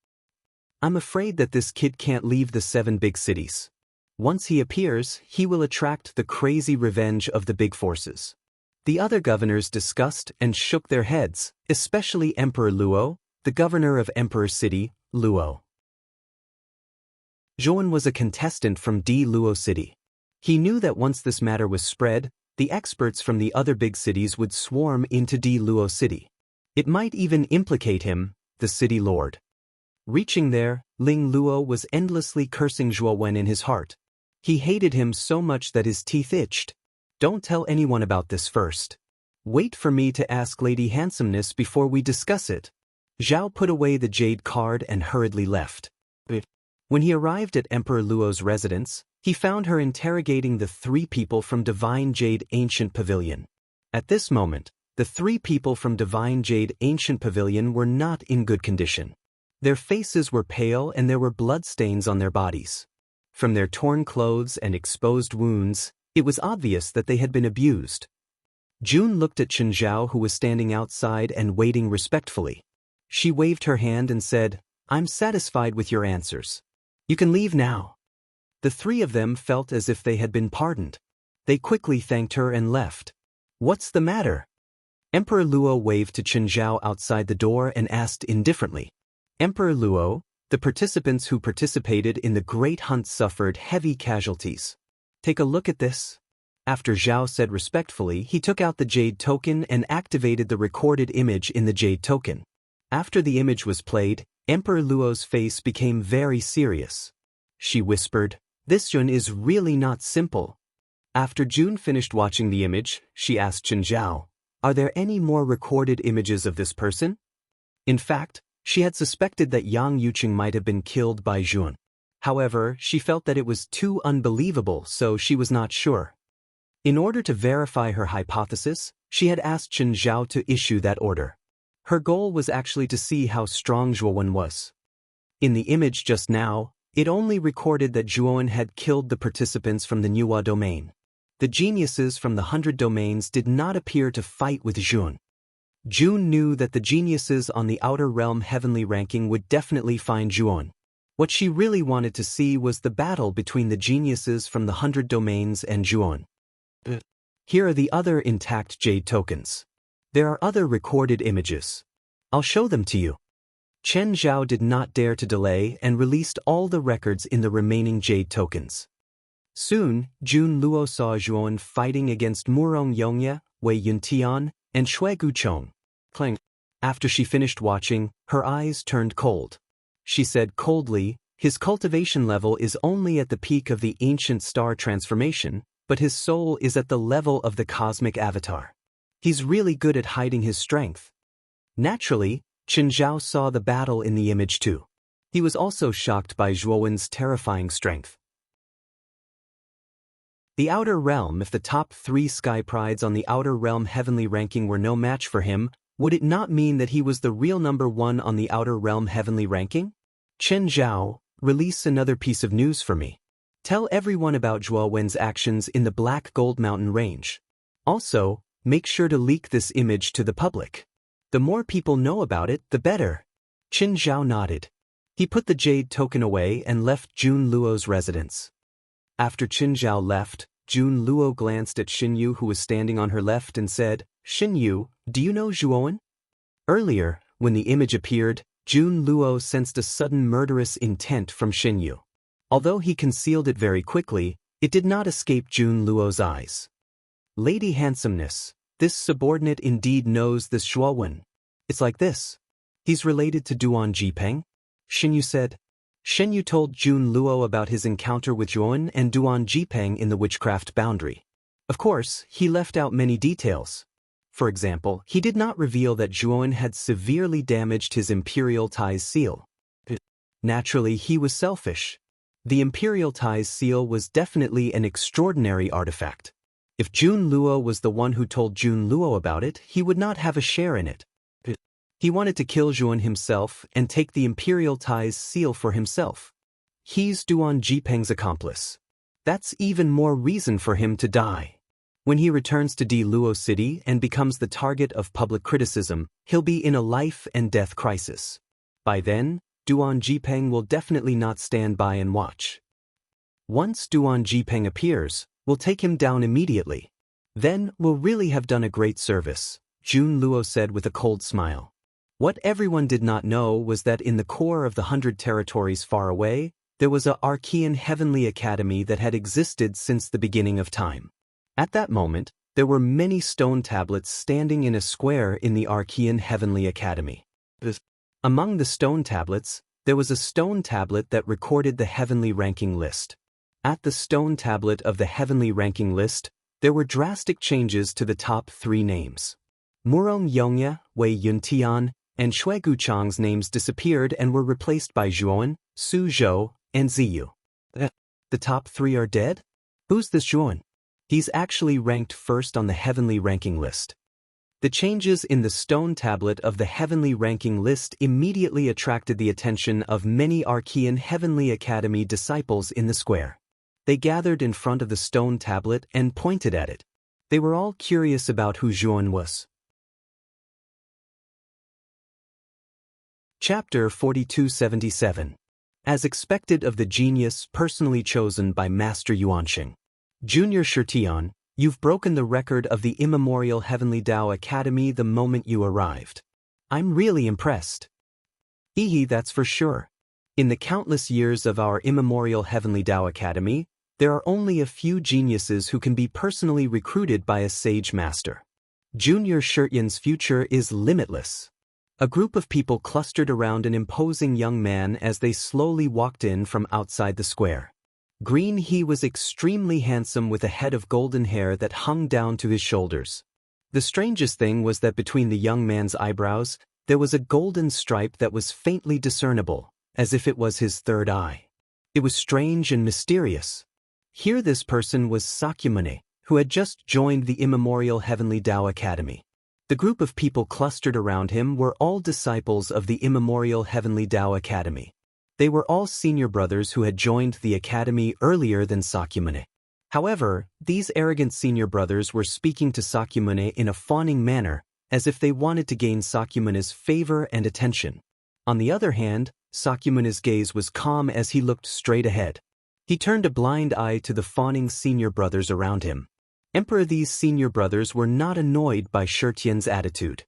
[SPEAKER 1] I'm afraid that this kid can't leave the 7 big cities. Once he appears, he will attract the crazy revenge of the big forces." The other governors discussed and shook their heads, especially Emperor Luo, the governor of Emperor City, Luo. Zhuowen was a contestant from D Luo City. He knew that once this matter was spread, the experts from the other big cities would swarm into D Luo City. It might even implicate him, the city lord. Reaching there, Ling Luo was endlessly cursing Zhuowen in his heart. He hated him so much that his teeth itched. "Don't tell anyone about this first. Wait for me to ask Lady Handsomeness before we discuss it." Zhao put away the jade card and hurriedly left. When he arrived at Emperor Luo's residence, he found her interrogating the 3 people from Divine Jade Ancient Pavilion. At this moment, the 3 people from Divine Jade Ancient Pavilion were not in good condition. Their faces were pale and there were bloodstains on their bodies. From their torn clothes and exposed wounds, it was obvious that they had been abused. June looked at Chen Zhao, who was standing outside and waiting respectfully. She waved her hand and said, "I'm satisfied with your answers. You can leave now." The 3 of them felt as if they had been pardoned. They quickly thanked her and left. "What's the matter?" Emperor Luo waved to Chen Zhao outside the door and asked indifferently. "Emperor Luo, The participants who participated in the Great Hunt suffered heavy casualties. Take a look at this. After Zhao said respectfully, he took out the Jade token and activated the recorded image in the Jade token. After the image was played, Emperor Luo's face became very serious. She whispered, "This Jun is really not simple." After Jun finished watching the image, she asked Chen Zhao, "Are there any more recorded images of this person?" In fact, she had suspected that Yang Yuqing might have been killed by Jun. However, she felt that it was too unbelievable, so she was not sure. In order to verify her hypothesis, she had asked Chen Zhao to issue that order. Her goal was actually to see how strong Zhuowen was. In the image just now, it only recorded that Zhuowen had killed the participants from the Nuwa domain. The geniuses from the 100 domains did not appear to fight with Jun. Jun knew that the geniuses on the Outer Realm heavenly ranking would definitely find Zhuowen. What she really wanted to see was the battle between the geniuses from the 100 domains and Zhuowen. Here are the other intact Jade tokens. There are other recorded images. I'll show them to you. Chen Zhao did not dare to delay and released all the records in the remaining Jade tokens. Soon, Jun Luo saw Zhuowen fighting against Murong Yongye, Wei Yuntian, and Shui Guchong. Clang. After she finished watching, her eyes turned cold. She said coldly, "His cultivation level is only at the peak of the ancient star transformation, but his soul is at the level of the cosmic avatar. He's really good at hiding his strength." Naturally, Chen Zhao saw the battle in the image too. He was also shocked by Zhuowen's terrifying strength. The Outer Realm. If the top 3 sky prides on the Outer Realm heavenly ranking were no match for him, would it not mean that he was the real number 1 on the Outer Realm heavenly ranking? Chen Zhao, release another piece of news for me. Tell everyone about Zhuowen's actions in the Black Gold Mountain range. Also, make sure to leak this image to the public. The more people know about it, the better. Chen Zhao nodded. He put the Jade token away and left Jun Luo's residence. After Chen Zhao left, Jun Luo glanced at Xin Yu, who was standing on her left, and said, "Xin Yu, do you know Zhuowen?" Earlier, when the image appeared, Jun Luo sensed a sudden murderous intent from Xin Yu. Although he concealed it very quickly, it did not escape Jun Luo's eyes. "Lady Handsomeness, this subordinate indeed knows this Zhuowen. It's like this. He's related to Duan Jipeng," Xin Yu said. Xin Yu told Jun Luo about his encounter with Zhuowen and Duan Jipeng in the witchcraft boundary. Of course, he left out many details. For example, he did not reveal that Zhuowen had severely damaged his Imperial Ties seal. Naturally, he was selfish. The Imperial Ties seal was definitely an extraordinary artifact. If Jun Luo was the one who told Jun Luo about it, he would not have a share in it. He wanted to kill Zhuowen himself and take the Imperial Ties seal for himself. He's Duan Jipeng's accomplice. That's even more reason for him to die. When he returns to Di Luo City and becomes the target of public criticism, he'll be in a life and death crisis. By then, Duan Jipeng will definitely not stand by and watch. Once Duan Jipeng appears, we'll take him down immediately. Then we'll really have done a great service, Jun Luo said with a cold smile. What everyone did not know was that in the core of the 100 territories far away, there was a Archean Heavenly Academy that had existed since the beginning of time. At that moment, there were many stone tablets standing in a square in the Archean Heavenly Academy. Among the stone tablets, there was a stone tablet that recorded the heavenly ranking list. At the stone tablet of the heavenly ranking list, there were drastic changes to the top 3 names. Murong Yongye, Wei Yuntian, and Shui Guchong's names disappeared and were replaced by Zhuowen, Su Zhou, and Ziyu. The top 3 are dead? Who's this Zhuowen? He's actually ranked first on the heavenly ranking list. The changes in the stone tablet of the heavenly ranking list immediately attracted the attention of many Archean Heavenly Academy disciples in the square. They gathered in front of the stone tablet and pointed at it. They were all curious about who Zhuowen was. Chapter 4277. As expected of the genius personally chosen by Master Yuanxing. Junior Shirtian, you've broken the record of the immemorial Heavenly Tao Academy the moment you arrived. I'm really impressed. That's for sure. In the countless years of our immemorial Heavenly Tao Academy, there are only a few geniuses who can be personally recruited by a sage master. Junior Shirtyan's future is limitless. A group of people clustered around an imposing young man as they slowly walked in from outside the square. Green he was extremely handsome with a head of golden hair that hung down to his shoulders. The strangest thing was that between the young man's eyebrows, there was a golden stripe that was faintly discernible, as if it was his third eye. It was strange and mysterious. Here this person was Sakyamuni, who had just joined the immemorial Heavenly Tao Academy. The group of people clustered around him were all disciples of the immemorial Heavenly Tao Academy. They were all senior brothers who had joined the academy earlier than Sakyamuni. However, these arrogant senior brothers were speaking to Sakyamuni in a fawning manner, as if they wanted to gain Sakyamuni's favor and attention. On the other hand, Sakyamuni's gaze was calm as he looked straight ahead. He turned a blind eye to the fawning senior brothers around him. These senior brothers were not annoyed by Shirtyan's attitude.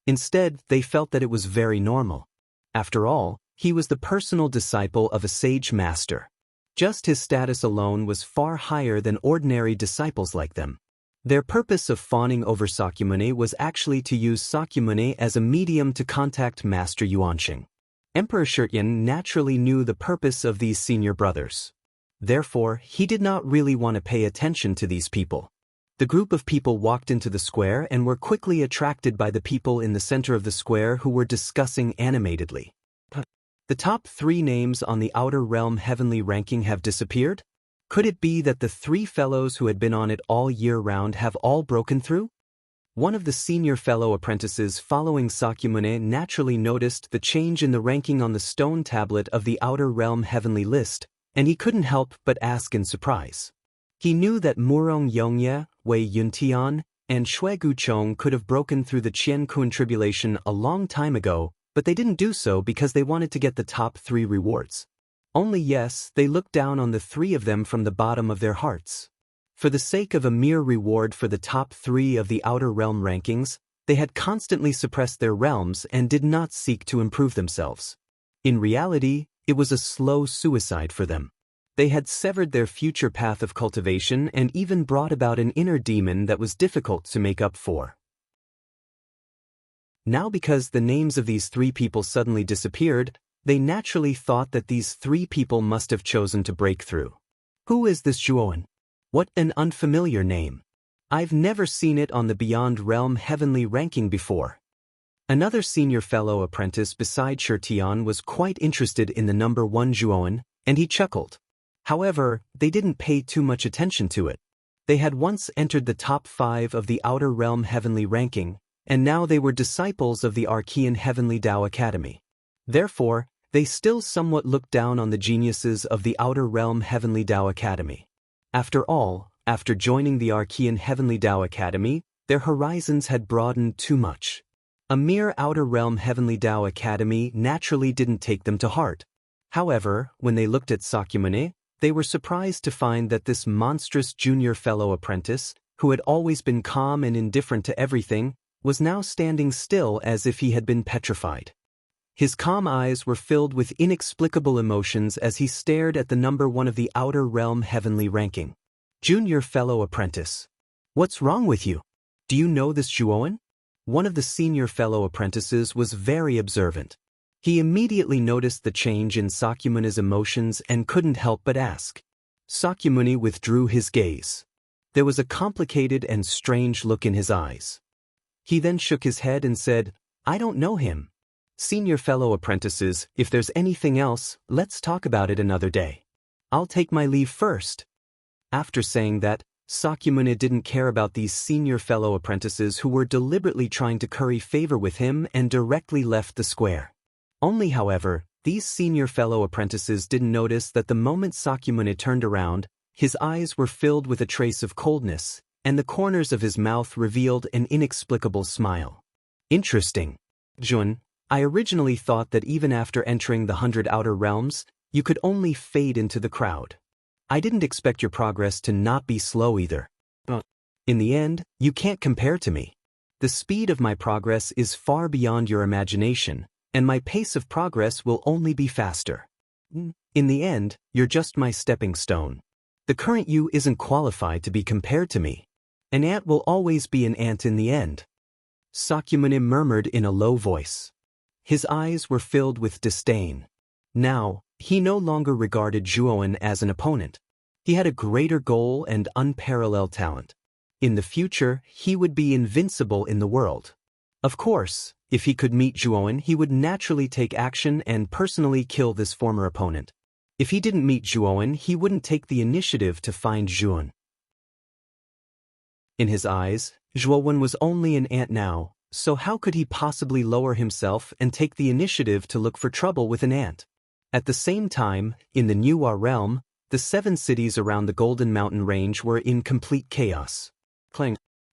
[SPEAKER 1] Instead, they felt that it was very normal. After all, he was the personal disciple of a sage master. Just his status alone was far higher than ordinary disciples like them. Their purpose of fawning over Sakyamuni was actually to use Sakyamuni as a medium to contact Master Yuanqing. Emperor Shirtyan naturally knew the purpose of these senior brothers. Therefore, he did not really want to pay attention to these people. The group of people walked into the square and were quickly attracted by the people in the center of the square who were discussing animatedly. The top 3 names on the Outer Realm Heavenly ranking have disappeared? Could it be that the 3 fellows who had been on it all year round have all broken through? One of the senior fellow apprentices following Sakyamuni naturally noticed the change in the ranking on the stone tablet of the Outer Realm Heavenly list, and he couldn't help but ask in surprise. He knew that Murong Yongye, Wei Yuntian, and Shui Guchong could have broken through the Qian Kun tribulation a long time ago, but they didn't do so because they wanted to get the top 3 rewards. Only yes, they looked down on the 3 of them from the bottom of their hearts. For the sake of a mere reward for the top 3 of the Outer Realm rankings, they had constantly suppressed their realms and did not seek to improve themselves. In reality, it was a slow suicide for them. They had severed their future path of cultivation and even brought about an inner demon that was difficult to make up for. Now because the names of these 3 people suddenly disappeared, they naturally thought that these 3 people must have chosen to break through. Who is this Zhuowen? What an unfamiliar name. I've never seen it on the Beyond Realm Heavenly ranking before. Another senior fellow apprentice beside Shirtyan was quite interested in the number 1 Zhuowen, and he chuckled. However, they didn't pay too much attention to it. They had once entered the top 5 of the Outer Realm Heavenly ranking, and now they were disciples of the Archean Heavenly Tao Academy. Therefore, they still somewhat looked down on the geniuses of the Outer Realm Heavenly Tao Academy. After all, after joining the Archean Heavenly Tao Academy, their horizons had broadened too much. A mere Outer Realm Heavenly Tao Academy naturally didn't take them to heart. However, when they looked at Sakyamuni, they were surprised to find that this monstrous junior fellow apprentice, who had always been calm and indifferent to everything, was now standing still as if he had been petrified. His calm eyes were filled with inexplicable emotions as he stared at the number 1 of the Outer Realm Heavenly ranking. Junior fellow apprentice. What's wrong with you? Do you know this Zhuowen? One of the senior fellow apprentices was very observant. He immediately noticed the change in Sakyamuni's emotions and couldn't help but ask. Sakyamuni withdrew his gaze. There was a complicated and strange look in his eyes. He then shook his head and said, "I don't know him. Senior fellow apprentices, if there's anything else, let's talk about it another day. I'll take my leave first." After saying that, Sakyamuni didn't care about these senior fellow apprentices who were deliberately trying to curry favor with him and directly left the square. Only, however, these senior fellow apprentices didn't notice that the moment Sakyamuni turned around, his eyes were filled with a trace of coldness, and the corners of his mouth revealed an inexplicable smile. Interesting. Jun, I originally thought that even after entering the 100 Outer Realms, you could only fade into the crowd. I didn't expect your progress to not be slow either. In the end, you can't compare to me. The speed of my progress is far beyond your imagination, and my pace of progress will only be faster. In the end, you're just my stepping stone. The current you isn't qualified to be compared to me. An ant will always be an ant in the end. Sakyamuni murmured in a low voice. His eyes were filled with disdain. Now, he no longer regarded Zhuowen as an opponent. He had a greater goal and unparalleled talent. In the future, he would be invincible in the world. Of course, if he could meet Zhuowen, he would naturally take action and personally kill this former opponent. If he didn't meet Zhuowen, he wouldn't take the initiative to find Zhuowen. In his eyes, Zhuowen was only an ant now, so how could he possibly lower himself and take the initiative to look for trouble with an ant? At the same time, in the Nuwa realm, the 7 cities around the Golden Mountain Range were in complete chaos.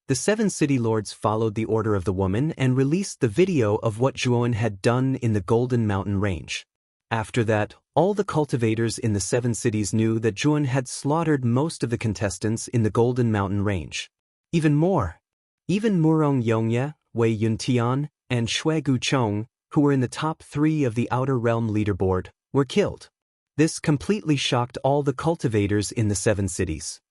[SPEAKER 1] The 7 city lords followed the order of the woman and released the video of what Zhuowen had done in the Golden Mountain Range. After that, all the cultivators in the 7 cities knew that Zhuowen had slaughtered most of the contestants in the Golden Mountain Range. Even Murong Yongye, Wei Yuntian, and Shui Guchong, who were in the top 3 of the Outer Realm leaderboard, were killed. This completely shocked all the cultivators in the 7 cities.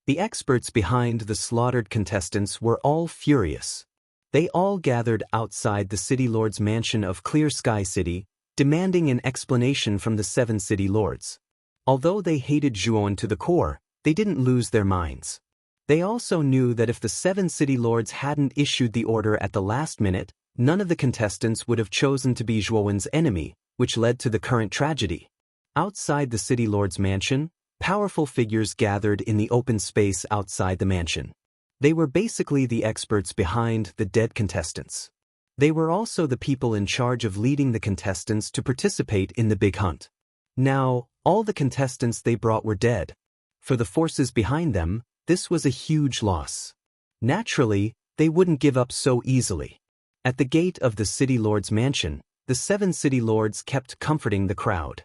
[SPEAKER 1] The experts behind the slaughtered contestants were all furious. They all gathered outside the City Lord's mansion of Clear Sky City, demanding an explanation from the 7 city lords. Although they hated Zhuowen to the core, they didn't lose their minds. They also knew that if the 7 city lords hadn't issued the order at the last minute, none of the contestants would have chosen to be Zhuowen's enemy, which led to the current tragedy. Outside the City Lord's mansion, powerful figures gathered in the open space outside the mansion. They were basically the experts behind the dead contestants. They were also the people in charge of leading the contestants to participate in the big hunt. Now, all the contestants they brought were dead. For the forces behind them, this was a huge loss. Naturally, they wouldn't give up so easily. At the gate of the City Lord's mansion, the 7 city lords kept comforting the crowd.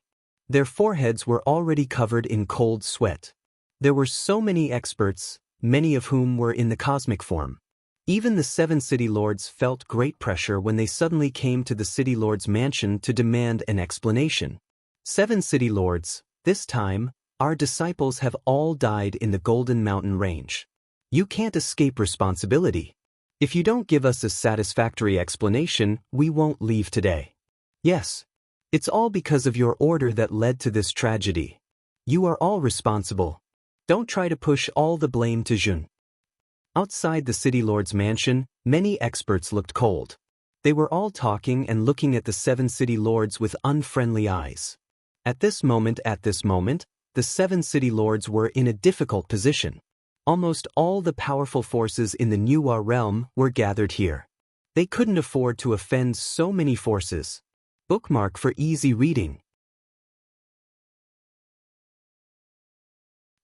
[SPEAKER 1] Their foreheads were already covered in cold sweat. There were so many experts, many of whom were in the cosmic form. Even the 7 city lords felt great pressure when they suddenly came to the City Lord's mansion to demand an explanation. 7 city lords, this time, our disciples have all died in the Golden Mountain Range. You can't escape responsibility. If you don't give us a satisfactory explanation, we won't leave today. Yes. It's all because of your order that led to this tragedy. You are all responsible. Don't try to push all the blame to Jun. Outside the City Lord's mansion, many experts looked cold. They were all talking and looking at the 7 city lords with unfriendly eyes. At this moment, the 7 city lords were in a difficult position. Almost all the powerful forces in the Nuwa realm were gathered here. They couldn't afford to offend so many forces. Bookmark for easy reading.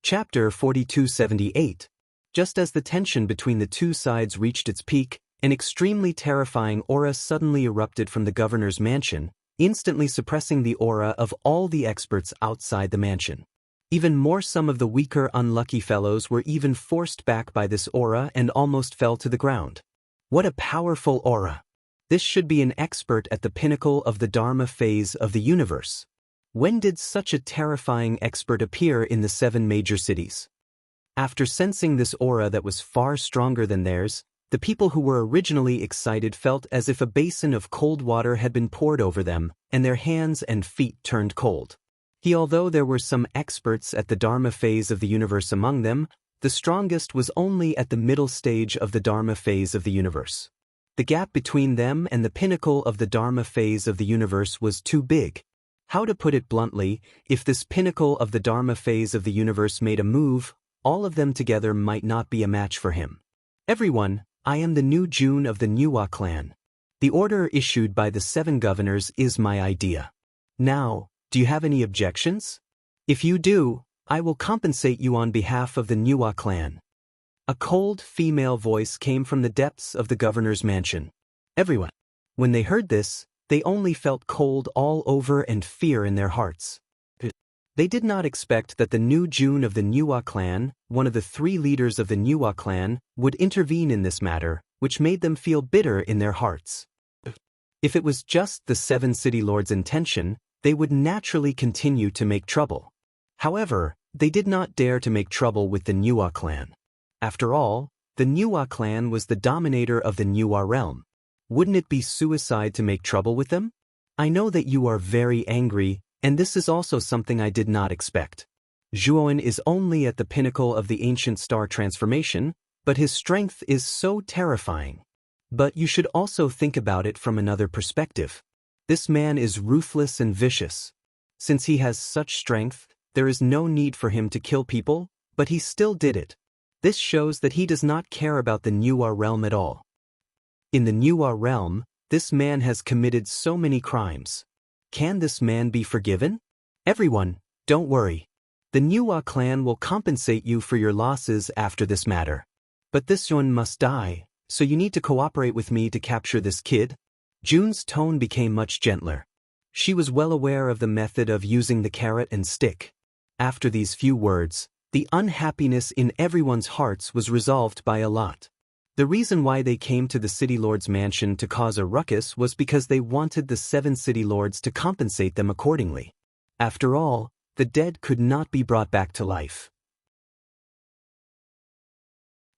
[SPEAKER 1] Chapter 4278. Just as the tension between the two sides reached its peak, an extremely terrifying aura suddenly erupted from the governor's mansion, instantly suppressing the aura of all the experts outside the mansion. Even more, some of the weaker, unlucky fellows were even forced back by this aura and almost fell to the ground. What a powerful aura! This should be an expert at the pinnacle of the Dharma phase of the universe. When did such a terrifying expert appear in the 7 major cities? After sensing this aura that was far stronger than theirs, the people who were originally excited felt as if a basin of cold water had been poured over them, and their hands and feet turned cold. Although there were some experts at the Dharma phase of the universe among them, the strongest was only at the middle stage of the Dharma phase of the universe. The gap between them and the pinnacle of the Dharma phase of the universe was too big. How to put it bluntly, if this pinnacle of the Dharma phase of the universe made a move, all of them together might not be a match for him. Everyone, I am the new Jun of the Nuwa clan. The order issued by the 7 governors is my idea. Now, do you have any objections? If you do, I will compensate you on behalf of the Nuwa clan. A cold female voice came from the depths of the governor's mansion. Everyone. When they heard this, they only felt cold all over and fear in their hearts. They did not expect that the new Jun of the Nuwa clan, one of the 3 leaders of the Nuwa clan, would intervene in this matter, which made them feel bitter in their hearts. If it was just the 7 city lords' intention, they would naturally continue to make trouble. However, they did not dare to make trouble with the Nuwa clan. After all, the Nuwa clan was the dominator of the Nuwa realm. Wouldn't it be suicide to make trouble with them? I know that you are very angry, and this is also something I did not expect. Zhuowen is only at the pinnacle of the ancient star transformation, but his strength is so terrifying. But you should also think about it from another perspective. This man is ruthless and vicious. Since he has such strength, there is no need for him to kill people, but he still did it. This shows that he does not care about the Nuwa realm at all. In the Nuwa realm, this man has committed so many crimes. Can this man be forgiven? Everyone, don't worry. The Nuwa clan will compensate you for your losses after this matter. But this one must die, so you need to cooperate with me to capture this kid. June's tone became much gentler. She was well aware of the method of using the carrot and stick. After these few words, the unhappiness in everyone's hearts was resolved by a lot. The reason why they came to the City Lord's mansion to cause a ruckus was because they wanted the 7 City Lords to compensate them accordingly. After all, the dead could not be brought back to life.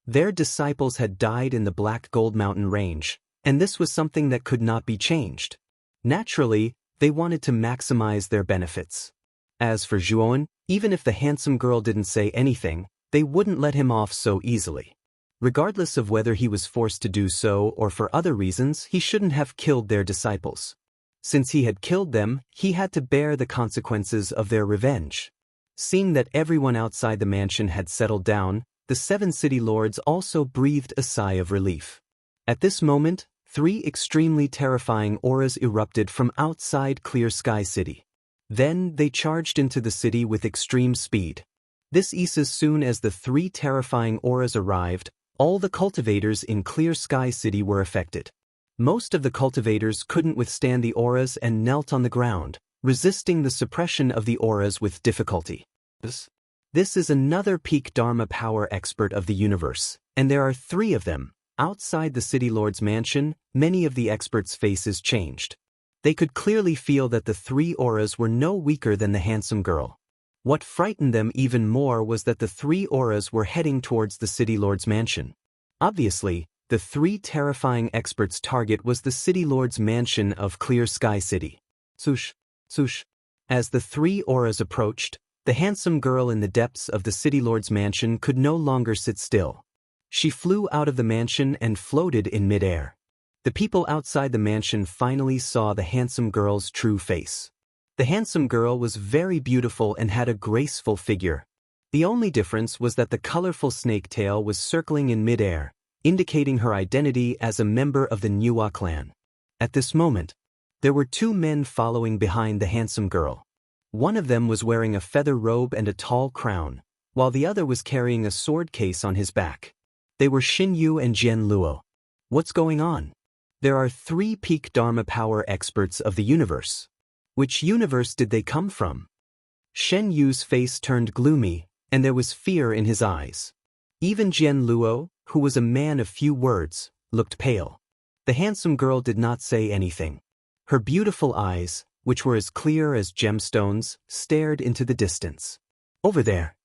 [SPEAKER 1] Their disciples had died in the Black Gold Mountain range, and this was something that could not be changed. Naturally, they wanted to maximize their benefits. As for Zhuowen, even if the handsome girl didn't say anything, they wouldn't let him off so easily. Regardless of whether he was forced to do so or for other reasons, he shouldn't have killed their disciples. Since he had killed them, he had to bear the consequences of their revenge. Seeing that everyone outside the mansion had settled down, the 7 City Lords also breathed a sigh of relief. At this moment, 3 extremely terrifying auras erupted from outside Clear Sky City. Then they charged into the city with extreme speed. This is as soon as the 3 terrifying auras arrived, all the cultivators in Clear Sky City were affected. Most of the cultivators couldn't withstand the auras and knelt on the ground, resisting the suppression of the auras with difficulty. This is another peak Dharma power expert of the universe, and there are 3 of them. Outside the City Lord's mansion, many of the experts' faces changed. They could clearly feel that the 3 auras were no weaker than the handsome girl. What frightened them even more was that the 3 auras were heading towards the City Lord's mansion. Obviously, the 3 terrifying experts' target was the City Lord's mansion of Clear Sky City. Swoosh, swoosh. As the 3 auras approached, the handsome girl in the depths of the City Lord's mansion could no longer sit still. She flew out of the mansion and floated in midair. The people outside the mansion finally saw the handsome girl's true face. The handsome girl was very beautiful and had a graceful figure. The only difference was that the colorful snake tail was circling in midair, indicating her identity as a member of the Nuwa clan. At this moment, there were 2 men following behind the handsome girl. One of them was wearing a feather robe and a tall crown, while the other was carrying a sword case on his back. They were Xin Yu and Jian Luo. What's going on? There are 3 peak Dharma power experts of the universe. Which universe did they come from? Shen Yu's face turned gloomy, and there was fear in his eyes. Even Jian Luo, who was a man of few words, looked pale. The handsome girl did not say anything. Her beautiful eyes, which were as clear as gemstones, stared into the distance. Over there,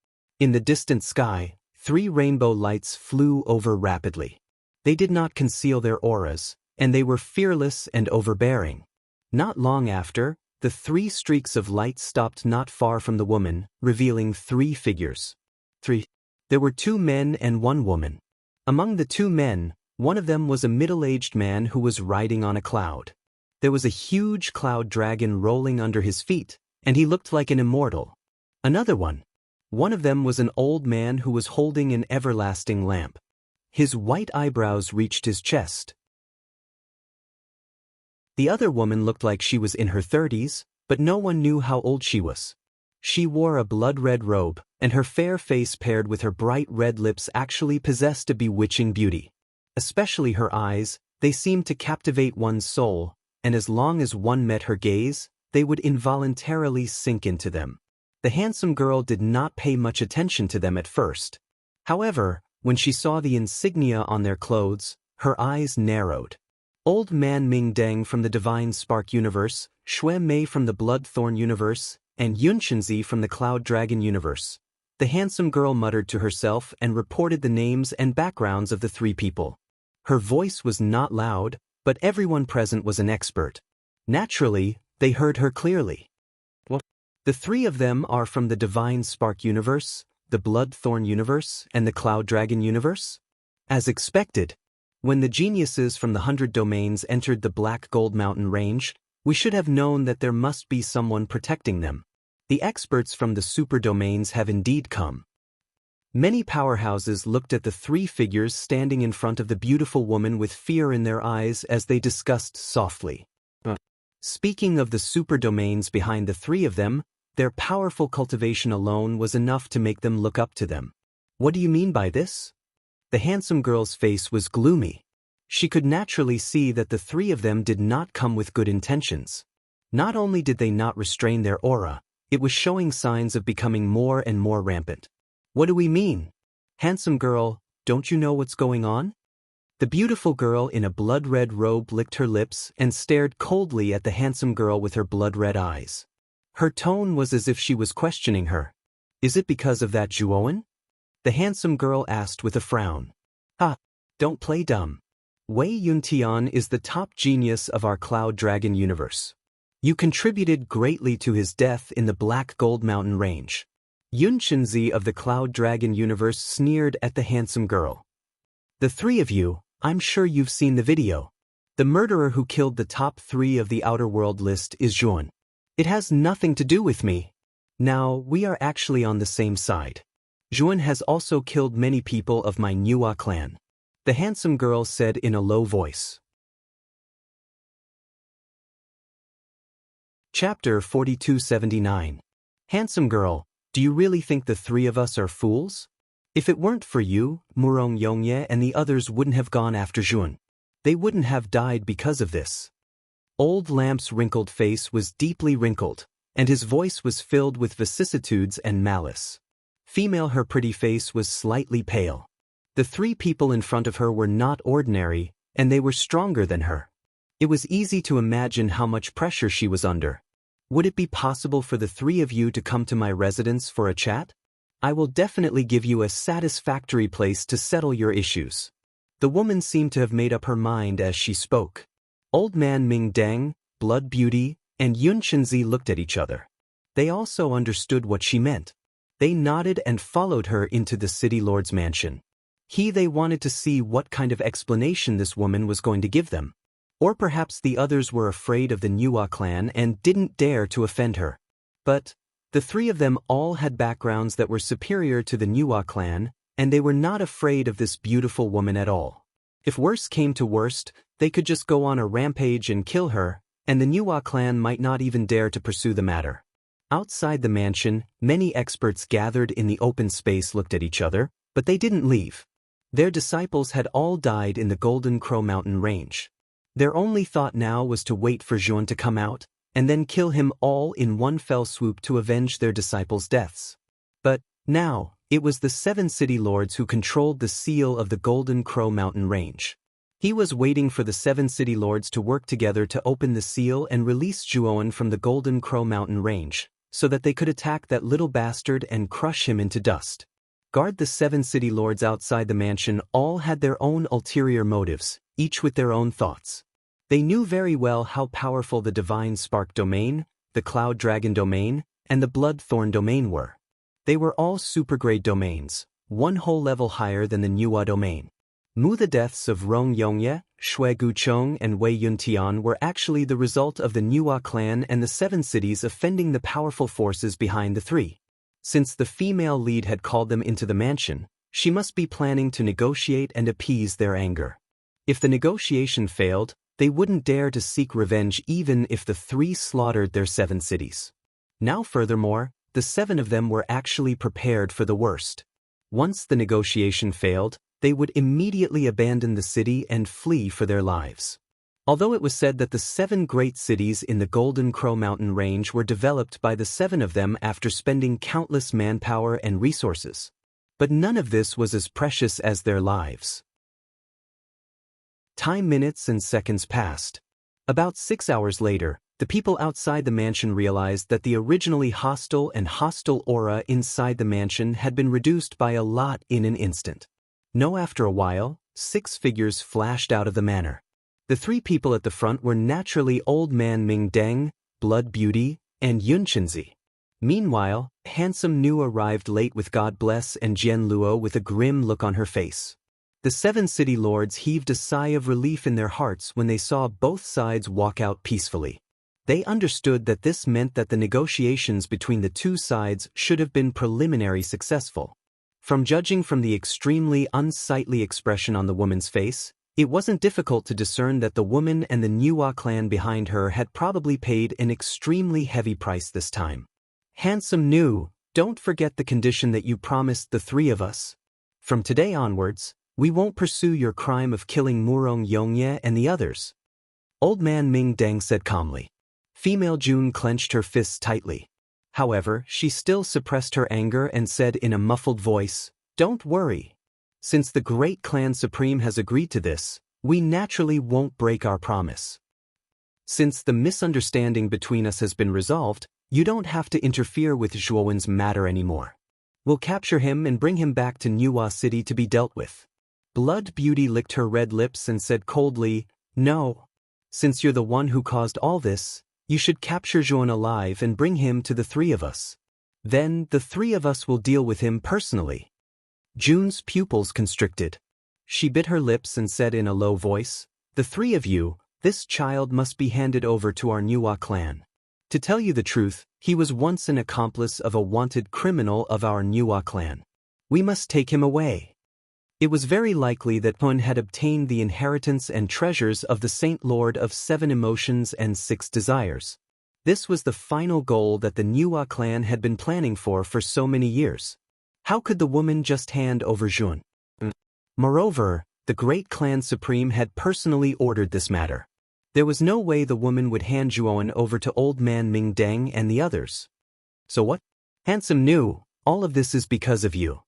[SPEAKER 1] in the distant sky, 3 rainbow lights flew over rapidly. They did not conceal their auras, and they were fearless and overbearing. Not long after, the 3 streaks of light stopped not far from the woman, revealing 3 figures. 3. There were 2 men and 1 woman. Among the 2 men, one of them was a middle-aged man who was riding on a cloud. There was a huge cloud dragon rolling under his feet, and he looked like an immortal. Another one of them was an old man who was holding an everlasting lamp. His white eyebrows reached his chest. The other woman looked like she was in her 30s, but no one knew how old she was. She wore a blood-red robe, and her fair face paired with her bright red lips actually possessed a bewitching beauty. Especially her eyes, they seemed to captivate one's soul, and as long as one met her gaze, they would involuntarily sink into them. The handsome girl did not pay much attention to them at first. However, when she saw the insignia on their clothes, her eyes narrowed. Old man Ming Deng from the Divine Spark Universe, Shui Mei from the Bloodthorn universe, and Yunshenzi from the Cloud Dragon universe. The handsome girl muttered to herself and reported the names and backgrounds of the three people. Her voice was not loud, but everyone present was an expert. Naturally, they heard her clearly. What? The three of them are from the Divine Spark universe, the Bloodthorn universe, and the Cloud Dragon universe? As expected. When the geniuses from the 100 domains entered the Black Gold Mountain range, we should have known that there must be someone protecting them. The experts from the super domains have indeed come. Many powerhouses looked at the three figures standing in front of the beautiful woman with fear in their eyes as they discussed softly. Speaking of the super domains behind the three of them, their powerful cultivation alone was enough to make them look up to them. What do you mean by this? The handsome girl's face was gloomy. She could naturally see that the three of them did not come with good intentions. Not only did they not restrain their aura, it was showing signs of becoming more and more rampant. What do we mean? Handsome girl, don't you know what's going on? The beautiful girl in a blood-red robe licked her lips and stared coldly at the handsome girl with her blood-red eyes. Her tone was as if she was questioning her. Is it because of that Zhuowen? The handsome girl asked with a frown. Ha! Don't play dumb. Wei Yuntian is the top genius of our Cloud Dragon universe. You contributed greatly to his death in the Black Gold Mountain range. Yunshenzi of the Cloud Dragon universe sneered at the handsome girl. The three of you, I'm sure you've seen the video. The murderer who killed the top 3 of the Outer World list is Zhuan. It has nothing to do with me. Now, we are actually on the same side. Zhuan has also killed many people of my Nuwa clan. The handsome girl said in a low voice. Chapter 4279. Handsome girl, do you really think the three of us are fools? If it weren't for you, Murong Yongye and the others wouldn't have gone after Zhuan. They wouldn't have died because of this. Old Lamp's wrinkled face was deeply wrinkled, and his voice was filled with vicissitudes and malice. Female, her pretty face was slightly pale. The three people in front of her were not ordinary, and they were stronger than her. It was easy to imagine how much pressure she was under. Would it be possible for the three of you to come to my residence for a chat? I will definitely give you a satisfactory place to settle your issues. The woman seemed to have made up her mind as she spoke. Old man Ming Deng, Blood Beauty, and Yun Chenzi looked at each other. They also understood what she meant. They nodded and followed her into the city lord's mansion. They wanted to see what kind of explanation this woman was going to give them. Or perhaps the others were afraid of the Nuwa clan and didn't dare to offend her. But the three of them all had backgrounds that were superior to the Nuwa clan, and they were not afraid of this beautiful woman at all. If worse came to worst, they could just go on a rampage and kill her, and the Nuwa clan might not even dare to pursue the matter. Outside the mansion, many experts gathered in the open space looked at each other, but they didn't leave. Their disciples had all died in the Golden Crow Mountain range. Their only thought now was to wait for Zhuan to come out, and then kill him all in one fell swoop to avenge their disciples' deaths. But now, it was the 7 city lords who controlled the seal of the Golden Crow Mountain range. He was waiting for the 7 city lords to work together to open the seal and release Zhuan from the Golden Crow Mountain range, so that they could attack that little bastard and crush him into dust. The 7 city lords outside the mansion all had their own ulterior motives, each with their own thoughts. They knew very well how powerful the Divine Spark domain, the Cloud Dragon domain, and the Bloodthorn domain were. They were all supergrade domains, one whole level higher than the Nuwa domain. The deaths of Rong Yongye, Shui Guchong, and Wei Yuntian were actually the result of the Nuwa clan and the 7 cities offending the powerful forces behind the 3. Since the female lead had called them into the mansion, she must be planning to negotiate and appease their anger. If the negotiation failed, they wouldn't dare to seek revenge even if the 3 slaughtered their 7 cities. Now furthermore, the 7 of them were actually prepared for the worst. Once the negotiation failed, they would immediately abandon the city and flee for their lives. Although it was said that the 7 great cities in the Golden Crow Mountain range were developed by the 7 of them after spending countless manpower and resources. But none of this was as precious as their lives. Minutes and seconds passed. About 6 hours later, The people outside the mansion realized that the originally hostile and hostile aura inside the mansion had been reduced by a lot in an instant. No, after a while, 6 figures flashed out of the manor. The 3 people at the front were naturally Old Man Ming Deng, Blood Beauty, and Yun Chenzi. Meanwhile, handsome Nu arrived late with God Bless and Jian Luo with a grim look on her face. The 7 city lords heaved a sigh of relief in their hearts when they saw both sides walk out peacefully. They understood that this meant that the negotiations between the 2 sides should have been preliminary successful. From judging from the extremely unsightly expression on the woman's face, it wasn't difficult to discern that the woman and the Nuwa clan behind her had probably paid an extremely heavy price this time. Handsome Nu, don't forget the condition that you promised the 3 of us. From today onwards, we won't pursue your crime of killing Murong Yongye and the others. Old Man Ming Deng said calmly. Female June clenched her fists tightly. However, she still suppressed her anger and said in a muffled voice, "Don't worry. Since the great clan supreme has agreed to this, we naturally won't break our promise. Since the misunderstanding between us has been resolved, you don't have to interfere with Zhuowen's matter anymore. We'll capture him and bring him back to Nuwa City to be dealt with." Blood Beauty licked her red lips and said coldly, "No. Since you're the one who caused all this, you should capture Zhuowen alive and bring him to the 3 of us. Then the 3 of us will deal with him personally." June's pupils constricted. She bit her lips and said in a low voice, "The 3 of you, this child must be handed over to our Nuwa clan. To tell you the truth, he was once an accomplice of a wanted criminal of our Nuwa clan. We must take him away." It was very likely that Hun had obtained the inheritance and treasures of the Saint Lord of 7 Emotions and 6 Desires. This was the final goal that the Nuwa clan had been planning for so many years. How could the woman just hand over Zhuowen? Moreover, the great clan supreme had personally ordered this matter. There was no way the woman would hand Zhuowen over to Old Man Ming Deng and the others. So what? Handsome Nu, all of this is because of you.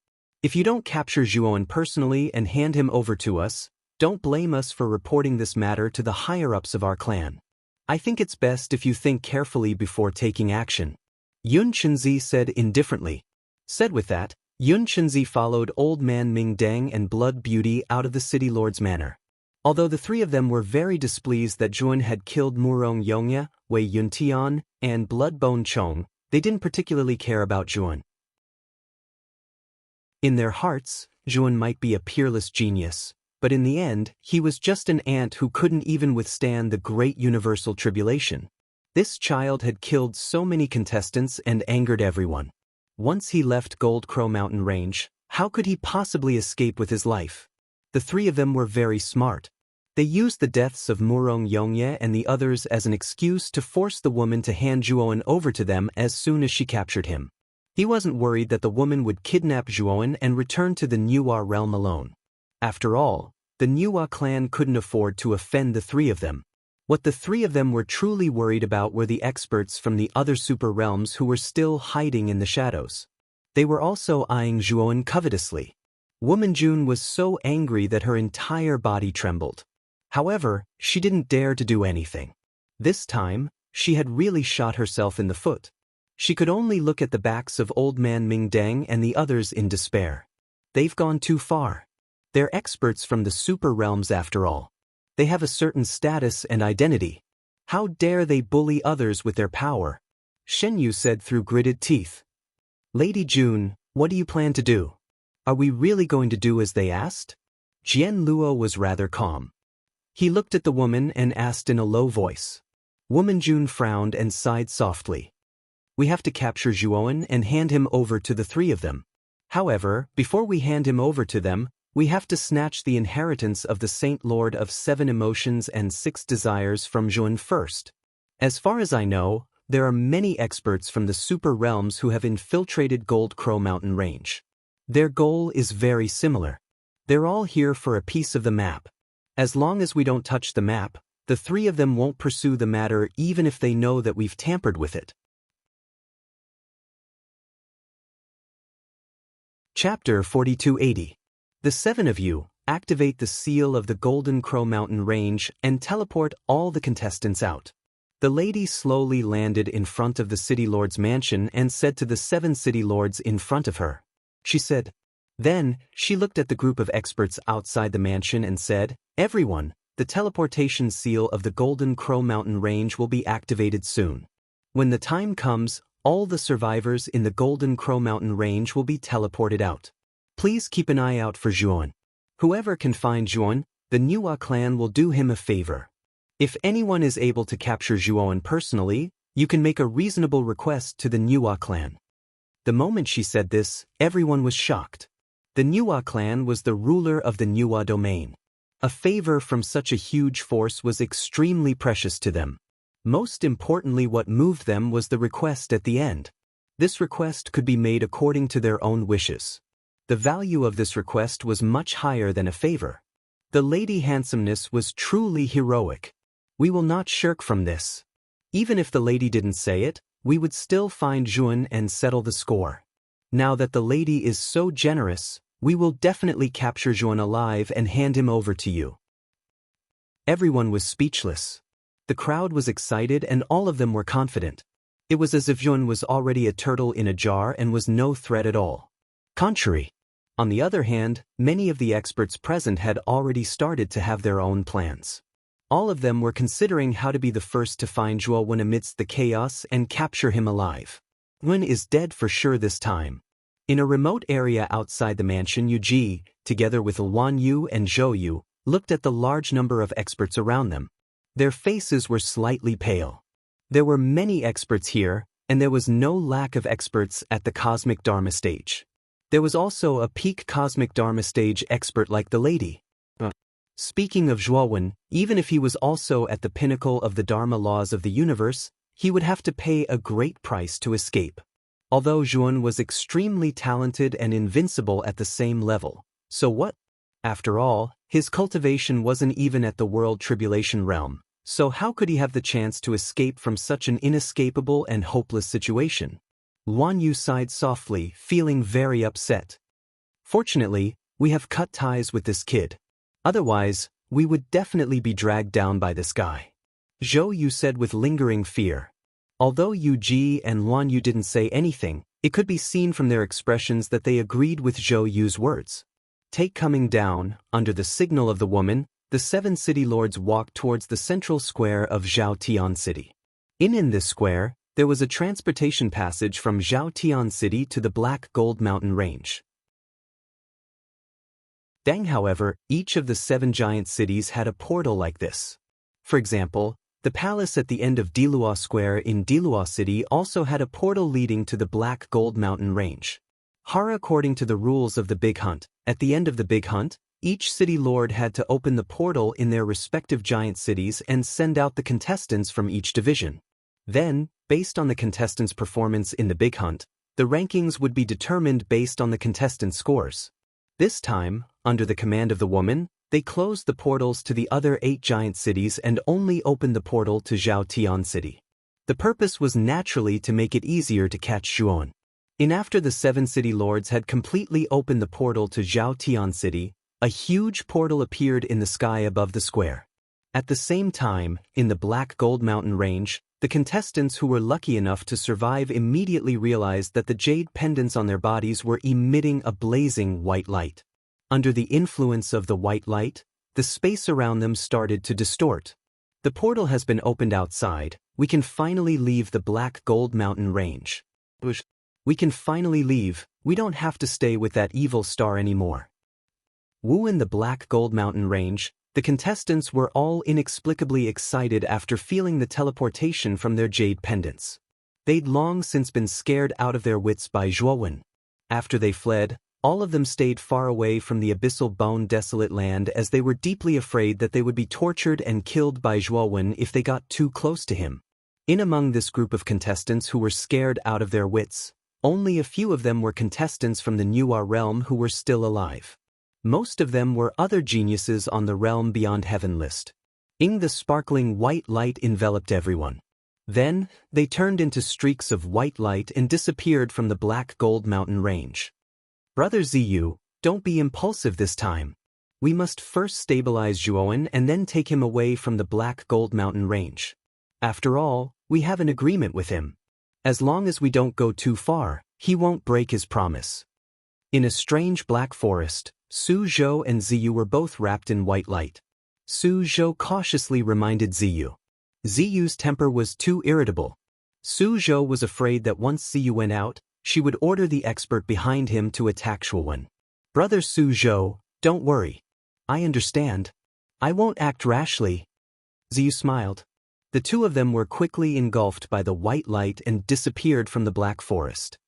[SPEAKER 1] If you don't capture Zhuowen personally and hand him over to us, don't blame us for reporting this matter to the higher-ups of our clan. I think it's best if you think carefully before taking action. Yun Chenzi said indifferently. Said with that, Yun Chenzi followed Old Man Ming Deng and Blood Beauty out of the city lord's manor. Although the 3 of them were very displeased that Zhuowen had killed Murong Yongye, Wei Yuntian, and Bloodbone Chong, they didn't particularly care about Zhuowen. In their hearts, Zhuowen might be a peerless genius, but in the end, he was just an ant who couldn't even withstand the great universal tribulation. This child had killed so many contestants and angered everyone. Once he left Gold Crow Mountain Range, how could he possibly escape with his life? The 3 of them were very smart. They used the deaths of Murong Yongye and the others as an excuse to force the woman to hand Zhuowen over to them as soon as she captured him. He wasn't worried that the woman would kidnap Zhuowen and return to the Nuwa realm alone. After all, the Nuwa clan couldn't afford to offend the 3 of them. What the 3 of them were truly worried about were the experts from the other super realms who were still hiding in the shadows. They were also eyeing Zhuowen covetously. Woman June was so angry that her entire body trembled. However, she didn't dare to do anything. This time, she had really shot herself in the foot. She could only look at the backs of Old Man Ming Deng and the others in despair. They've gone too far. They're experts from the super realms after all. They have a certain status and identity. How dare they bully others with their power? Shen Yu said through gritted teeth. Lady June, what do you plan to do? Are we really going to do as they asked? Jian Luo was rather calm. He looked at the woman and asked in a low voice. Woman June frowned and sighed softly. We have to capture Zhuowen and hand him over to the 3 of them. However, before we hand him over to them, we have to snatch the inheritance of the Saint Lord of 7 Emotions and 6 Desires from Zhuowen first. As far as I know, there are many experts from the super realms who have infiltrated Gold Crow Mountain Range. Their goal is very similar. They're all here for a piece of the map. As long as we don't touch the map, the 3 of them won't pursue the matter even if they know that we've tampered with it. Chapter 4280. The 7 of you, activate the seal of the Golden Crow Mountain Range and teleport all the contestants out. The lady slowly landed in front of the city lord's mansion and said to the 7 city lords in front of her. She said. Then, she looked at the group of experts outside the mansion and said, "Everyone, the teleportation seal of the Golden Crow Mountain Range will be activated soon. When the time comes, all the survivors in the Golden Crow Mountain Range will be teleported out. Please keep an eye out for Juan. Whoever can find Juan, the Nuwa clan will do him a favor. If anyone is able to capture Juan personally, you can make a reasonable request to the Nuwa clan." The moment she said this, everyone was shocked. The Nuwa clan was the ruler of the Nuwa domain. A favor from such a huge force was extremely precious to them. Most importantly, what moved them was the request at the end. This request could be made according to their own wishes. The value of this request was much higher than a favor. The lady handsomeness was truly heroic. We will not shirk from this. Even if the lady didn't say it, we would still find Juan and settle the score. Now that the lady is so generous, we will definitely capture Juan alive and hand him over to you. Everyone was speechless. The crowd was excited and all of them were confident. It was as if Juan was already a turtle in a jar and was no threat at all. Contrary. On the other hand, many of the experts present had already started to have their own plans. All of them were considering how to be the first to find Juan amidst the chaos and capture him alive. Juan is dead for sure this time. In a remote area outside the mansion, Yuji, together with Wan Yu and Zhou Yu, looked at the large number of experts around them. Their faces were slightly pale. There were many experts here, and there was no lack of experts at the Cosmic Dharma stage. There was also a peak Cosmic Dharma stage expert like the lady. Speaking of Zhuowen, even if he was also at the pinnacle of the Dharma laws of the universe, he would have to pay a great price to escape. Although Zhuan was extremely talented and invincible at the same level, so what? After all, his cultivation wasn't even at the world tribulation realm, so how could he have the chance to escape from such an inescapable and hopeless situation? Wan Yu sighed softly, feeling very upset. Fortunately, we have cut ties with this kid. Otherwise, we would definitely be dragged down by this guy. Zhou Yu said with lingering fear. Although Yu Ji and Wan Yu didn't say anything, it could be seen from their expressions that they agreed with Zhou Yu's words. Coming down, under the signal of the woman, the 7 city lords walked towards the central square of Zhaotian City. In this square, there was a transportation passage from Zhaotian City to the Black Gold Mountain Range. However, each of the 7 giant cities had a portal like this. For example, the palace at the end of Dilua Square in Dilua City also had a portal leading to the Black Gold Mountain Range. According to the rules of the Big Hunt, at the end of the Big Hunt, each city lord had to open the portal in their respective giant cities and send out the contestants from each division. Then, based on the contestants' performance in the Big Hunt, the rankings would be determined based on the contestants' scores. This time, under the command of the woman, they closed the portals to the other 8 giant cities and only opened the portal to Zhaotian City. The purpose was naturally to make it easier to catch Zhuan. After the 7 city lords had completely opened the portal to Zhaotian City, a huge portal appeared in the sky above the square. At the same time, in the Black Gold Mountain Range, the contestants who were lucky enough to survive immediately realized that the jade pendants on their bodies were emitting a blazing white light. Under the influence of the white light, the space around them started to distort. The portal has been opened outside. We can finally leave the Black Gold Mountain Range. We can finally leave. We don't have to stay with that evil star anymore. In the Black Gold Mountain Range, the contestants were all inexplicably excited after feeling the teleportation from their jade pendants. They'd long since been scared out of their wits by Zhuowen. After they fled, all of them stayed far away from the abyssal bone desolate land as they were deeply afraid that they would be tortured and killed by Zhuowen if they got too close to him. Among this group of contestants who were scared out of their wits, only a few of them were contestants from the Nuwa realm who were still alive. Most of them were other geniuses on the Realm Beyond Heaven list. The sparkling white light enveloped everyone. Then, they turned into streaks of white light and disappeared from the Black Gold Mountain Range. Brother Ziyu, don't be impulsive this time. We must first stabilize Zhuowen and then take him away from the Black Gold Mountain Range. After all, we have an agreement with him. As long as we don't go too far, he won't break his promise. In a strange black forest, Su Zhou and Ziyu were both wrapped in white light. Su Zhou cautiously reminded Ziyu. Ziyu's temper was too irritable. Su Zhou was afraid that once Ziyu went out, she would order the expert behind him to attack Shuwen. Brother Su Zhou, don't worry. I understand. I won't act rashly. Ziyu smiled. The two of them were quickly engulfed by the white light and disappeared from the black forest.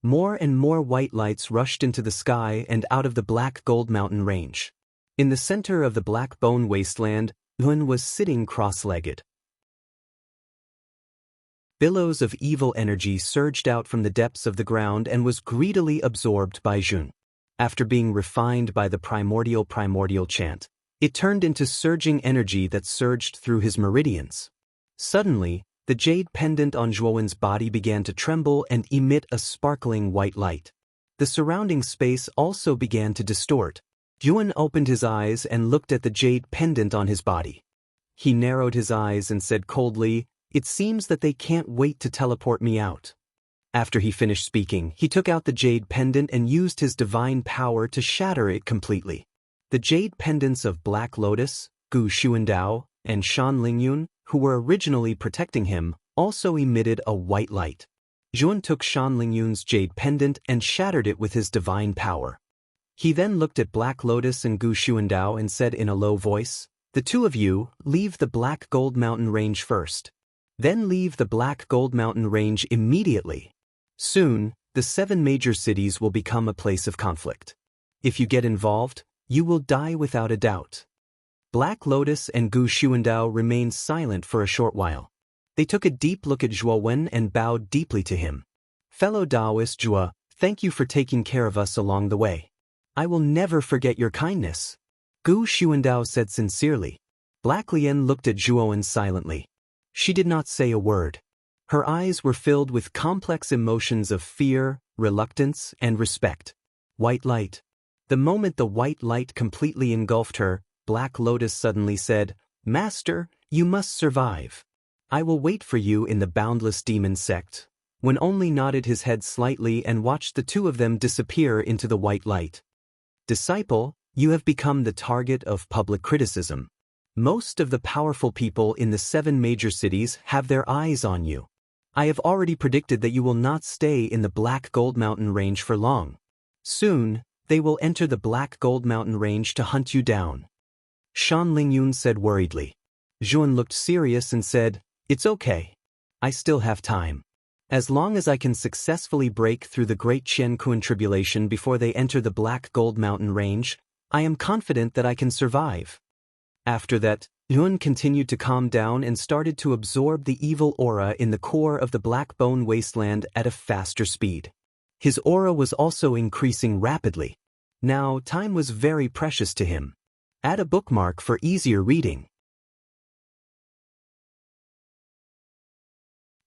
[SPEAKER 1] More and more white lights rushed into the sky and out of the Black Gold Mountain range. In the center of the Black Bone Wasteland, Yun was sitting cross-legged. Billows of evil energy surged out from the depths of the ground and was greedily absorbed by Jun. After being refined by the primordial chant, it turned into surging energy that surged through his meridians. Suddenly, the jade pendant on Zhuowen's body began to tremble and emit a sparkling white light. The surrounding space also began to distort. Yuan opened his eyes and looked at the jade pendant on his body. He narrowed his eyes and said coldly, "It seems that they can't wait to teleport me out." After he finished speaking, he took out the jade pendant and used his divine power to shatter it completely. The jade pendants of Black Lotus, Gu Xuandao, and Shan Lingyun, who were originally protecting him, also emitted a white light. Zhuan took Shan Lingyun's jade pendant and shattered it with his divine power. He then looked at Black Lotus and Gu Xuandao and said in a low voice, "The two of you, leave the Black Gold Mountain range first. Then leave the Black Gold Mountain range immediately. Soon, the 7 major cities will become a place of conflict. If you get involved, you will die without a doubt." Black Lotus and Gu Xuandao remained silent for a short while. They took a deep look at Zhuowen and bowed deeply to him. "Fellow Taoist Zhuo, thank you for taking care of us along the way. I will never forget your kindness," Gu Xuandao said sincerely. Black Lian looked at Zhuowen silently. She did not say a word. Her eyes were filled with complex emotions of fear, reluctance, and respect. White light. The moment the white light completely engulfed her, Black Lotus suddenly said, "Master, you must survive. I will wait for you in the boundless demon sect." Wen only nodded his head slightly and watched the two of them disappear into the white light. "Disciple, you have become the target of public criticism. Most of the powerful people in the 7 major cities have their eyes on you. I have already predicted that you will not stay in the Black Gold Mountain range for long. Soon, they will enter the Black Gold Mountain range to hunt you down." Shan Lingyun said worriedly. Zhuan looked serious and said, "It's okay. I still have time. As long as I can successfully break through the Great Qianquan tribulation before they enter the Black Gold Mountain range, I am confident that I can survive." After that, Yun continued to calm down and started to absorb the evil aura in the core of the Black Bone Wasteland at a faster speed. His aura was also increasing rapidly. Now, time was very precious to him. Add a bookmark for easier reading.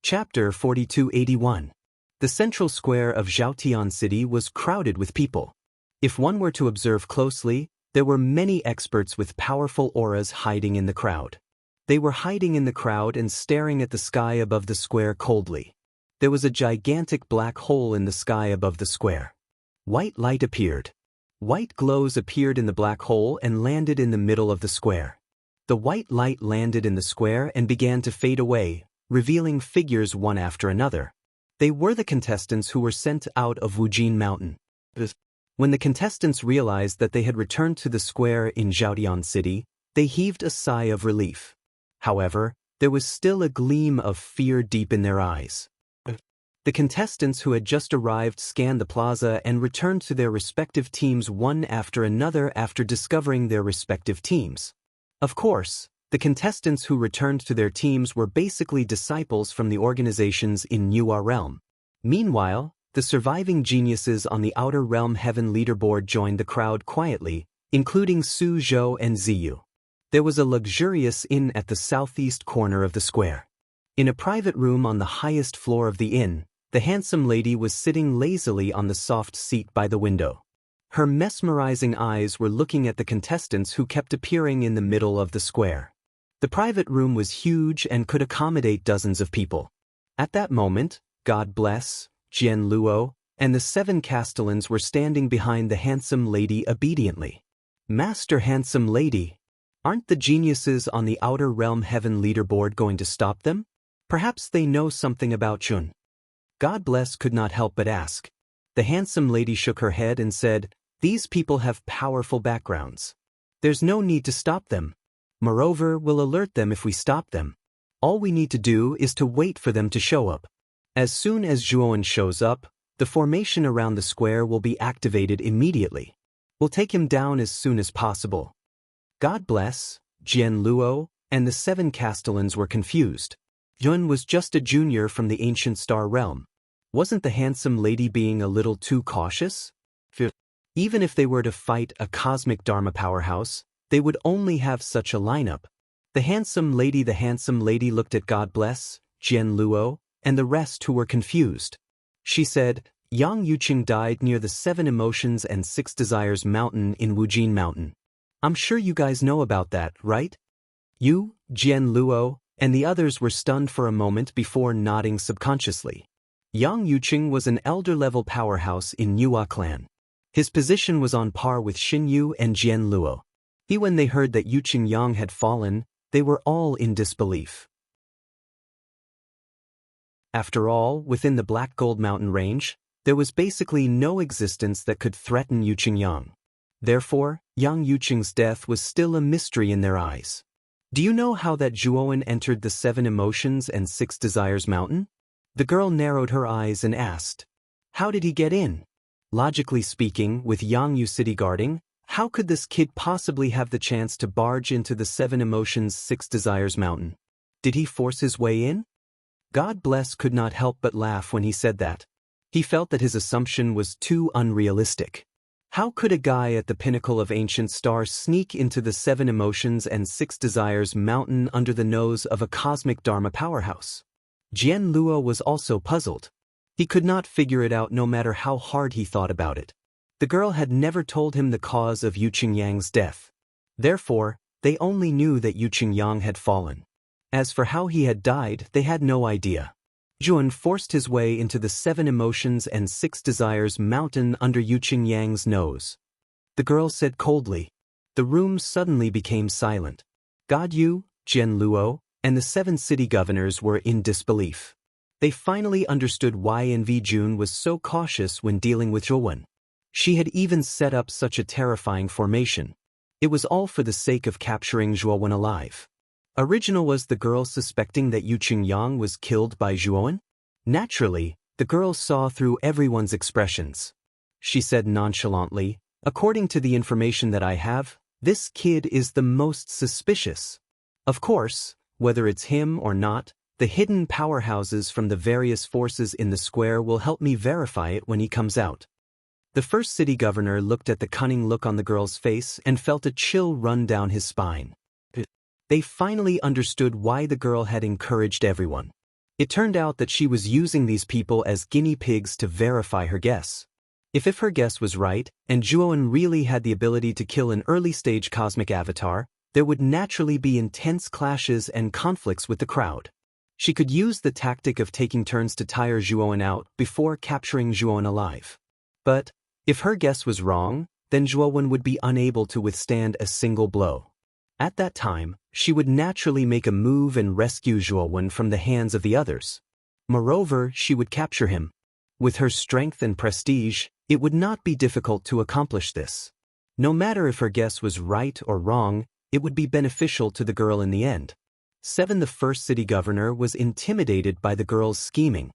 [SPEAKER 1] Chapter 4281. The central square of Zhaotian City was crowded with people. If one were to observe closely, there were many experts with powerful auras hiding in the crowd. They were hiding in the crowd and staring at the sky above the square coldly. There was a gigantic black hole in the sky above the square. White light appeared. White glows appeared in the black hole and landed in the middle of the square. The white light landed in the square and began to fade away, revealing figures one after another. They were the contestants who were sent out of Wujin Mountain. When the contestants realized that they had returned to the square in Zhaotian City, they heaved a sigh of relief. However, there was still a gleam of fear deep in their eyes. The contestants who had just arrived scanned the plaza and returned to their respective teams one after another after discovering their respective teams. Of course, the contestants who returned to their teams were basically disciples from the organizations in Newer Realm. Meanwhile, the surviving geniuses on the Outer Realm Heaven leaderboard joined the crowd quietly, including Su Zhou and Ziyu. There was a luxurious inn at the southeast corner of the square. In a private room on the highest floor of the inn, the handsome lady was sitting lazily on the soft seat by the window. Her mesmerizing eyes were looking at the contestants who kept appearing in the middle of the square. The private room was huge and could accommodate dozens of people. At that moment, God bless, Jian Luo, and the 7 castellans were standing behind the handsome lady obediently. Master Handsome Lady, aren't the geniuses on the Outer Realm Heaven leaderboard going to stop them? Perhaps they know something about Jun. God bless could not help but ask. The handsome lady shook her head and said, "These people have powerful backgrounds. There's no need to stop them. Moreover, we'll alert them if we stop them. All we need to do is to wait for them to show up. As soon as Zhuowen shows up, the formation around the square will be activated immediately. We'll take him down as soon as possible." God bless, Jian Luo, and the 7 castellans were confused. Yun was just a junior from the ancient star realm. Wasn't the handsome lady being a little too cautious? Even if they were to fight a cosmic Dharma powerhouse, they would only have such a lineup. The handsome lady looked at God bless, Jian Luo, and the rest who were confused. She said, "Yang Yuqing died near the 7 Emotions and 6 Desires mountain in Wujin Mountain. I'm sure you guys know about that, right?" You, Jian Luo, and the others were stunned for a moment before nodding subconsciously. Yang Yuqing was an elder-level powerhouse in Yuhua clan. His position was on par with Xin Yu and Jian Luo. When they heard that Yuqing Yang had fallen, they were all in disbelief. After all, within the Black Gold Mountain range, there was basically no existence that could threaten Yuqing Yang. Therefore, Yang Yuqing's death was still a mystery in their eyes. Do you know how that Zhuowen entered the 7 Emotions and 6 Desires mountain? The girl narrowed her eyes and asked, "How did he get in?" Logically speaking, with Yang Yu city guarding, how could this kid possibly have the chance to barge into the 7 Emotions 6 Desires mountain? Did he force his way in? God bless could not help but laugh when he said that. He felt that his assumption was too unrealistic. How could a guy at the pinnacle of ancient stars sneak into the 7 Emotions and 6 Desires mountain under the nose of a cosmic Dharma powerhouse? Jian Luo was also puzzled. He could not figure it out no matter how hard he thought about it. The girl had never told him the cause of Yuqing Yang's death. Therefore, they only knew that Yuqing Yang had fallen. As for how he had died, they had no idea. Jun forced his way into the 7 Emotions and 6 Desires mountain under Yuqing Yang's nose. The girl said coldly. The room suddenly became silent. God Yu, Jian Luo, and the 7 city governors were in disbelief. They finally understood why Envy Jun was so cautious when dealing with Zhuowen. She had even set up such a terrifying formation. It was all for the sake of capturing Zhuowen alive. Original was the girl suspecting that Yuqing Yang was killed by Zhuowen? Naturally, the girl saw through everyone's expressions. She said nonchalantly, "According to the information that I have, this kid is the most suspicious. Of course, whether it's him or not, the hidden powerhouses from the various forces in the square will help me verify it when he comes out." The first city governor looked at the cunning look on the girl's face and felt a chill run down his spine. They finally understood why the girl had encouraged everyone. It turned out that she was using these people as guinea pigs to verify her guess. If her guess was right, and Zhuowen really had the ability to kill an early-stage cosmic avatar, there would naturally be intense clashes and conflicts with the crowd. She could use the tactic of taking turns to tire Zhuowen out before capturing Zhuowen alive. But, if her guess was wrong, then Zhuowen would be unable to withstand a single blow. At that time, she would naturally make a move and rescue Zhuowen from the hands of the others. Moreover, she would capture him. With her strength and prestige, it would not be difficult to accomplish this. No matter if her guess was right or wrong, it would be beneficial to the girl in the end. 7. The first city governor was intimidated by the girl's scheming.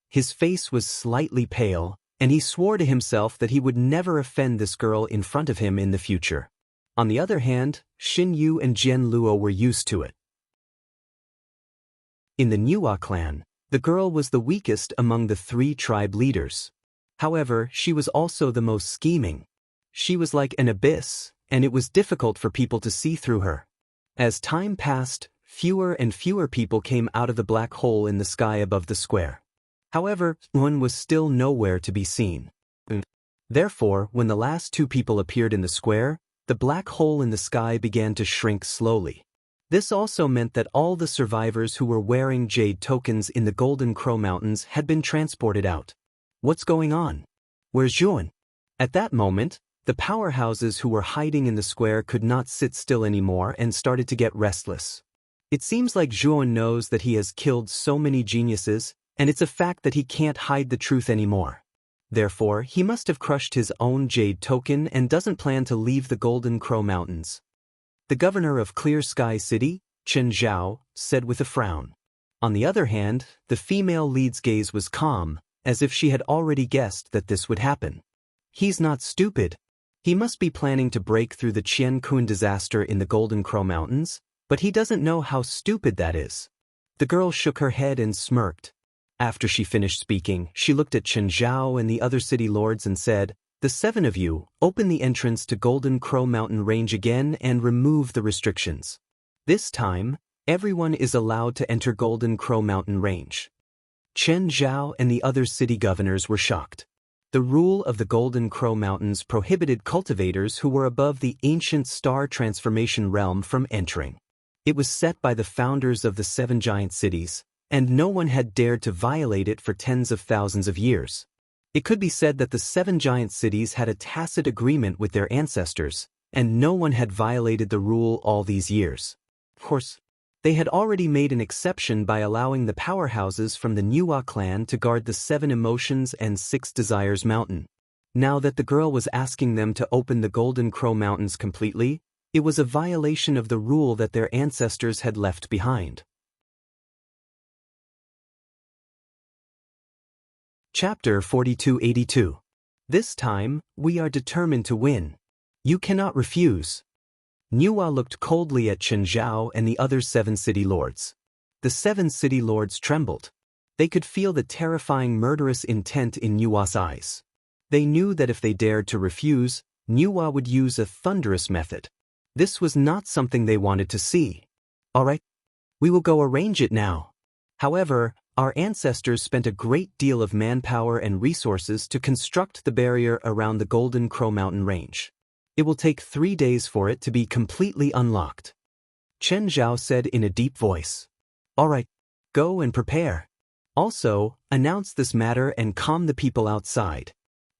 [SPEAKER 1] His face was slightly pale, and he swore to himself that he would never offend this girl in front of him in the future. On the other hand, Xin Yu and Jian Luo were used to it. In the Niuhua clan, the girl was the weakest among the 3 tribe leaders. However, she was also the most scheming. She was like an abyss, and it was difficult for people to see through her. As time passed, fewer and fewer people came out of the black hole in the sky above the square. However, one was still nowhere to be seen. Therefore, when the last 2 people appeared in the square, the black hole in the sky began to shrink slowly. This also meant that all the survivors who were wearing jade tokens in the Golden Crow Mountains had been transported out. What's going on? Where's Zhuan? At that moment, the powerhouses who were hiding in the square could not sit still anymore and started to get restless. It seems like Zhuan knows that he has killed so many geniuses, and it's a fact that he can't hide the truth anymore. Therefore, he must have crushed his own jade token and doesn't plan to leave the Golden Crow Mountains. The governor of Clear Sky City, Chen Zhao, said with a frown. On the other hand, the female lead's gaze was calm, as if she had already guessed that this would happen. He's not stupid. He must be planning to break through the Qian Kun disaster in the Golden Crow Mountains, but he doesn't know how stupid that is. The girl shook her head and smirked. After she finished speaking, she looked at Chen Zhao and the other city lords and said, "The 7 of you, open the entrance to Golden Crow Mountain Range again and remove the restrictions. This time, everyone is allowed to enter Golden Crow Mountain Range." Chen Zhao and the other city governors were shocked. The rule of the Golden Crow Mountains prohibited cultivators who were above the ancient star transformation realm from entering. It was set by the founders of the 7 giant cities, and no one had dared to violate it for tens of thousands of years. It could be said that the 7 giant cities had a tacit agreement with their ancestors, and no one had violated the rule all these years. Of course, they had already made an exception by allowing the powerhouses from the Nuwa clan to guard the 7 Emotions and 6 Desires Mountain. Now that the girl was asking them to open the Golden Crow Mountains completely, it was a violation of the rule that their ancestors had left behind. Chapter 4282. This time, we are determined to win. You cannot refuse. Nuwa looked coldly at Chen Zhao and the other 7 city lords. The 7 city lords trembled. They could feel the terrifying murderous intent in Nuwa's eyes. They knew that if they dared to refuse, Nuwa would use a thunderous method. This was not something they wanted to see. All right, we will go arrange it now. However, our ancestors spent a great deal of manpower and resources to construct the barrier around the Golden Crow Mountain Range. It will take 3 days for it to be completely unlocked. Chen Zhao said in a deep voice. All right, go and prepare. Also, announce this matter and calm the people outside.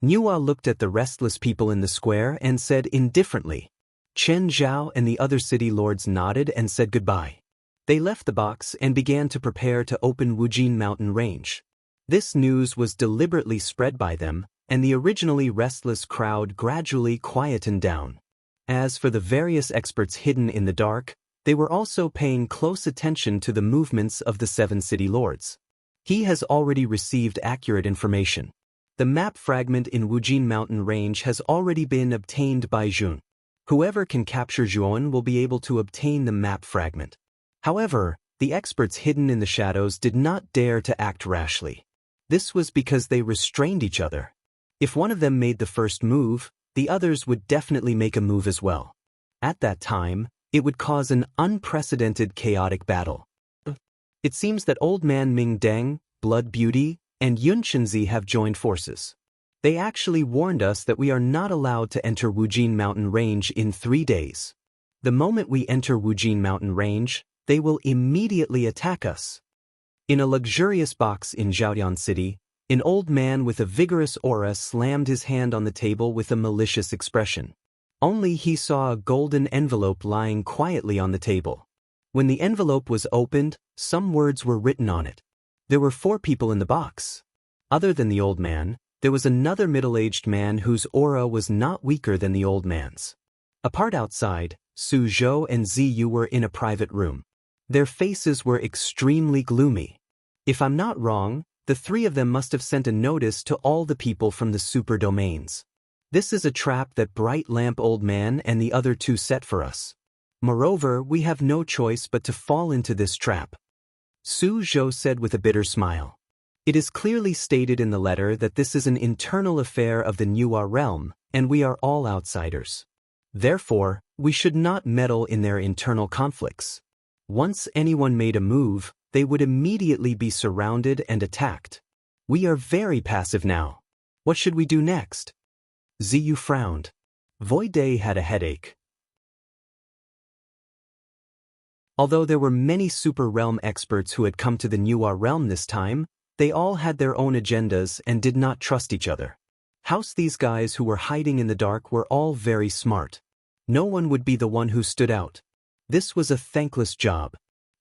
[SPEAKER 1] Nuwa looked at the restless people in the square and said indifferently. Chen Zhao and the other city lords nodded and said goodbye. They left the box and began to prepare to open Wujin Mountain Range. This news was deliberately spread by them, and the originally restless crowd gradually quietened down. As for the various experts hidden in the dark, they were also paying close attention to the movements of the 7 city lords. He has already received accurate information. The map fragment in Wujin Mountain Range has already been obtained by Zhun. Whoever can capture Zhuan will be able to obtain the map fragment. However, the experts hidden in the shadows did not dare to act rashly. This was because they restrained each other. If one of them made the first move, the others would definitely make a move as well. At that time, it would cause an unprecedented chaotic battle. It seems that Old Man Ming Deng, Blood Beauty, and Yun Chenzi have joined forces. They actually warned us that we are not allowed to enter Wujin Mountain Range in 3 days. The moment we enter Wujin Mountain Range, they will immediately attack us. In a luxurious box in Zhaoyan City, an old man with a vigorous aura slammed his hand on the table with a malicious expression. Only he saw a golden envelope lying quietly on the table. When the envelope was opened, some words were written on it. There were 4 people in the box. Other than the old man, there was another middle-aged man whose aura was not weaker than the old man's. Apart outside, Su Zhou and Ziyu were in a private room. Their faces were extremely gloomy. If I'm not wrong, the 3 of them must have sent a notice to all the people from the super domains. This is a trap that Bright Lamp Old Man and the other 2 set for us. Moreover, we have no choice but to fall into this trap. Su Zhou said with a bitter smile. It is clearly stated in the letter that this is an internal affair of the Nuwa realm, and we are all outsiders. Therefore, we should not meddle in their internal conflicts. Once anyone made a move, they would immediately be surrounded and attacked. We are very passive now. What should we do next? Ziyu frowned. Void Day had a headache. Although there were many super realm experts who had come to the Nuwa realm this time, they all had their own agendas and did not trust each other. These guys who were hiding in the dark were all very smart. No one would be the one who stood out. This was a thankless job.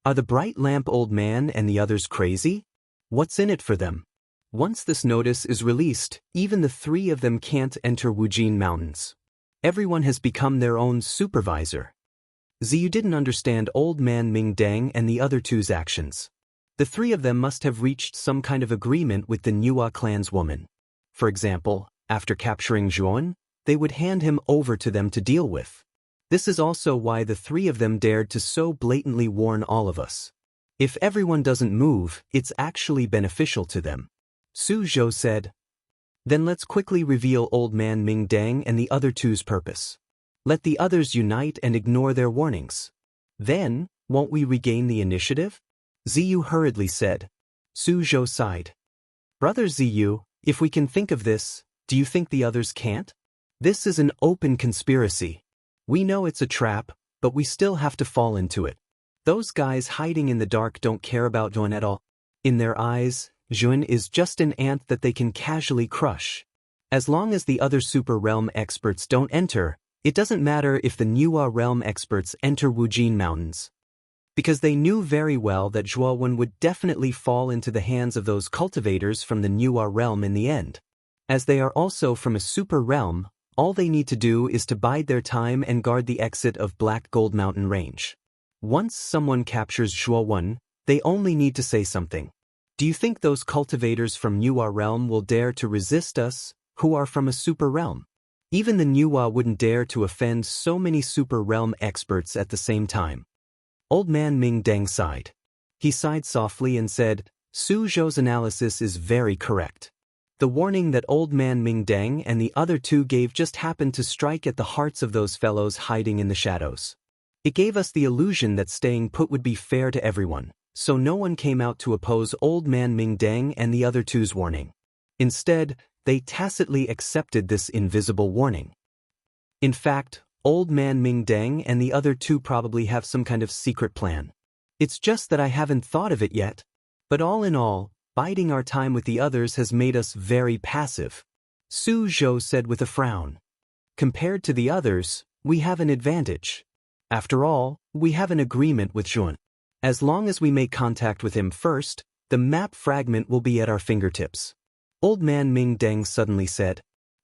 [SPEAKER 1] Are the bright lamp old man and the others crazy? What's in it for them? Once this notice is released, even the three of them can't enter Wujin Mountains. Everyone has become their own supervisor. Ziyu didn't understand Old Man Ming Dang and the other two's actions. The three of them must have reached some kind of agreement with the Nuwa clan's woman. For example, after capturing Zhuan, they would hand him over to them to deal with. This is also why the three of them dared to so blatantly warn all of us. If everyone doesn't move, it's actually beneficial to them. Su Zhou said. Then let's quickly reveal Old Man Ming Dang and the other two's purpose. Let the others unite and ignore their warnings. Then, won't we regain the initiative? Ziyu hurriedly said. Su Zhou sighed. Brother Ziyu, if we can think of this, do you think the others can't? This is an open conspiracy. We know it's a trap, but we still have to fall into it. Those guys hiding in the dark don't care about Zhuan at all. In their eyes, Zhuan is just an ant that they can casually crush. As long as the other super realm experts don't enter, it doesn't matter if the Nuwa realm experts enter Wujin Mountains. Because they knew very well that Zhuowen would definitely fall into the hands of those cultivators from the Nuwa realm in the end. As they are also from a super realm, all they need to do is to bide their time and guard the exit of Black Gold Mountain Range. Once someone captures Zhuowen, they only need to say something. Do you think those cultivators from Nuwa realm will dare to resist us, who are from a super realm? Even the Nuwa wouldn't dare to offend so many super realm experts at the same time. Old Man Ming Dang sighed. He sighed softly and said, Su Zhou's analysis is very correct. The warning that Old Man Ming Dang and the other two gave just happened to strike at the hearts of those fellows hiding in the shadows. It gave us the illusion that staying put would be fair to everyone, so no one came out to oppose Old Man Ming Dang and the other two's warning. Instead, they tacitly accepted this invisible warning. In fact, Old Man Ming Dang and the other two probably have some kind of secret plan. It's just that I haven't thought of it yet. But all in all, biding our time with the others has made us very passive. Su Zhou said with a frown. Compared to the others, we have an advantage. After all, we have an agreement with Zhuan. As long as we make contact with him first, the map fragment will be at our fingertips. Old Man Ming Dang suddenly said.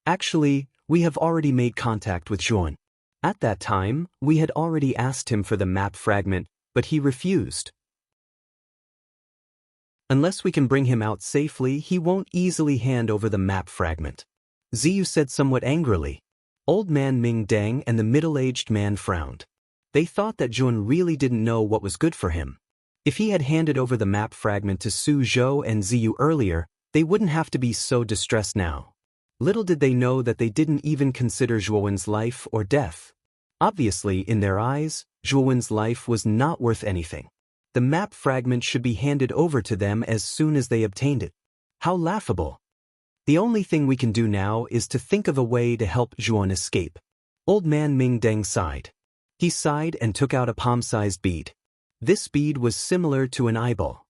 [SPEAKER 1] Actually, we have already made contact with Zhuan. At that time, we had already asked him for the map fragment, but he refused. Unless we can bring him out safely, he won't easily hand over the map fragment. Ziyu said somewhat angrily. Old Man Ming Dang and the middle-aged man frowned. They thought that Zhuan really didn't know what was good for him. If he had handed over the map fragment to Su Zhou and Ziyu earlier, they wouldn't have to be so distressed now. Little did they know that they didn't even consider Zhuowen's life or death. Obviously, in their eyes, Zhuowen's life was not worth anything. The map fragment should be handed over to them as soon as they obtained it. How laughable. The only thing we can do now is to think of a way to help Zhuowen escape. Old Man Ming Dang sighed. He sighed and took out a palm-sized bead. This bead was similar to an eyeball.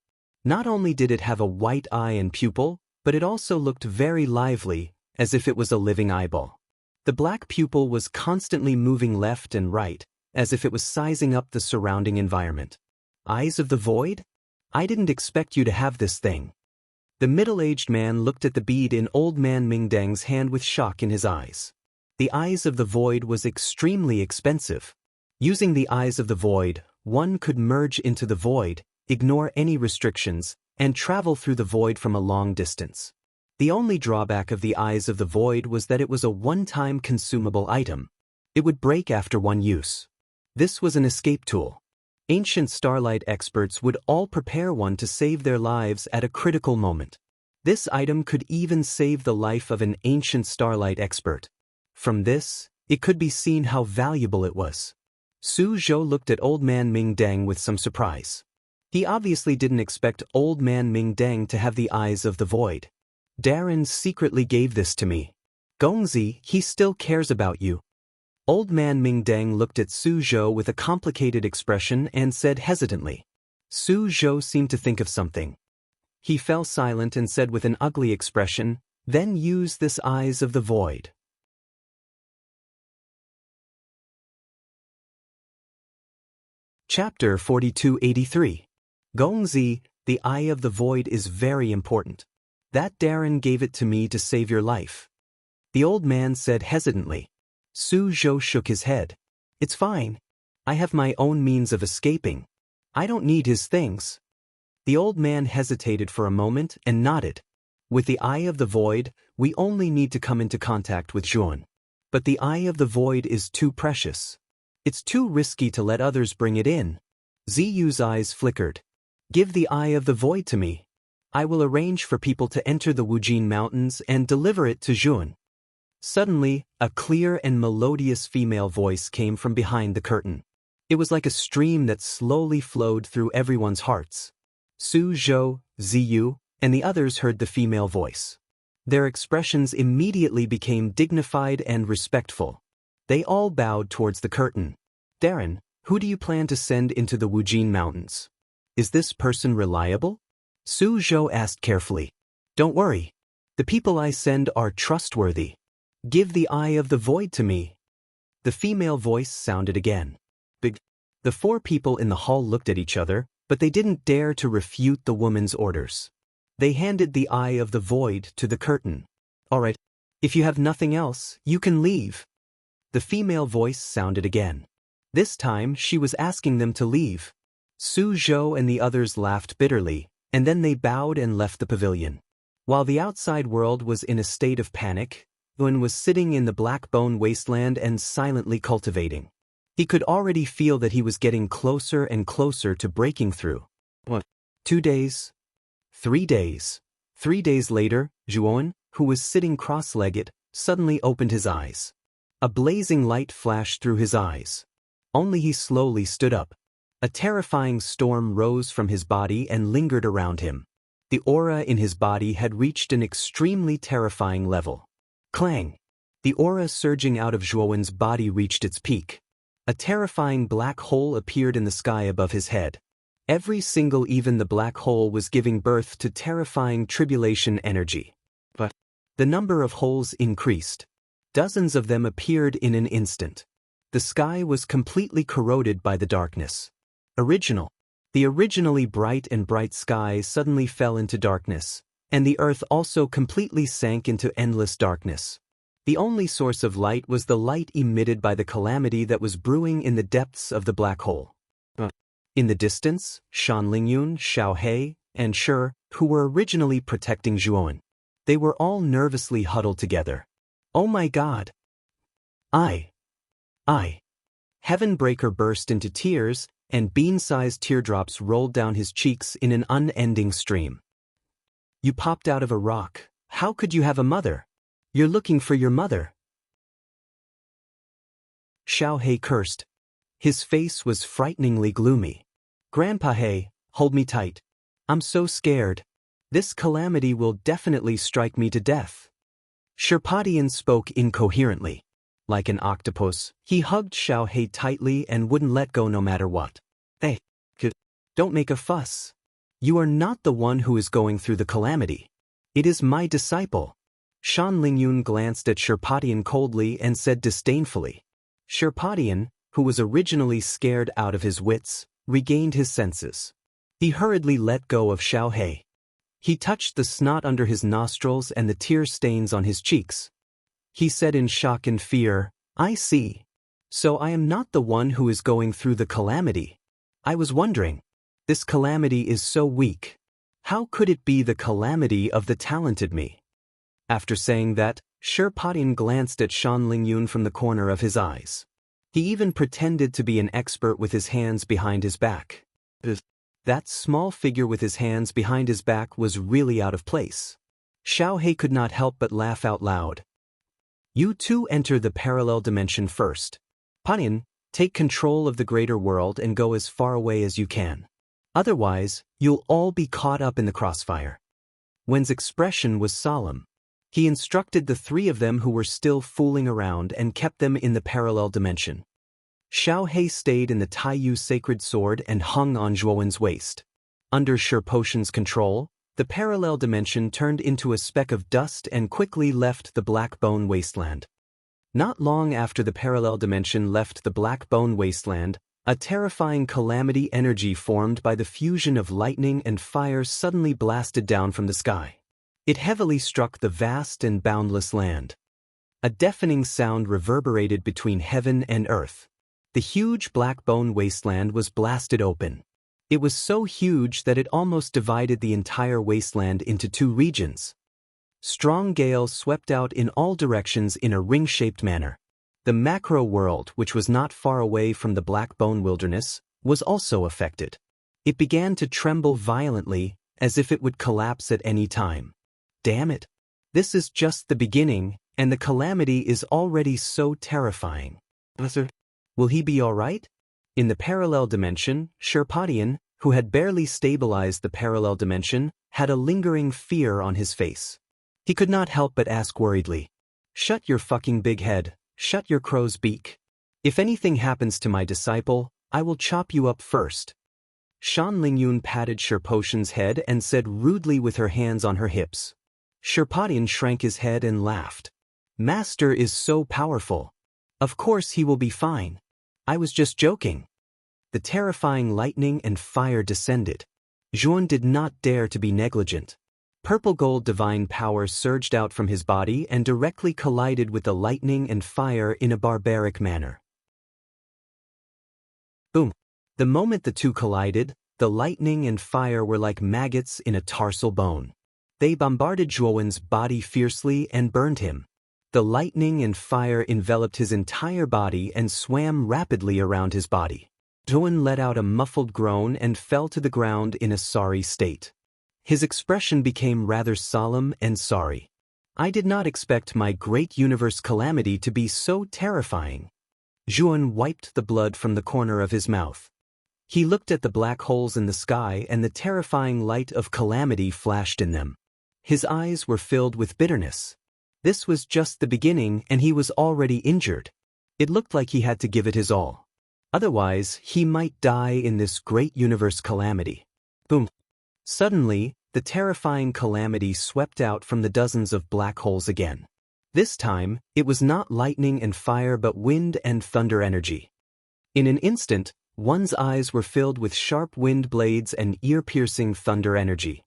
[SPEAKER 1] Not only did it have a white eye and pupil, but it also looked very lively, as if it was a living eyeball. The black pupil was constantly moving left and right, as if it was sizing up the surrounding environment. Eyes of the Void? I didn't expect you to have this thing. The middle-aged man looked at the bead in Old Man Ming Dang's hand with shock in his eyes. The Eyes of the Void was extremely expensive. Using the Eyes of the Void, one could merge into the void, ignore any restrictions, and travel through the void from a long distance. The only drawback of the Eyes of the Void was that it was a one-time consumable item. It would break after one use. This was an escape tool. Ancient Starlight experts would all prepare one to save their lives at a critical moment. This item could even save the life of an Ancient Starlight expert. From this, it could be seen how valuable it was. Su Zhou looked at Old Man Ming Dang with some surprise. He obviously didn't expect Old Man Ming Dang to have the Eyes of the Void. Darren secretly gave this to me. Gongzi, he still cares about you. Old man Ming Deng looked at Su Zhou with a complicated expression and said hesitantly. Su Zhou seemed to think of something. He fell silent and said with an ugly expression, "Then use this eyes of the void." Chapter 4283. Gongzi, the eye of the void is very important. That Darren gave it to me to save your life. The old man said hesitantly. Su Zhou shook his head. It's fine. I have my own means of escaping. I don't need his things. The old man hesitated for a moment and nodded. With the eye of the void, we only need to come into contact with Zhuan. But the eye of the void is too precious. It's too risky to let others bring it in. Ziyu's eyes flickered. Give the eye of the void to me. I will arrange for people to enter the Wujin Mountains and deliver it to Zhuan. Suddenly, a clear and melodious female voice came from behind the curtain. It was like a stream that slowly flowed through everyone's hearts. Su Zhou, Ziyu, and the others heard the female voice. Their expressions immediately became dignified and respectful. They all bowed towards the curtain. Darren, who do you plan to send into the Wujin Mountains? Is this person reliable? Su Zhou asked carefully. Don't worry. The people I send are trustworthy. Give the eye of the void to me. The female voice sounded again. The four people in the hall looked at each other, but they didn't dare to refute the woman's orders. They handed the eye of the void to the curtain. All right, if you have nothing else, you can leave. The female voice sounded again. This time, she was asking them to leave. Su Zhou and the others laughed bitterly, and then they bowed and left the pavilion. While the outside world was in a state of panic, Yuan was sitting in the Black Bone Wasteland and silently cultivating. He could already feel that he was getting closer and closer to breaking through. 2 days? 3 days. 3 days later, Zhuan, who was sitting cross-legged, suddenly opened his eyes. A blazing light flashed through his eyes. Only he slowly stood up. A terrifying storm rose from his body and lingered around him. The aura in his body had reached an extremely terrifying level. Clang! The aura surging out of Zhuan's body reached its peak. A terrifying black hole appeared in the sky above his head. Every single even the black hole was giving birth to terrifying tribulation energy. But the number of holes increased. Dozens of them appeared in an instant. The sky was completely corroded by the darkness. The originally bright sky suddenly fell into darkness, and the earth also completely sank into endless darkness. The only source of light was the light emitted by the calamity that was brewing in the depths of the black hole. In the distance, Shan Lingyun, Xiao He, and Shi, who were originally protecting Zhuan. They were all nervously huddled together. Oh my God! I. Heavenbreaker burst into tears, and bean-sized teardrops rolled down his cheeks in an unending stream. You popped out of a rock. How could you have a mother? You're looking for your mother. Xiao He cursed. His face was frighteningly gloomy. Grandpa He, hold me tight. I'm so scared. This calamity will definitely strike me to death. Sherpatian spoke incoherently. Like an octopus, he hugged Xiao He tightly and wouldn't let go no matter what. Hey, don't make a fuss. You are not the one who is going through the calamity. It is my disciple. Shan Lingyun glanced at Sherpatian coldly and said disdainfully. Sherpatian, who was originally scared out of his wits, regained his senses. He hurriedly let go of Xiao He. He touched the snot under his nostrils and the tear stains on his cheeks. He said in shock and fear, I see. So I am not the one who is going through the calamity. I was wondering. This calamity is so weak. How could it be the calamity of the talented me? After saying that, Sherpatian glanced at Shan Lingyun from the corner of his eyes. He even pretended to be an expert with his hands behind his back. That small figure with his hands behind his back was really out of place. Xiao He could not help but laugh out loud. You two enter the parallel dimension first. Panian, take control of the greater world and go as far away as you can. Otherwise, you'll all be caught up in the crossfire. Wen's expression was solemn. He instructed the three of them who were still fooling around and kept them in the parallel dimension. Xiao He stayed in the Taiyu sacred sword and hung on Zhuowen's waist. Under Potion's control, the parallel dimension turned into a speck of dust and quickly left the Black Bone Wasteland. Not long after the parallel dimension left the Black Bone Wasteland, a terrifying calamity energy formed by the fusion of lightning and fire suddenly blasted down from the sky. It heavily struck the vast and boundless land. A deafening sound reverberated between heaven and earth. The huge Black Bone Wasteland was blasted open. It was so huge that it almost divided the entire wasteland into two regions. Strong gales swept out in all directions in a ring-shaped manner. The macro world, which was not far away from the Black Bone Wilderness, was also affected. It began to tremble violently, as if it would collapse at any time. Damn it! This is just the beginning, and the calamity is already so terrifying. Will he be alright? In the parallel dimension, Sherpodian, who had barely stabilized the parallel dimension, had a lingering fear on his face. He could not help but ask worriedly, "Shut your fucking big head, shut your crow's beak. If anything happens to my disciple, I will chop you up first." Shan Lingyun patted Potion's head and said rudely with her hands on her hips. Sherpodian shrank his head and laughed. "Master is so powerful. Of course he will be fine. I was just joking." The terrifying lightning and fire descended. Zhuan did not dare to be negligent. Purple gold divine power surged out from his body and directly collided with the lightning and fire in a barbaric manner. Boom! The moment the two collided, the lightning and fire were like maggots in a tarsal bone. They bombarded Zhuowen's body fiercely and burned him. The lightning and fire enveloped his entire body and swam rapidly around his body. Zhuowen let out a muffled groan and fell to the ground in a sorry state. His expression became rather solemn and sorry. "I did not expect my great universe calamity to be so terrifying." Zhuowen wiped the blood from the corner of his mouth. He looked at the black holes in the sky and the terrifying light of calamity flashed in them. His eyes were filled with bitterness. This was just the beginning and he was already injured. It looked like he had to give it his all. Otherwise, he might die in this great universe calamity. Boom! Suddenly, the terrifying calamity swept out from the dozens of black holes again. This time, it was not lightning and fire but wind and thunder energy. In an instant, one's eyes were filled with sharp wind blades and ear-piercing thunder energy.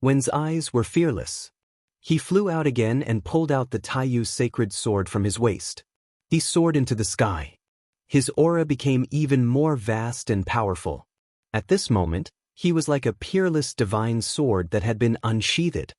[SPEAKER 1] Wen's eyes were fearless. He flew out again and pulled out the Taiyu sacred sword from his waist. He soared into the sky. His aura became even more vast and powerful. At this moment, he was like a peerless divine sword that had been unsheathed.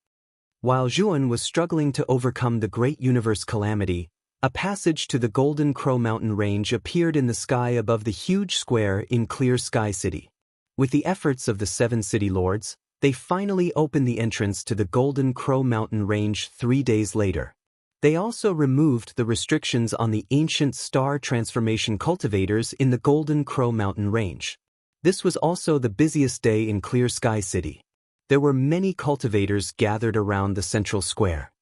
[SPEAKER 1] While Zhuan was struggling to overcome the great universe calamity, a passage to the Golden Crow Mountain range appeared in the sky above the huge square in Clear Sky City. With the efforts of the 7 city lords, they finally opened the entrance to the Golden Crow Mountain range 3 days later. They also removed the restrictions on the ancient star transformation cultivators in the Golden Crow Mountain range. This was also the busiest day in Clear Sky City. There were many cultivators gathered around the central square.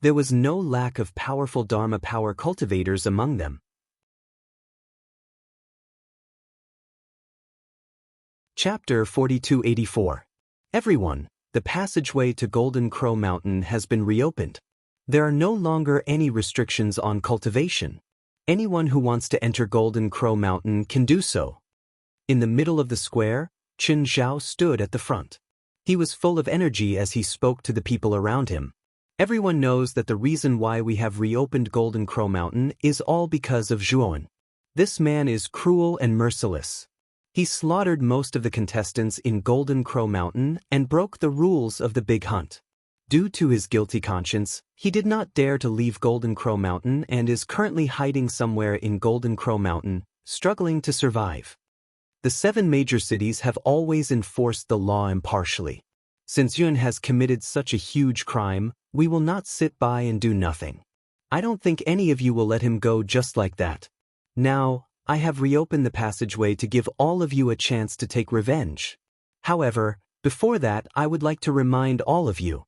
[SPEAKER 1] There was no lack of powerful Dharma power cultivators among them. Chapter 4284. Everyone, the passageway to Golden Crow Mountain has been reopened. There are no longer any restrictions on cultivation. Anyone who wants to enter Golden Crow Mountain can do so. In the middle of the square, Qin Zhao stood at the front. He was full of energy as he spoke to the people around him. Everyone knows that the reason why we have reopened Golden Crow Mountain is all because of Zhuowen. This man is cruel and merciless. He slaughtered most of the contestants in Golden Crow Mountain and broke the rules of the Big Hunt. Due to his guilty conscience, he did not dare to leave Golden Crow Mountain and is currently hiding somewhere in Golden Crow Mountain, struggling to survive. The 7 major cities have always enforced the law impartially. Since Yun has committed such a huge crime, we will not sit by and do nothing. I don't think any of you will let him go just like that. Now, I have reopened the passageway to give all of you a chance to take revenge. However, before that I would like to remind all of you.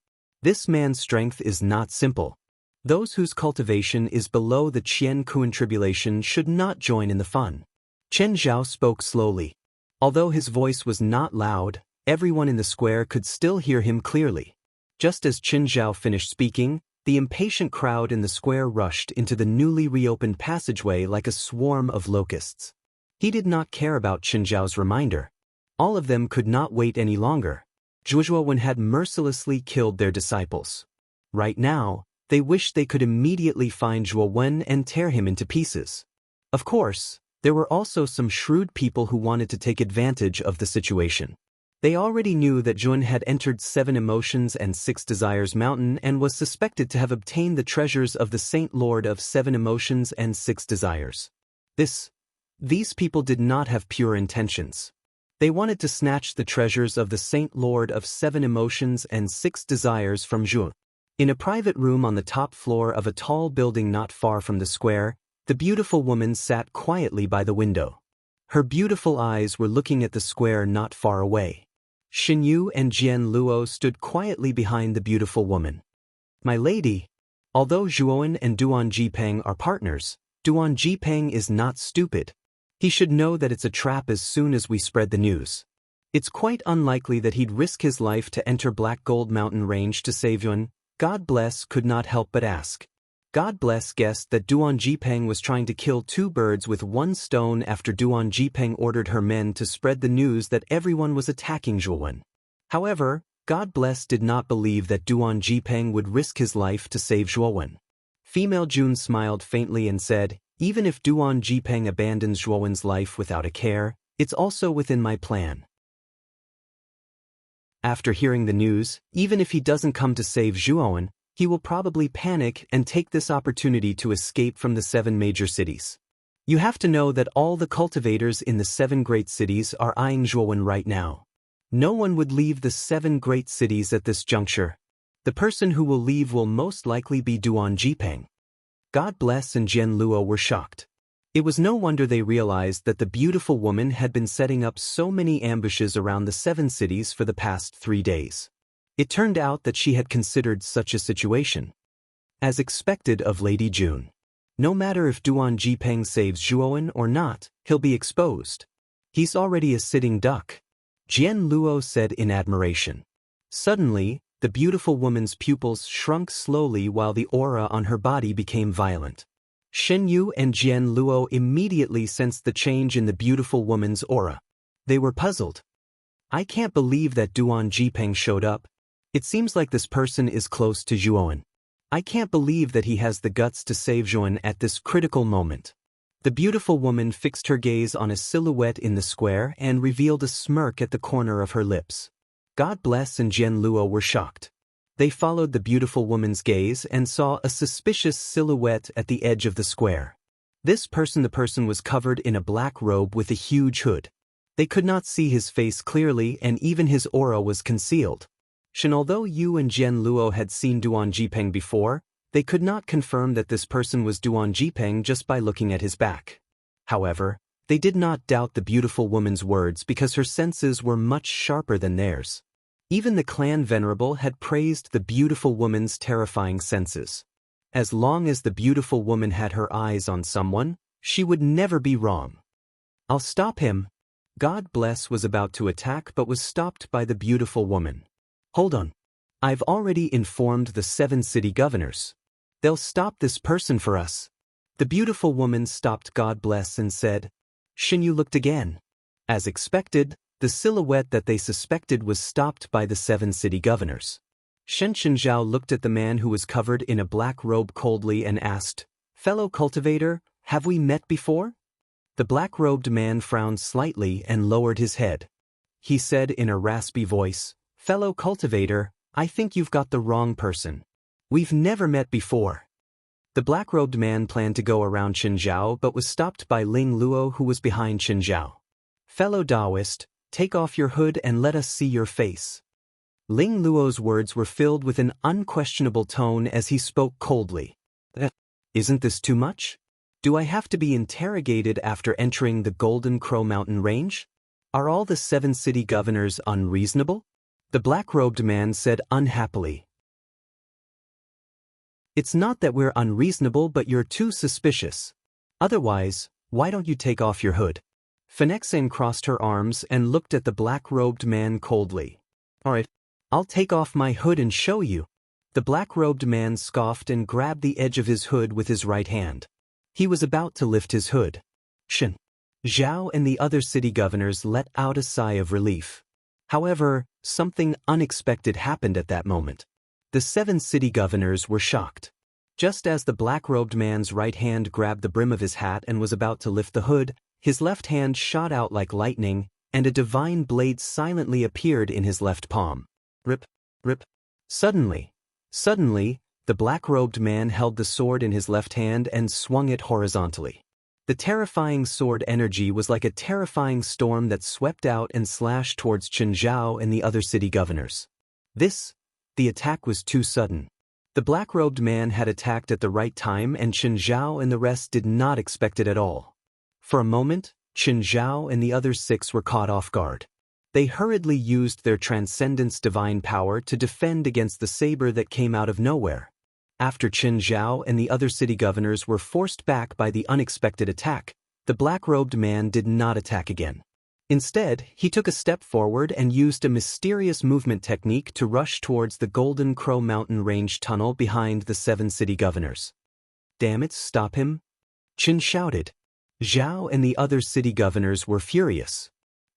[SPEAKER 1] This man's strength is not simple. Those whose cultivation is below the Qian Kuan tribulation should not join in the fun. Chen Zhao spoke slowly. Although his voice was not loud, everyone in the square could still hear him clearly. Just as Chen Zhao finished speaking, the impatient crowd in the square rushed into the newly reopened passageway like a swarm of locusts. He did not care about Chen Zhao's reminder. All of them could not wait any longer. Zhuowen had mercilessly killed their disciples. Right now, they wished they could immediately find Zhuowen and tear him into pieces. Of course, there were also some shrewd people who wanted to take advantage of the situation. They already knew that Zhuowen had entered 7 Emotions and 6 Desires Mountain and was suspected to have obtained the treasures of the Saint Lord of 7 Emotions and 6 Desires. These people did not have pure intentions. They wanted to snatch the treasures of the Saint Lord of 7 Emotions and 6 Desires from Zhuowen. In a private room on the top floor of a tall building not far from the square, the beautiful woman sat quietly by the window. Her beautiful eyes were looking at the square not far away. Xin Yu and Jian Luo stood quietly behind the beautiful woman. "My lady." Although Zhuowen and Duan Jipeng are partners, Duan Jipeng is not stupid. He should know that it's a trap as soon as we spread the news. It's quite unlikely that he'd risk his life to enter Black Gold Mountain Range to save Yuan. God Bless could not help but ask. God Bless guessed that Duan Jipeng was trying to kill 2 birds with 1 stone after Duan Jipeng ordered her men to spread the news that everyone was attacking Zhuowen. However, God Bless did not believe that Duan Jipeng would risk his life to save Zhuowen. Female Jun smiled faintly and said, "Even if Duan Jipeng abandons Zhuowen's life without a care, it's also within my plan." After hearing the news, even if he doesn't come to save Zhuowen, he will probably panic and take this opportunity to escape from the 7 major cities. You have to know that all the cultivators in the 7 great cities are eyeing Zhuowen right now. No one would leave the 7 great cities at this juncture. The person who will leave will most likely be Duan Jipeng. God Bless and Jian Luo were shocked. It was no wonder they realized that the beautiful woman had been setting up so many ambushes around the 7 cities for the past 3 days. It turned out that she had considered such a situation. As expected of Lady June. No matter if Duan Jipeng saves Zhuowen or not, he'll be exposed. He's already a sitting duck. Jian Luo said in admiration. Suddenly, the beautiful woman's pupils shrunk slowly while the aura on her body became violent. Shen Yu and Jian Luo immediately sensed the change in the beautiful woman's aura. They were puzzled. "I can't believe that Duan Jipeng showed up. It seems like this person is close to Zhuowen. I can't believe that he has the guts to save Zhuowen at this critical moment." The beautiful woman fixed her gaze on a silhouette in the square and revealed a smirk at the corner of her lips. God Bless and Jian Luo were shocked. They followed the beautiful woman's gaze and saw a suspicious silhouette at the edge of the square. The person was covered in a black robe with a huge hood. They could not see his face clearly and even his aura was concealed. Although Yu and Jian Luo had seen Duan Jipeng before, they could not confirm that this person was Duan Jipeng just by looking at his back. However, they did not doubt the beautiful woman's words because her senses were much sharper than theirs. Even the clan venerable had praised the beautiful woman's terrifying senses. As long as the beautiful woman had her eyes on someone, she would never be wrong. "I'll stop him." God Bless was about to attack but was stopped by the beautiful woman. "Hold on. I've already informed the 7 city governors. They'll stop this person for us." The beautiful woman stopped God Bless and said. Xin Yu looked again. As expected, the silhouette that they suspected was stopped by the 7 city governors. Shen Zhao looked at the man who was covered in a black robe coldly and asked, "Fellow cultivator, have we met before?" The black-robed man frowned slightly and lowered his head. He said in a raspy voice, "Fellow cultivator, I think you've got the wrong person. We've never met before." The black-robed man planned to go around Qin Zhao but was stopped by Ling Luo who was behind Qin Zhao. "Fellow Taoist, take off your hood and let us see your face." Ling Luo's words were filled with an unquestionable tone as he spoke coldly. "Isn't this too much? Do I have to be interrogated after entering the Golden Crow Mountain Range? Are all the 7 city governors unreasonable?" The black-robed man said unhappily. It's not that we're unreasonable, but you're too suspicious. Otherwise, why don't you take off your hood? Phenexane crossed her arms and looked at the black-robed man coldly. Alright, I'll take off my hood and show you. The black-robed man scoffed and grabbed the edge of his hood with his right hand. He was about to lift his hood. Shen, Zhao and the other city governors let out a sigh of relief. However, something unexpected happened at that moment. The 7 city governors were shocked. Just as the black-robed man's right hand grabbed the brim of his hat and was about to lift the hood, his left hand shot out like lightning, and a divine blade silently appeared in his left palm. Rip, rip. Suddenly, the black-robed man held the sword in his left hand and swung it horizontally. The terrifying sword energy was like a terrifying storm that swept out and slashed towards Chen Zhao and the other city governors. The attack was too sudden. The black-robed man had attacked at the right time, and Chen Zhao and the rest did not expect it at all. For a moment, Chen Zhao and the other 6 were caught off guard. They hurriedly used their Transcendence divine power to defend against the saber that came out of nowhere. After Chen Zhao and the other city governors were forced back by the unexpected attack, the black-robed man did not attack again. Instead, he took a step forward and used a mysterious movement technique to rush towards the Golden Crow Mountain Range tunnel behind the 7 city governors. Damn it, stop him! Chen shouted. Zhao and the other city governors were furious.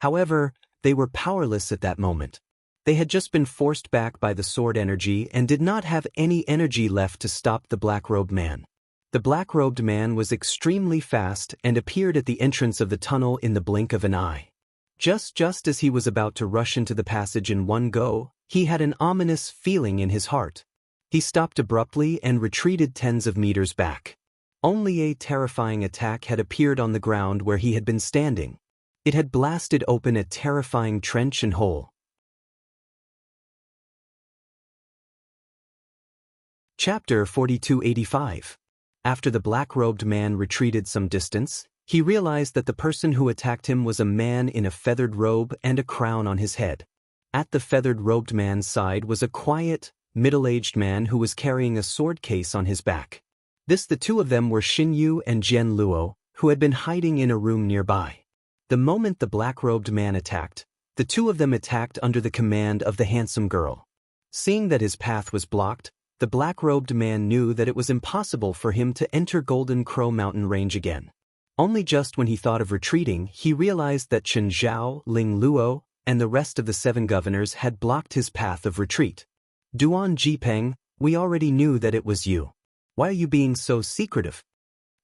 [SPEAKER 1] However, they were powerless at that moment. They had just been forced back by the sword energy and did not have any energy left to stop the black-robed man. The black-robed man was extremely fast and appeared at the entrance of the tunnel in the blink of an eye. Just as he was about to rush into the passage in one go, he had an ominous feeling in his heart. He stopped abruptly and retreated tens of meters back. Only a terrifying attack had appeared on the ground where he had been standing. It had blasted open a terrifying trench and hole. Chapter 4285. After the black-robed man retreated some distance, he realized that the person who attacked him was a man in a feathered robe and a crown on his head. At the feathered-robed man's side was a quiet, middle-aged man who was carrying a sword case on his back. The 2 of them were Xin Yu and Jian Luo, who had been hiding in a room nearby. The moment the black-robed man attacked, the 2 of them attacked under the command of the handsome girl. Seeing that his path was blocked, the black-robed man knew that it was impossible for him to enter Golden Crow Mountain Range again. Only just when he thought of retreating, he realized that Chen Zhao, Ling Luo, and the rest of the 7 governors had blocked his path of retreat. Duan Jipeng, we already knew that it was you. Why are you being so secretive?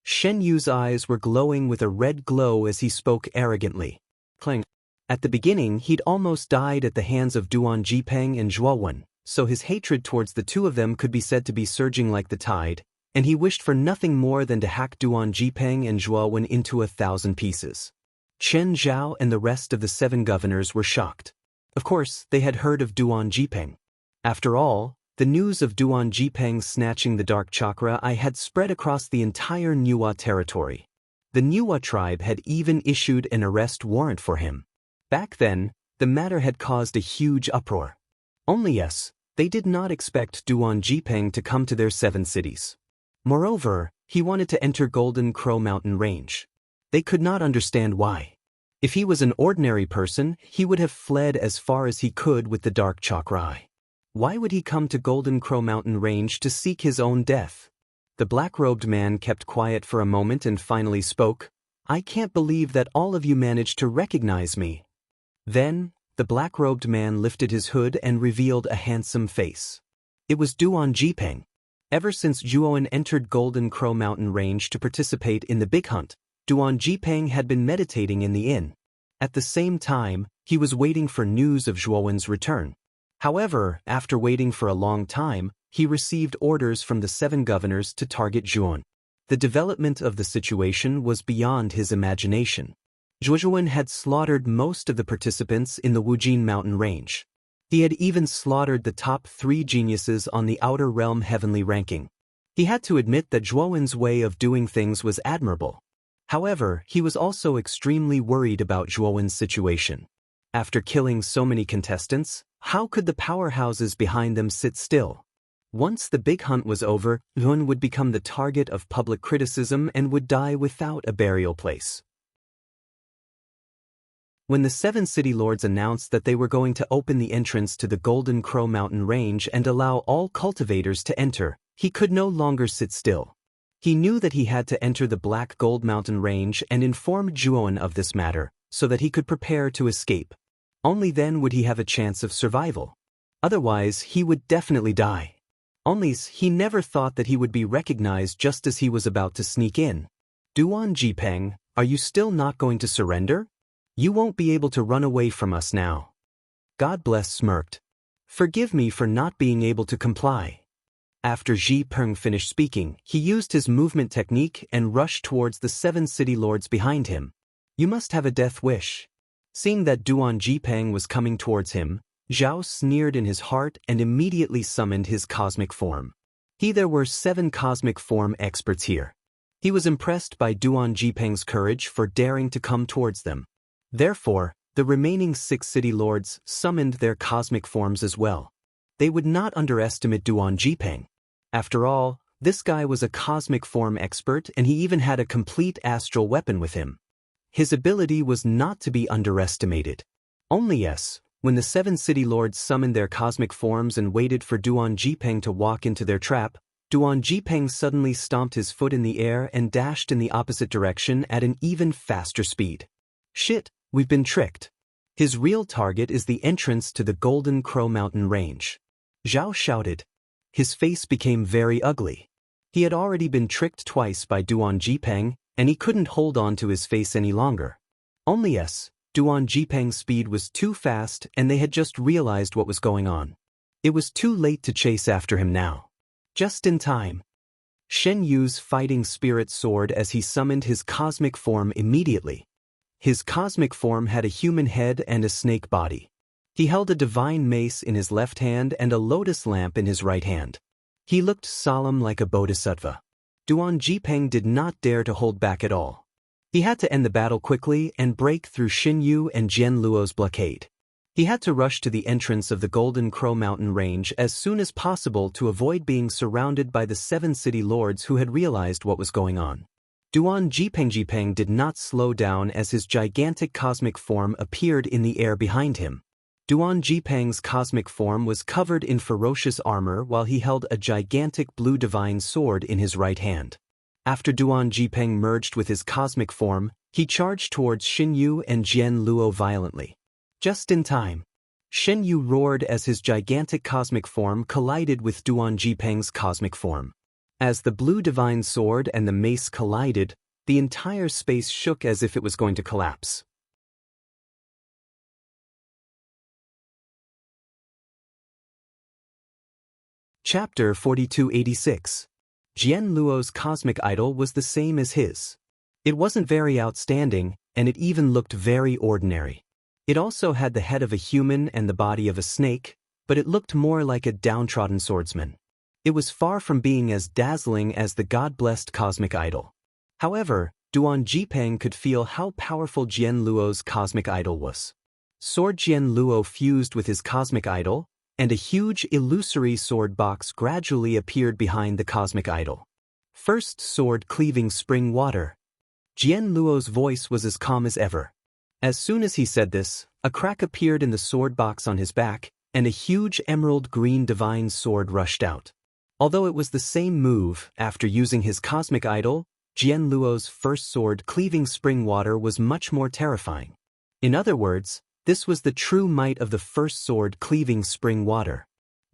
[SPEAKER 1] Shen Yu's eyes were glowing with a red glow as he spoke arrogantly. Clang. At the beginning, he'd almost died at the hands of Duan Jipeng and Zhuowen, so his hatred towards the 2 of them could be said to be surging like the tide, and he wished for nothing more than to hack Duan Jipeng and Zhuowen into 1,000 pieces. Chen Zhao and the rest of the 7 governors were shocked. Of course, they had heard of Duan Jipeng. After all, the news of Duan Jipeng snatching the Dark Chakra had spread across the entire Nuwa territory. The Nuwa tribe had even issued an arrest warrant for him. Back then, the matter had caused a huge uproar. Only yes, they did not expect Duan Jipeng to come to their 7 cities. Moreover, he wanted to enter Golden Crow Mountain Range. They could not understand why. If he was an ordinary person, he would have fled as far as he could with the Dark Chakra. Why would he come to Golden Crow Mountain Range to seek his own death? The black-robed man kept quiet for a moment and finally spoke. I can't believe that all of you managed to recognize me. Then, the black-robed man lifted his hood and revealed a handsome face. It was Duan Jipeng. Ever since Zhuowen entered Golden Crow Mountain Range to participate in the big hunt, Duan Jipeng had been meditating in the inn. At the same time, he was waiting for news of Zhuowen's return. However, after waiting for a long time, he received orders from the 7 governors to target Zhuowen. The development of the situation was beyond his imagination. Zhuowen had slaughtered most of the participants in the Wujin Mountain Range. He had even slaughtered the top 3 geniuses on the Outer Realm Heavenly ranking. He had to admit that Zhuowen's way of doing things was admirable. However, he was also extremely worried about Zhuowen's situation. After killing so many contestants, how could the powerhouses behind them sit still? Once the big hunt was over, Yun would become the target of public criticism and would die without a burial place. When the 7 city lords announced that they were going to open the entrance to the Golden Crow Mountain Range and allow all cultivators to enter, he could no longer sit still. He knew that he had to enter the Black Gold Mountain Range and inform Juon of this matter, so that he could prepare to escape. Only then would he have a chance of survival. Otherwise, he would definitely die. Only he never thought that he would be recognized just as he was about to sneak in. Duan Jipeng, are you still not going to surrender? You won't be able to run away from us now. God Bless smirked. Forgive me for not being able to comply. After Jipeng finished speaking, he used his movement technique and rushed towards the 7 city lords behind him. You must have a death wish. Seeing that Duan Jipeng was coming towards him, Zhao sneered in his heart and immediately summoned his cosmic form. There were 7 cosmic form experts here. He was impressed by Duan Jipeng's courage for daring to come towards them. Therefore, the remaining 6 city lords summoned their cosmic forms as well. They would not underestimate Duan Jipeng. After all, this guy was a cosmic form expert and he even had a complete astral weapon with him. His ability was not to be underestimated. Only yes, when the 7 city lords summoned their cosmic forms and waited for Duan Jipeng to walk into their trap, Duan Jipeng suddenly stomped his foot in the air and dashed in the opposite direction at an even faster speed. Shit, we've been tricked. His real target is the entrance to the Golden Crow Mountain Range. Zhao shouted. His face became very ugly. He had already been tricked twice by Duan Jipeng, and he couldn't hold on to his face any longer. Only yes, Duan Jipeng's speed was too fast and they had just realized what was going on. It was too late to chase after him now. Just in time. Shen Yu's fighting spirit soared as he summoned his cosmic form immediately. His cosmic form had a human head and a snake body. He held a divine mace in his left hand and a lotus lamp in his right hand. He looked solemn like a bodhisattva. Duan Jipeng did not dare to hold back at all. He had to end the battle quickly and break through Xin Yu and Jian Luo's blockade. He had to rush to the entrance of the Golden Crow Mountain Range as soon as possible to avoid being surrounded by the 7 city lords who had realized what was going on. Duan Jipeng did not slow down as his gigantic cosmic form appeared in the air behind him. Duan Jipeng's cosmic form was covered in ferocious armor while he held a gigantic blue divine sword in his right hand. After Duan Jipeng merged with his cosmic form, he charged towards Xin Yu and Jian Luo violently. Just in time. Shen Yu roared as his gigantic cosmic form collided with Duan Jipeng's cosmic form. As the blue divine sword and the mace collided, the entire space shook as if it was going to collapse. Chapter 4286. Jian Luo's cosmic idol was the same as his. It wasn't very outstanding, and it even looked very ordinary. It also had the head of a human and the body of a snake, but it looked more like a downtrodden swordsman. It was far from being as dazzling as the God-blessed cosmic idol. However, Duan Jipeng could feel how powerful Jian Luo's cosmic idol was. Sword Jian Luo fused with his cosmic idol, and a huge illusory sword box gradually appeared behind the cosmic idol. First sword cleaving spring water. Jian Luo's voice was as calm as ever. As soon as he said this, a crack appeared in the sword box on his back, and a huge emerald green divine sword rushed out. Although it was the same move, after using his cosmic idol, Jian Luo's first sword cleaving spring water was much more terrifying. In other words, this was the true might of the first sword cleaving spring water.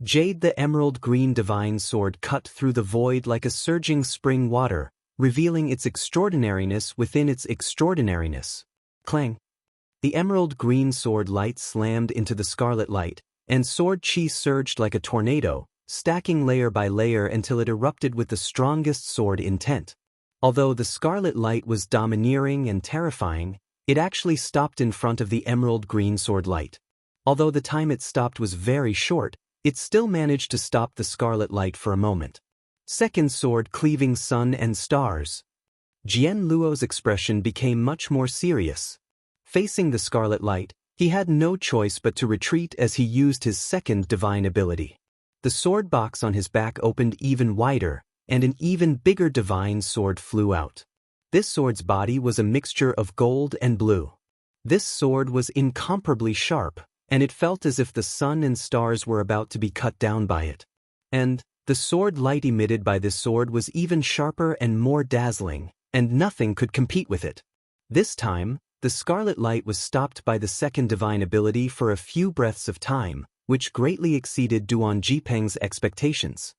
[SPEAKER 1] Jade the emerald green divine sword cut through the void like a surging spring water, revealing its extraordinariness within its extraordinariness. Clang! The emerald green sword light slammed into the scarlet light, and sword chi surged like a tornado, stacking layer by layer until it erupted with the strongest sword intent. Although the scarlet light was domineering and terrifying, it actually stopped in front of the emerald green sword light. Although the time it stopped was very short, it still managed to stop the scarlet light for a moment. Second sword cleaving sun and stars. Jian Luo's expression became much more serious. Facing the scarlet light, he had no choice but to retreat as he used his second divine ability. The sword box on his back opened even wider, and an even bigger divine sword flew out. This sword's body was a mixture of gold and blue. This sword was incomparably sharp, and it felt as if the sun and stars were about to be cut down by it. And the sword light emitted by this sword was even sharper and more dazzling, and nothing could compete with it. This time, the scarlet light was stopped by the second divine ability for a few breaths of time, which greatly exceeded Duan Jipeng's expectations.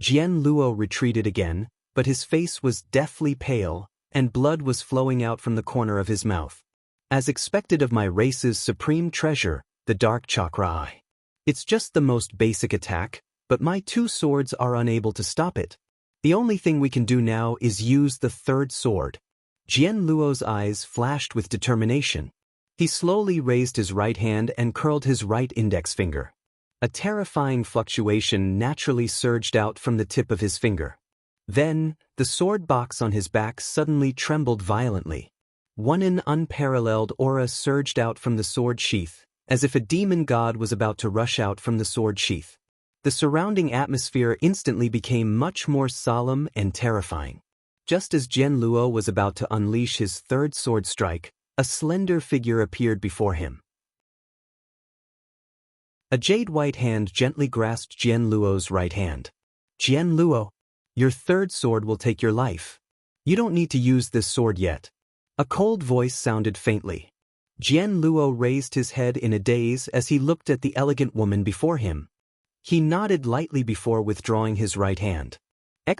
[SPEAKER 1] Jian Luo retreated again, but his face was deathly pale, and blood was flowing out from the corner of his mouth. As expected of my race's supreme treasure, the Dark Chakra Eye. It's just the most basic attack, but my two swords are unable to stop it. The only thing we can do now is use the third sword. Jian Luo's eyes flashed with determination. He slowly raised his right hand and curled his right index finger. A terrifying fluctuation naturally surged out from the tip of his finger. Then, the sword box on his back suddenly trembled violently. An unparalleled aura surged out from the sword sheath, as if a demon god was about to rush out from the sword sheath. The surrounding atmosphere instantly became much more solemn and terrifying. Just as Jian Luo was about to unleash his third sword strike, a slender figure appeared before him. A jade-white hand gently grasped Jian Luo's right hand. "Jian Luo, your third sword will take your life. You don't need to use this sword yet." A cold voice sounded faintly. Jian Luo raised his head in a daze as he looked at the elegant woman before him. He nodded lightly before withdrawing his right hand.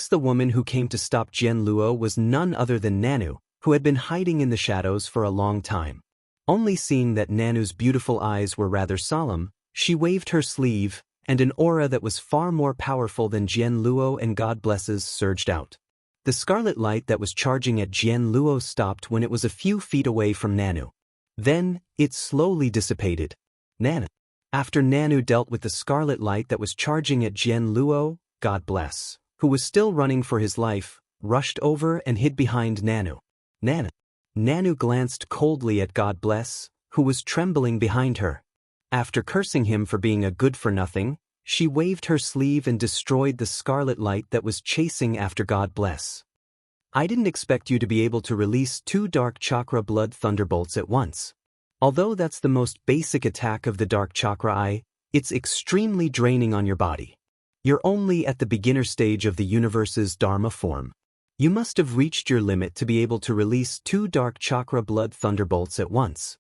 [SPEAKER 1] The woman who came to stop Jian Luo was none other than Nanu, who had been hiding in the shadows for a long time. Only seeing that Nanu's beautiful eyes were rather solemn, she waved her sleeve, and an aura that was far more powerful than Jian Luo and God Bless's surged out. The scarlet light that was charging at Jian Luo stopped when it was a few feet away from Nanu. Then, it slowly dissipated. After Nanu dealt with the scarlet light that was charging at Jian Luo, God Bless, who was still running for his life, rushed over and hid behind Nanu. Nanu glanced coldly at God Bless, who was trembling behind her. After cursing him for being a good-for-nothing, she waved her sleeve and destroyed the scarlet light that was chasing after God Bless. "I didn't expect you to be able to release 2 Dark Chakra Blood Thunderbolts at once. Although that's the most basic attack of the Dark Chakra Eye, it's extremely draining on your body. You're only at the beginner stage of the universe's Dharma form. You must have reached your limit to be able to release 2 Dark Chakra Blood Thunderbolts at once,"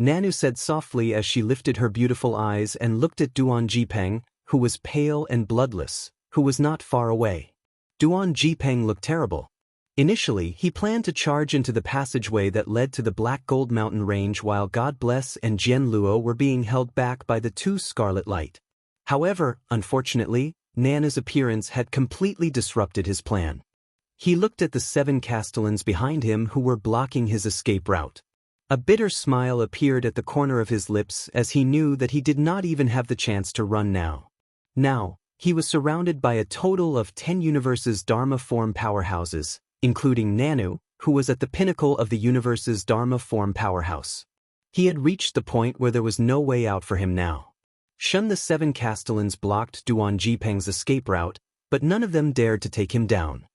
[SPEAKER 1] Nanu said softly as she lifted her beautiful eyes and looked at Duan Jipeng, who was pale and bloodless, who was not far away. Duan Jipeng looked terrible. Initially, he planned to charge into the passageway that led to the Black Gold Mountain range while God Bless and Jian Luo were being held back by the 2 scarlet light. However, unfortunately, Nanu's appearance had completely disrupted his plan. He looked at the 7 castellans behind him who were blocking his escape route. A bitter smile appeared at the corner of his lips as he knew that he did not even have the chance to run now. Now, he was surrounded by a total of 10 universe's Dharma form powerhouses, including Nanu, who was at the pinnacle of the universe's Dharma form powerhouse. He had reached the point where there was no way out for him now. The 7 castellans blocked Duan Jipeng's escape route, but none of them dared to take him down.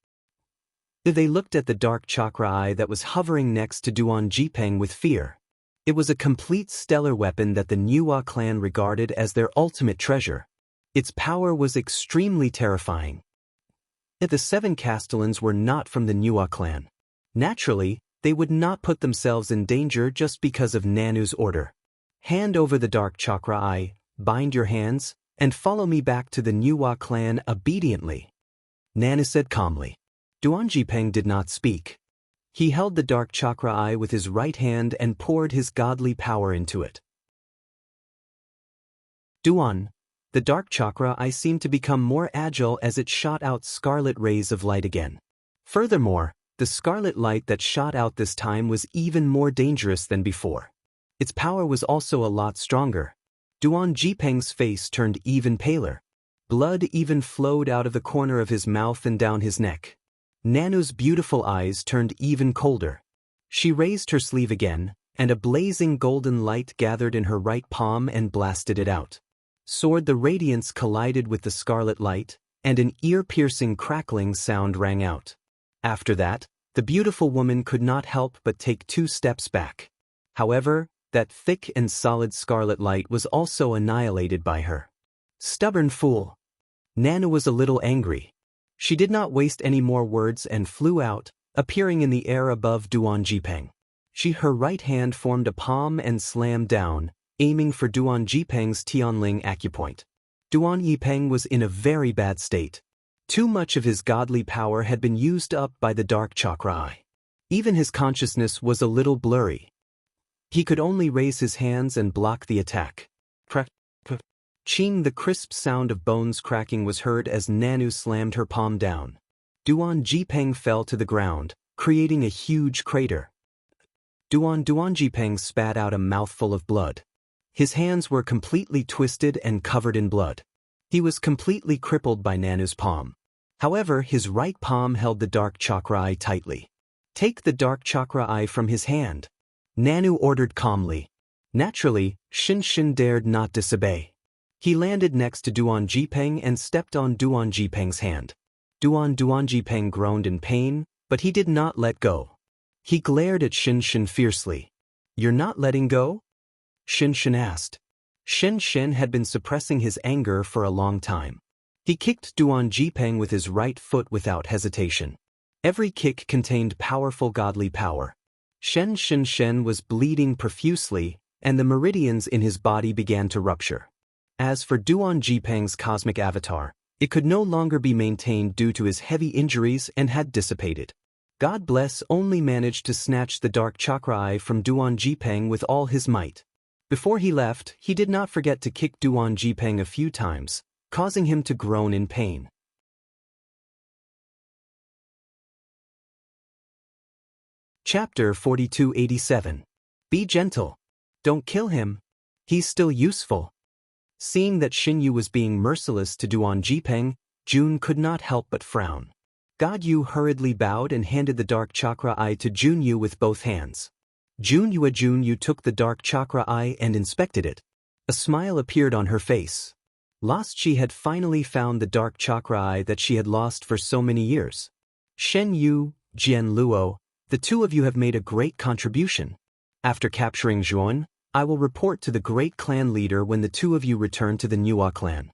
[SPEAKER 1] They looked at the Dark Chakra Eye that was hovering next to Duan Jipeng with fear. It was a complete stellar weapon that the Nuwa clan regarded as their ultimate treasure. Its power was extremely terrifying. The 7 castellans were not from the Nuwa clan. Naturally, they would not put themselves in danger just because of Nanu's order. "Hand over the Dark Chakra Eye, bind your hands, and follow me back to the Nuwa clan obediently," Nanu said calmly. Duan Jipeng did not speak. He held the Dark Chakra Eye with his right hand and poured his godly power into it. The Dark Chakra Eye seemed to become more agile as it shot out scarlet rays of light again. Furthermore, the scarlet light that shot out this time was even more dangerous than before. Its power was also a lot stronger. Duan Jipeng's face turned even paler. Blood even flowed out of the corner of his mouth and down his neck. Nanu's beautiful eyes turned even colder. She raised her sleeve again, and a blazing golden light gathered in her right palm and blasted it out. Soared the radiance collided with the scarlet light, and an ear-piercing crackling sound rang out. After that, the beautiful woman could not help but take 2 steps back. However, that thick and solid scarlet light was also annihilated by her. Stubborn fool! Nana was a little angry. She did not waste any more words and flew out, appearing in the air above Duan Jipeng. Her right hand formed a palm and slammed down, aiming for Duan Jipeng's Tianling acupoint. Duan Yipeng was in a very bad state. Too much of his godly power had been used up by the dark chakra eye. Even his consciousness was a little blurry. He could only raise his hands and block the attack. Crack, crack. Ching, the crisp sound of bones cracking was heard as Nanu slammed her palm down. Duan Jipeng fell to the ground, creating a huge crater. Duan Jipeng spat out a mouthful of blood. His hands were completely twisted and covered in blood. He was completely crippled by Nanu's palm. However, his right palm held the dark chakra eye tightly. Take the dark chakra eye from his hand, Nanu ordered calmly. Naturally, Shin dared not disobey. He landed next to Duan Jipeng and stepped on Duan Jipeng's hand. Duan Jipeng groaned in pain, but he did not let go. He glared at Shin fiercely. "You're not letting go?" Shin asked. Shin had been suppressing his anger for a long time. He kicked Duan Jipeng with his right foot without hesitation. Every kick contained powerful godly power. Shin was bleeding profusely, and the meridians in his body began to rupture. As for Duan Jipeng's cosmic avatar, it could no longer be maintained due to his heavy injuries and had dissipated. God Bless only managed to snatch the dark chakra eye from Duan Jipeng with all his might. Before he left, he did not forget to kick Duan Jipeng a few times, causing him to groan in pain. Chapter 4287. Be gentle. Don't kill him. He's still useful. Seeing that Xinyu was being merciless to Duan Jipeng, Jun could not help but frown. God Yu hurriedly bowed and handed the dark chakra eye to Junyu with both hands. Junyu took the dark chakra eye and inspected it. A smile appeared on her face. She had finally found the dark chakra eye that she had lost for so many years. Shen Yu, Jian Luo, the two of you have made a great contribution. After capturing Zhuan, I will report to the great clan leader when the two of you return to the Nuo clan.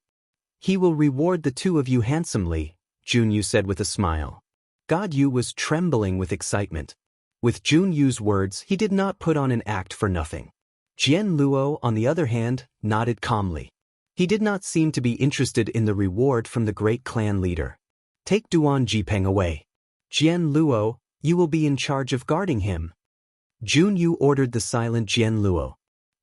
[SPEAKER 1] He will reward the two of you handsomely, Junyu said with a smile. God Yu was trembling with excitement. With Junyu's words, he did not put on an act for nothing. Jian Luo, on the other hand, nodded calmly. He did not seem to be interested in the reward from the great clan leader. Take Duan Jipeng away. Jian Luo, you will be in charge of guarding him. Junyu ordered the silent Jian Luo.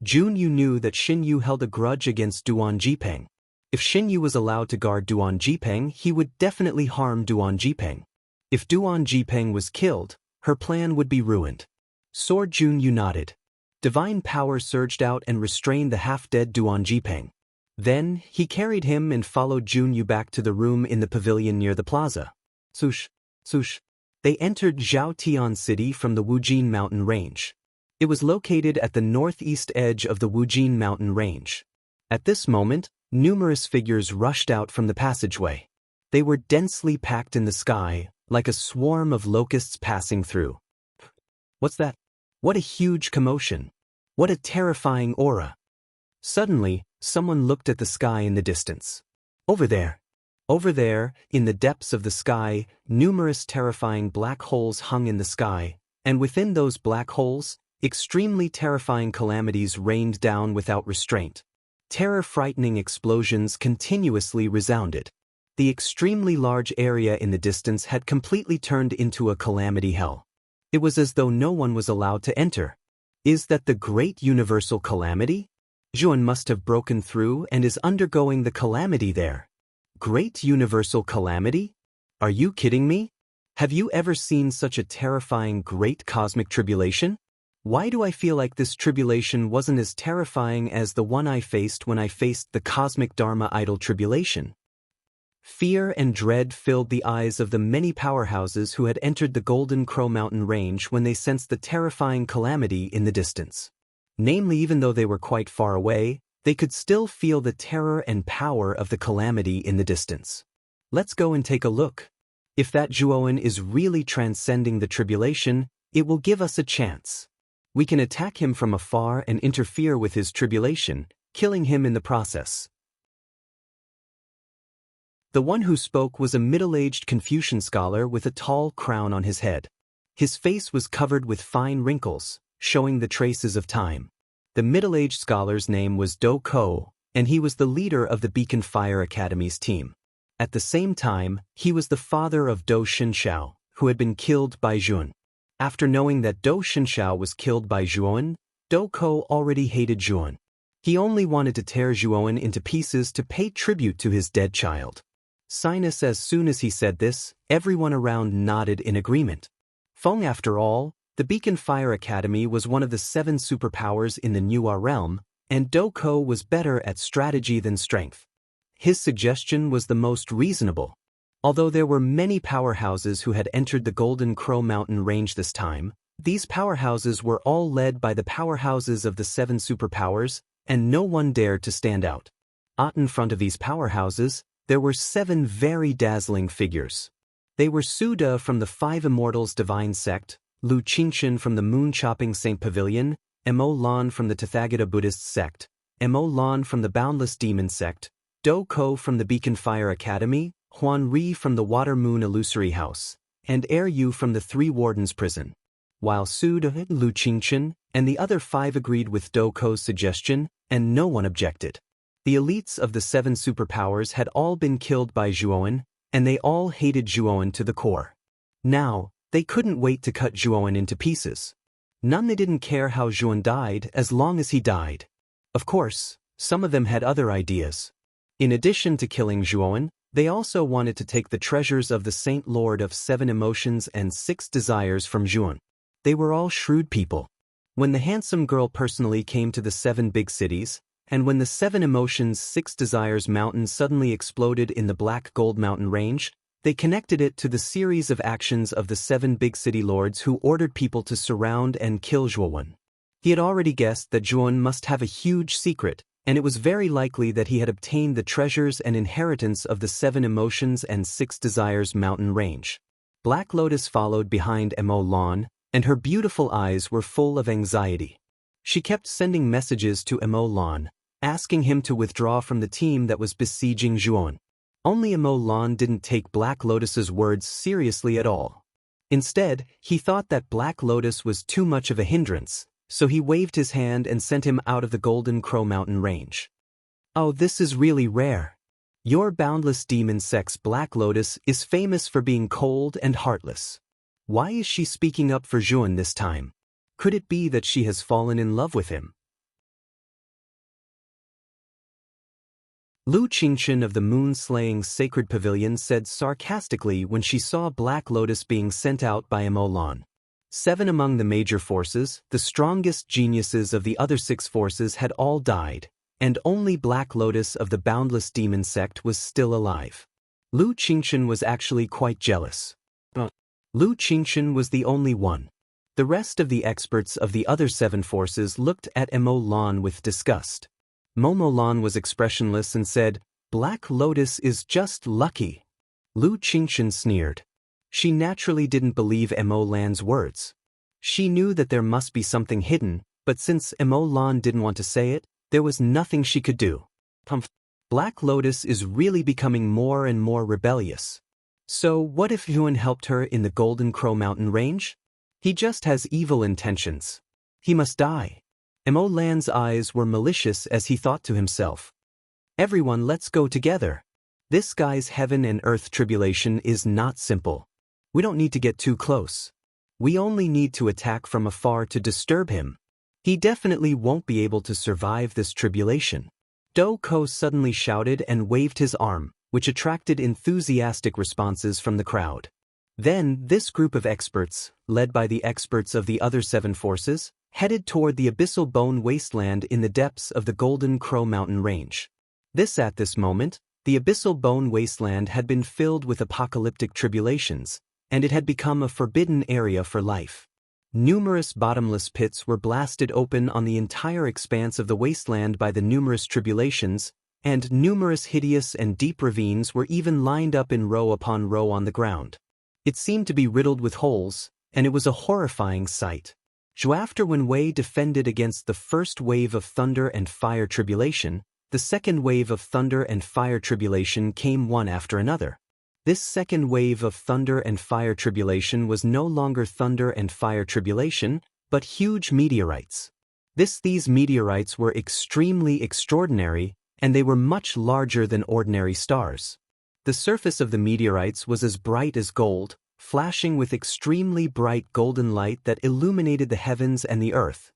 [SPEAKER 1] Junyu knew that Xinyu held a grudge against Duan Jipeng. If Xinyu was allowed to guard Duan Jipeng, he would definitely harm Duan Jipeng. If Duan Jipeng was killed, her plan would be ruined. Sword Junyu nodded. Divine power surged out and restrained the half-dead Duan Jipeng. Then, he carried him and followed Junyu back to the room in the pavilion near the plaza. Sush. They entered Zhaotian City from the Wujin mountain range. It was located at the northeast edge of the Wujin mountain range. At this moment, numerous figures rushed out from the passageway. They were densely packed in the sky, like a swarm of locusts passing through. What's that? What a huge commotion! What a terrifying aura! Suddenly, someone looked at the sky in the distance. Over there, in the depths of the sky, numerous terrifying black holes hung in the sky, and within those black holes, extremely terrifying calamities rained down without restraint. Terror-frightening explosions continuously resounded. The extremely large area in the distance had completely turned into a calamity hell. It was as though no one was allowed to enter. Is that the great universal calamity? Zhuan must have broken through and is undergoing the calamity there. Great universal calamity? Are you kidding me? Have you ever seen such a terrifying great cosmic tribulation? Why do I feel like this tribulation wasn't as terrifying as the one I faced when I faced the cosmic Dharma idol tribulation? Fear and dread filled the eyes of the many powerhouses who had entered the Golden Crow Mountain range when they sensed the terrifying calamity in the distance. Namely, even though they were quite far away, They could still feel the terror and power of the calamity in the distance. Let's go and take a look. If that Zhuowen is really transcending the tribulation, it will give us a chance. We can attack him from afar and interfere with his tribulation, killing him in the process. The one who spoke was a middle-aged Confucian scholar with a tall crown on his head. His face was covered with fine wrinkles, showing the traces of time. The middle-aged scholar's name was Do Ko, and he was the leader of the Beacon Fire Academy's team. At the same time, he was the father of Do Shinshao, who had been killed by Zhuan. After knowing that Do Shinshao was killed by Zhuowen, Do Ko already hated Zhuowen. He only wanted to tear Zhuowen into pieces to pay tribute to his dead child. Sinus, as soon as he said this, everyone around nodded in agreement. Feng, after all, the Beacon Fire Academy was one of the 7 superpowers in the New realm, and Do Ko was better at strategy than strength. His suggestion was the most reasonable. Although there were many powerhouses who had entered the Golden Crow Mountain range this time, these powerhouses were all led by the powerhouses of the 7 superpowers, and no one dared to stand out. In front of these powerhouses, there were 7 very dazzling figures. They were Su De from the 5 Immortals Divine Sect, Lu Qingxin from the Moon-Chopping Saint Pavilion, Mo Lan from the Tathagata Buddhist Sect, Mo Lan from the Boundless Demon Sect, Do Ko from the Beacon Fire Academy, Huan Ri from the Water Moon Illusory House, and Er Yu from the 3 Wardens Prison. While Su De, Lu Qingxin, and the other 5 agreed with Do Ko's suggestion, and no one objected. The elites of the 7 superpowers had all been killed by Zhuowen, and they all hated Zhuowen to the core. Now, they couldn't wait to cut Zhuowen into pieces. They didn't care how Zhuowen died as long as he died. Of course, some of them had other ideas. In addition to killing Zhuowen, they also wanted to take the treasures of the Saint Lord of 7 Emotions and 6 Desires from Zhuowen. They were all shrewd people. When the handsome girl personally came to the 7 big cities, and when the 7 Emotions 6 Desires mountain suddenly exploded in the Black Gold Mountain range, they connected it to the series of actions of the 7 big city lords who ordered people to surround and kill Zhuowen. He had already guessed that Zhuowen must have a huge secret, and it was very likely that he had obtained the treasures and inheritance of the 7 Emotions and 6 Desires mountain range. Black Lotus followed behind Mo Lan, and her beautiful eyes were full of anxiety. She kept sending messages to Mo Lan, asking him to withdraw from the team that was besieging Zhuowen. Only Mo Lan didn't take Black Lotus's words seriously at all. Instead, he thought that Black Lotus was too much of a hindrance, so he waved his hand and sent him out of the Golden Crow Mountain range. Oh, this is really rare. Your boundless demon sex Black Lotus is famous for being cold and heartless. Why is she speaking up for Zhuowen this time? Could it be that she has fallen in love with him? Lu Qingxin of the Moon-Slaying Sacred Pavilion said sarcastically when she saw Black Lotus being sent out by Mo Lan. 7 among the major forces, the strongest geniuses of the other 6 forces had all died, and only Black Lotus of the Boundless Demon Sect was still alive. Lu Qingxin was actually quite jealous. Lu Qingxin was the only one. The rest of the experts of the other 7 forces looked at Mo Lan with disgust. Mo Lan was expressionless and said, "Black Lotus is just lucky." Lu Qingxin sneered. She naturally didn't believe Mo Lan's words. She knew that there must be something hidden, but since Mo Lan didn't want to say it, there was nothing she could do. Black Lotus is really becoming more and more rebellious. So what if Zhuowen helped her in the Golden Crow Mountain range? He just has evil intentions. He must die. Mo Lan's eyes were malicious as he thought to himself. Everyone, let's go together. This guy's heaven and earth tribulation is not simple. We don't need to get too close. We only need to attack from afar to disturb him. He definitely won't be able to survive this tribulation. Do Ko suddenly shouted and waved his arm, which attracted enthusiastic responses from the crowd. Then, this group of experts, led by the experts of the other 7 forces, headed toward the Abyssal Bone Wasteland in the depths of the Golden Crow Mountain range. At this moment, the Abyssal Bone Wasteland had been filled with apocalyptic tribulations, and it had become a forbidden area for life. Numerous bottomless pits were blasted open on the entire expanse of the wasteland by the numerous tribulations, and numerous hideous and deep ravines were even lined up in row upon row on the ground. It seemed to be riddled with holes, and it was a horrifying sight. After when Wei defended against the first wave of thunder and fire tribulation, the second wave of thunder and fire tribulation came one after another. This second wave of thunder and fire tribulation was no longer thunder and fire tribulation, but huge meteorites. These meteorites were extremely extraordinary, and they were much larger than ordinary stars. The surface of the meteorites was as bright as gold, flashing with extremely bright golden light that illuminated the heavens and the earth.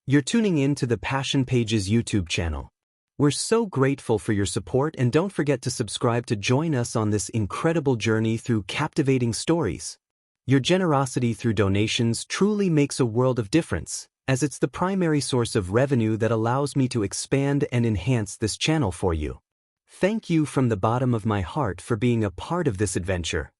[SPEAKER 1] You're tuning in to the Passion Pages YouTube channel. We're so grateful for your support, and don't forget to subscribe to join us on this incredible journey through captivating stories. Your generosity through donations truly makes a world of difference, as it's the primary source of revenue that allows me to expand and enhance this channel for you. Thank you from the bottom of my heart for being a part of this adventure.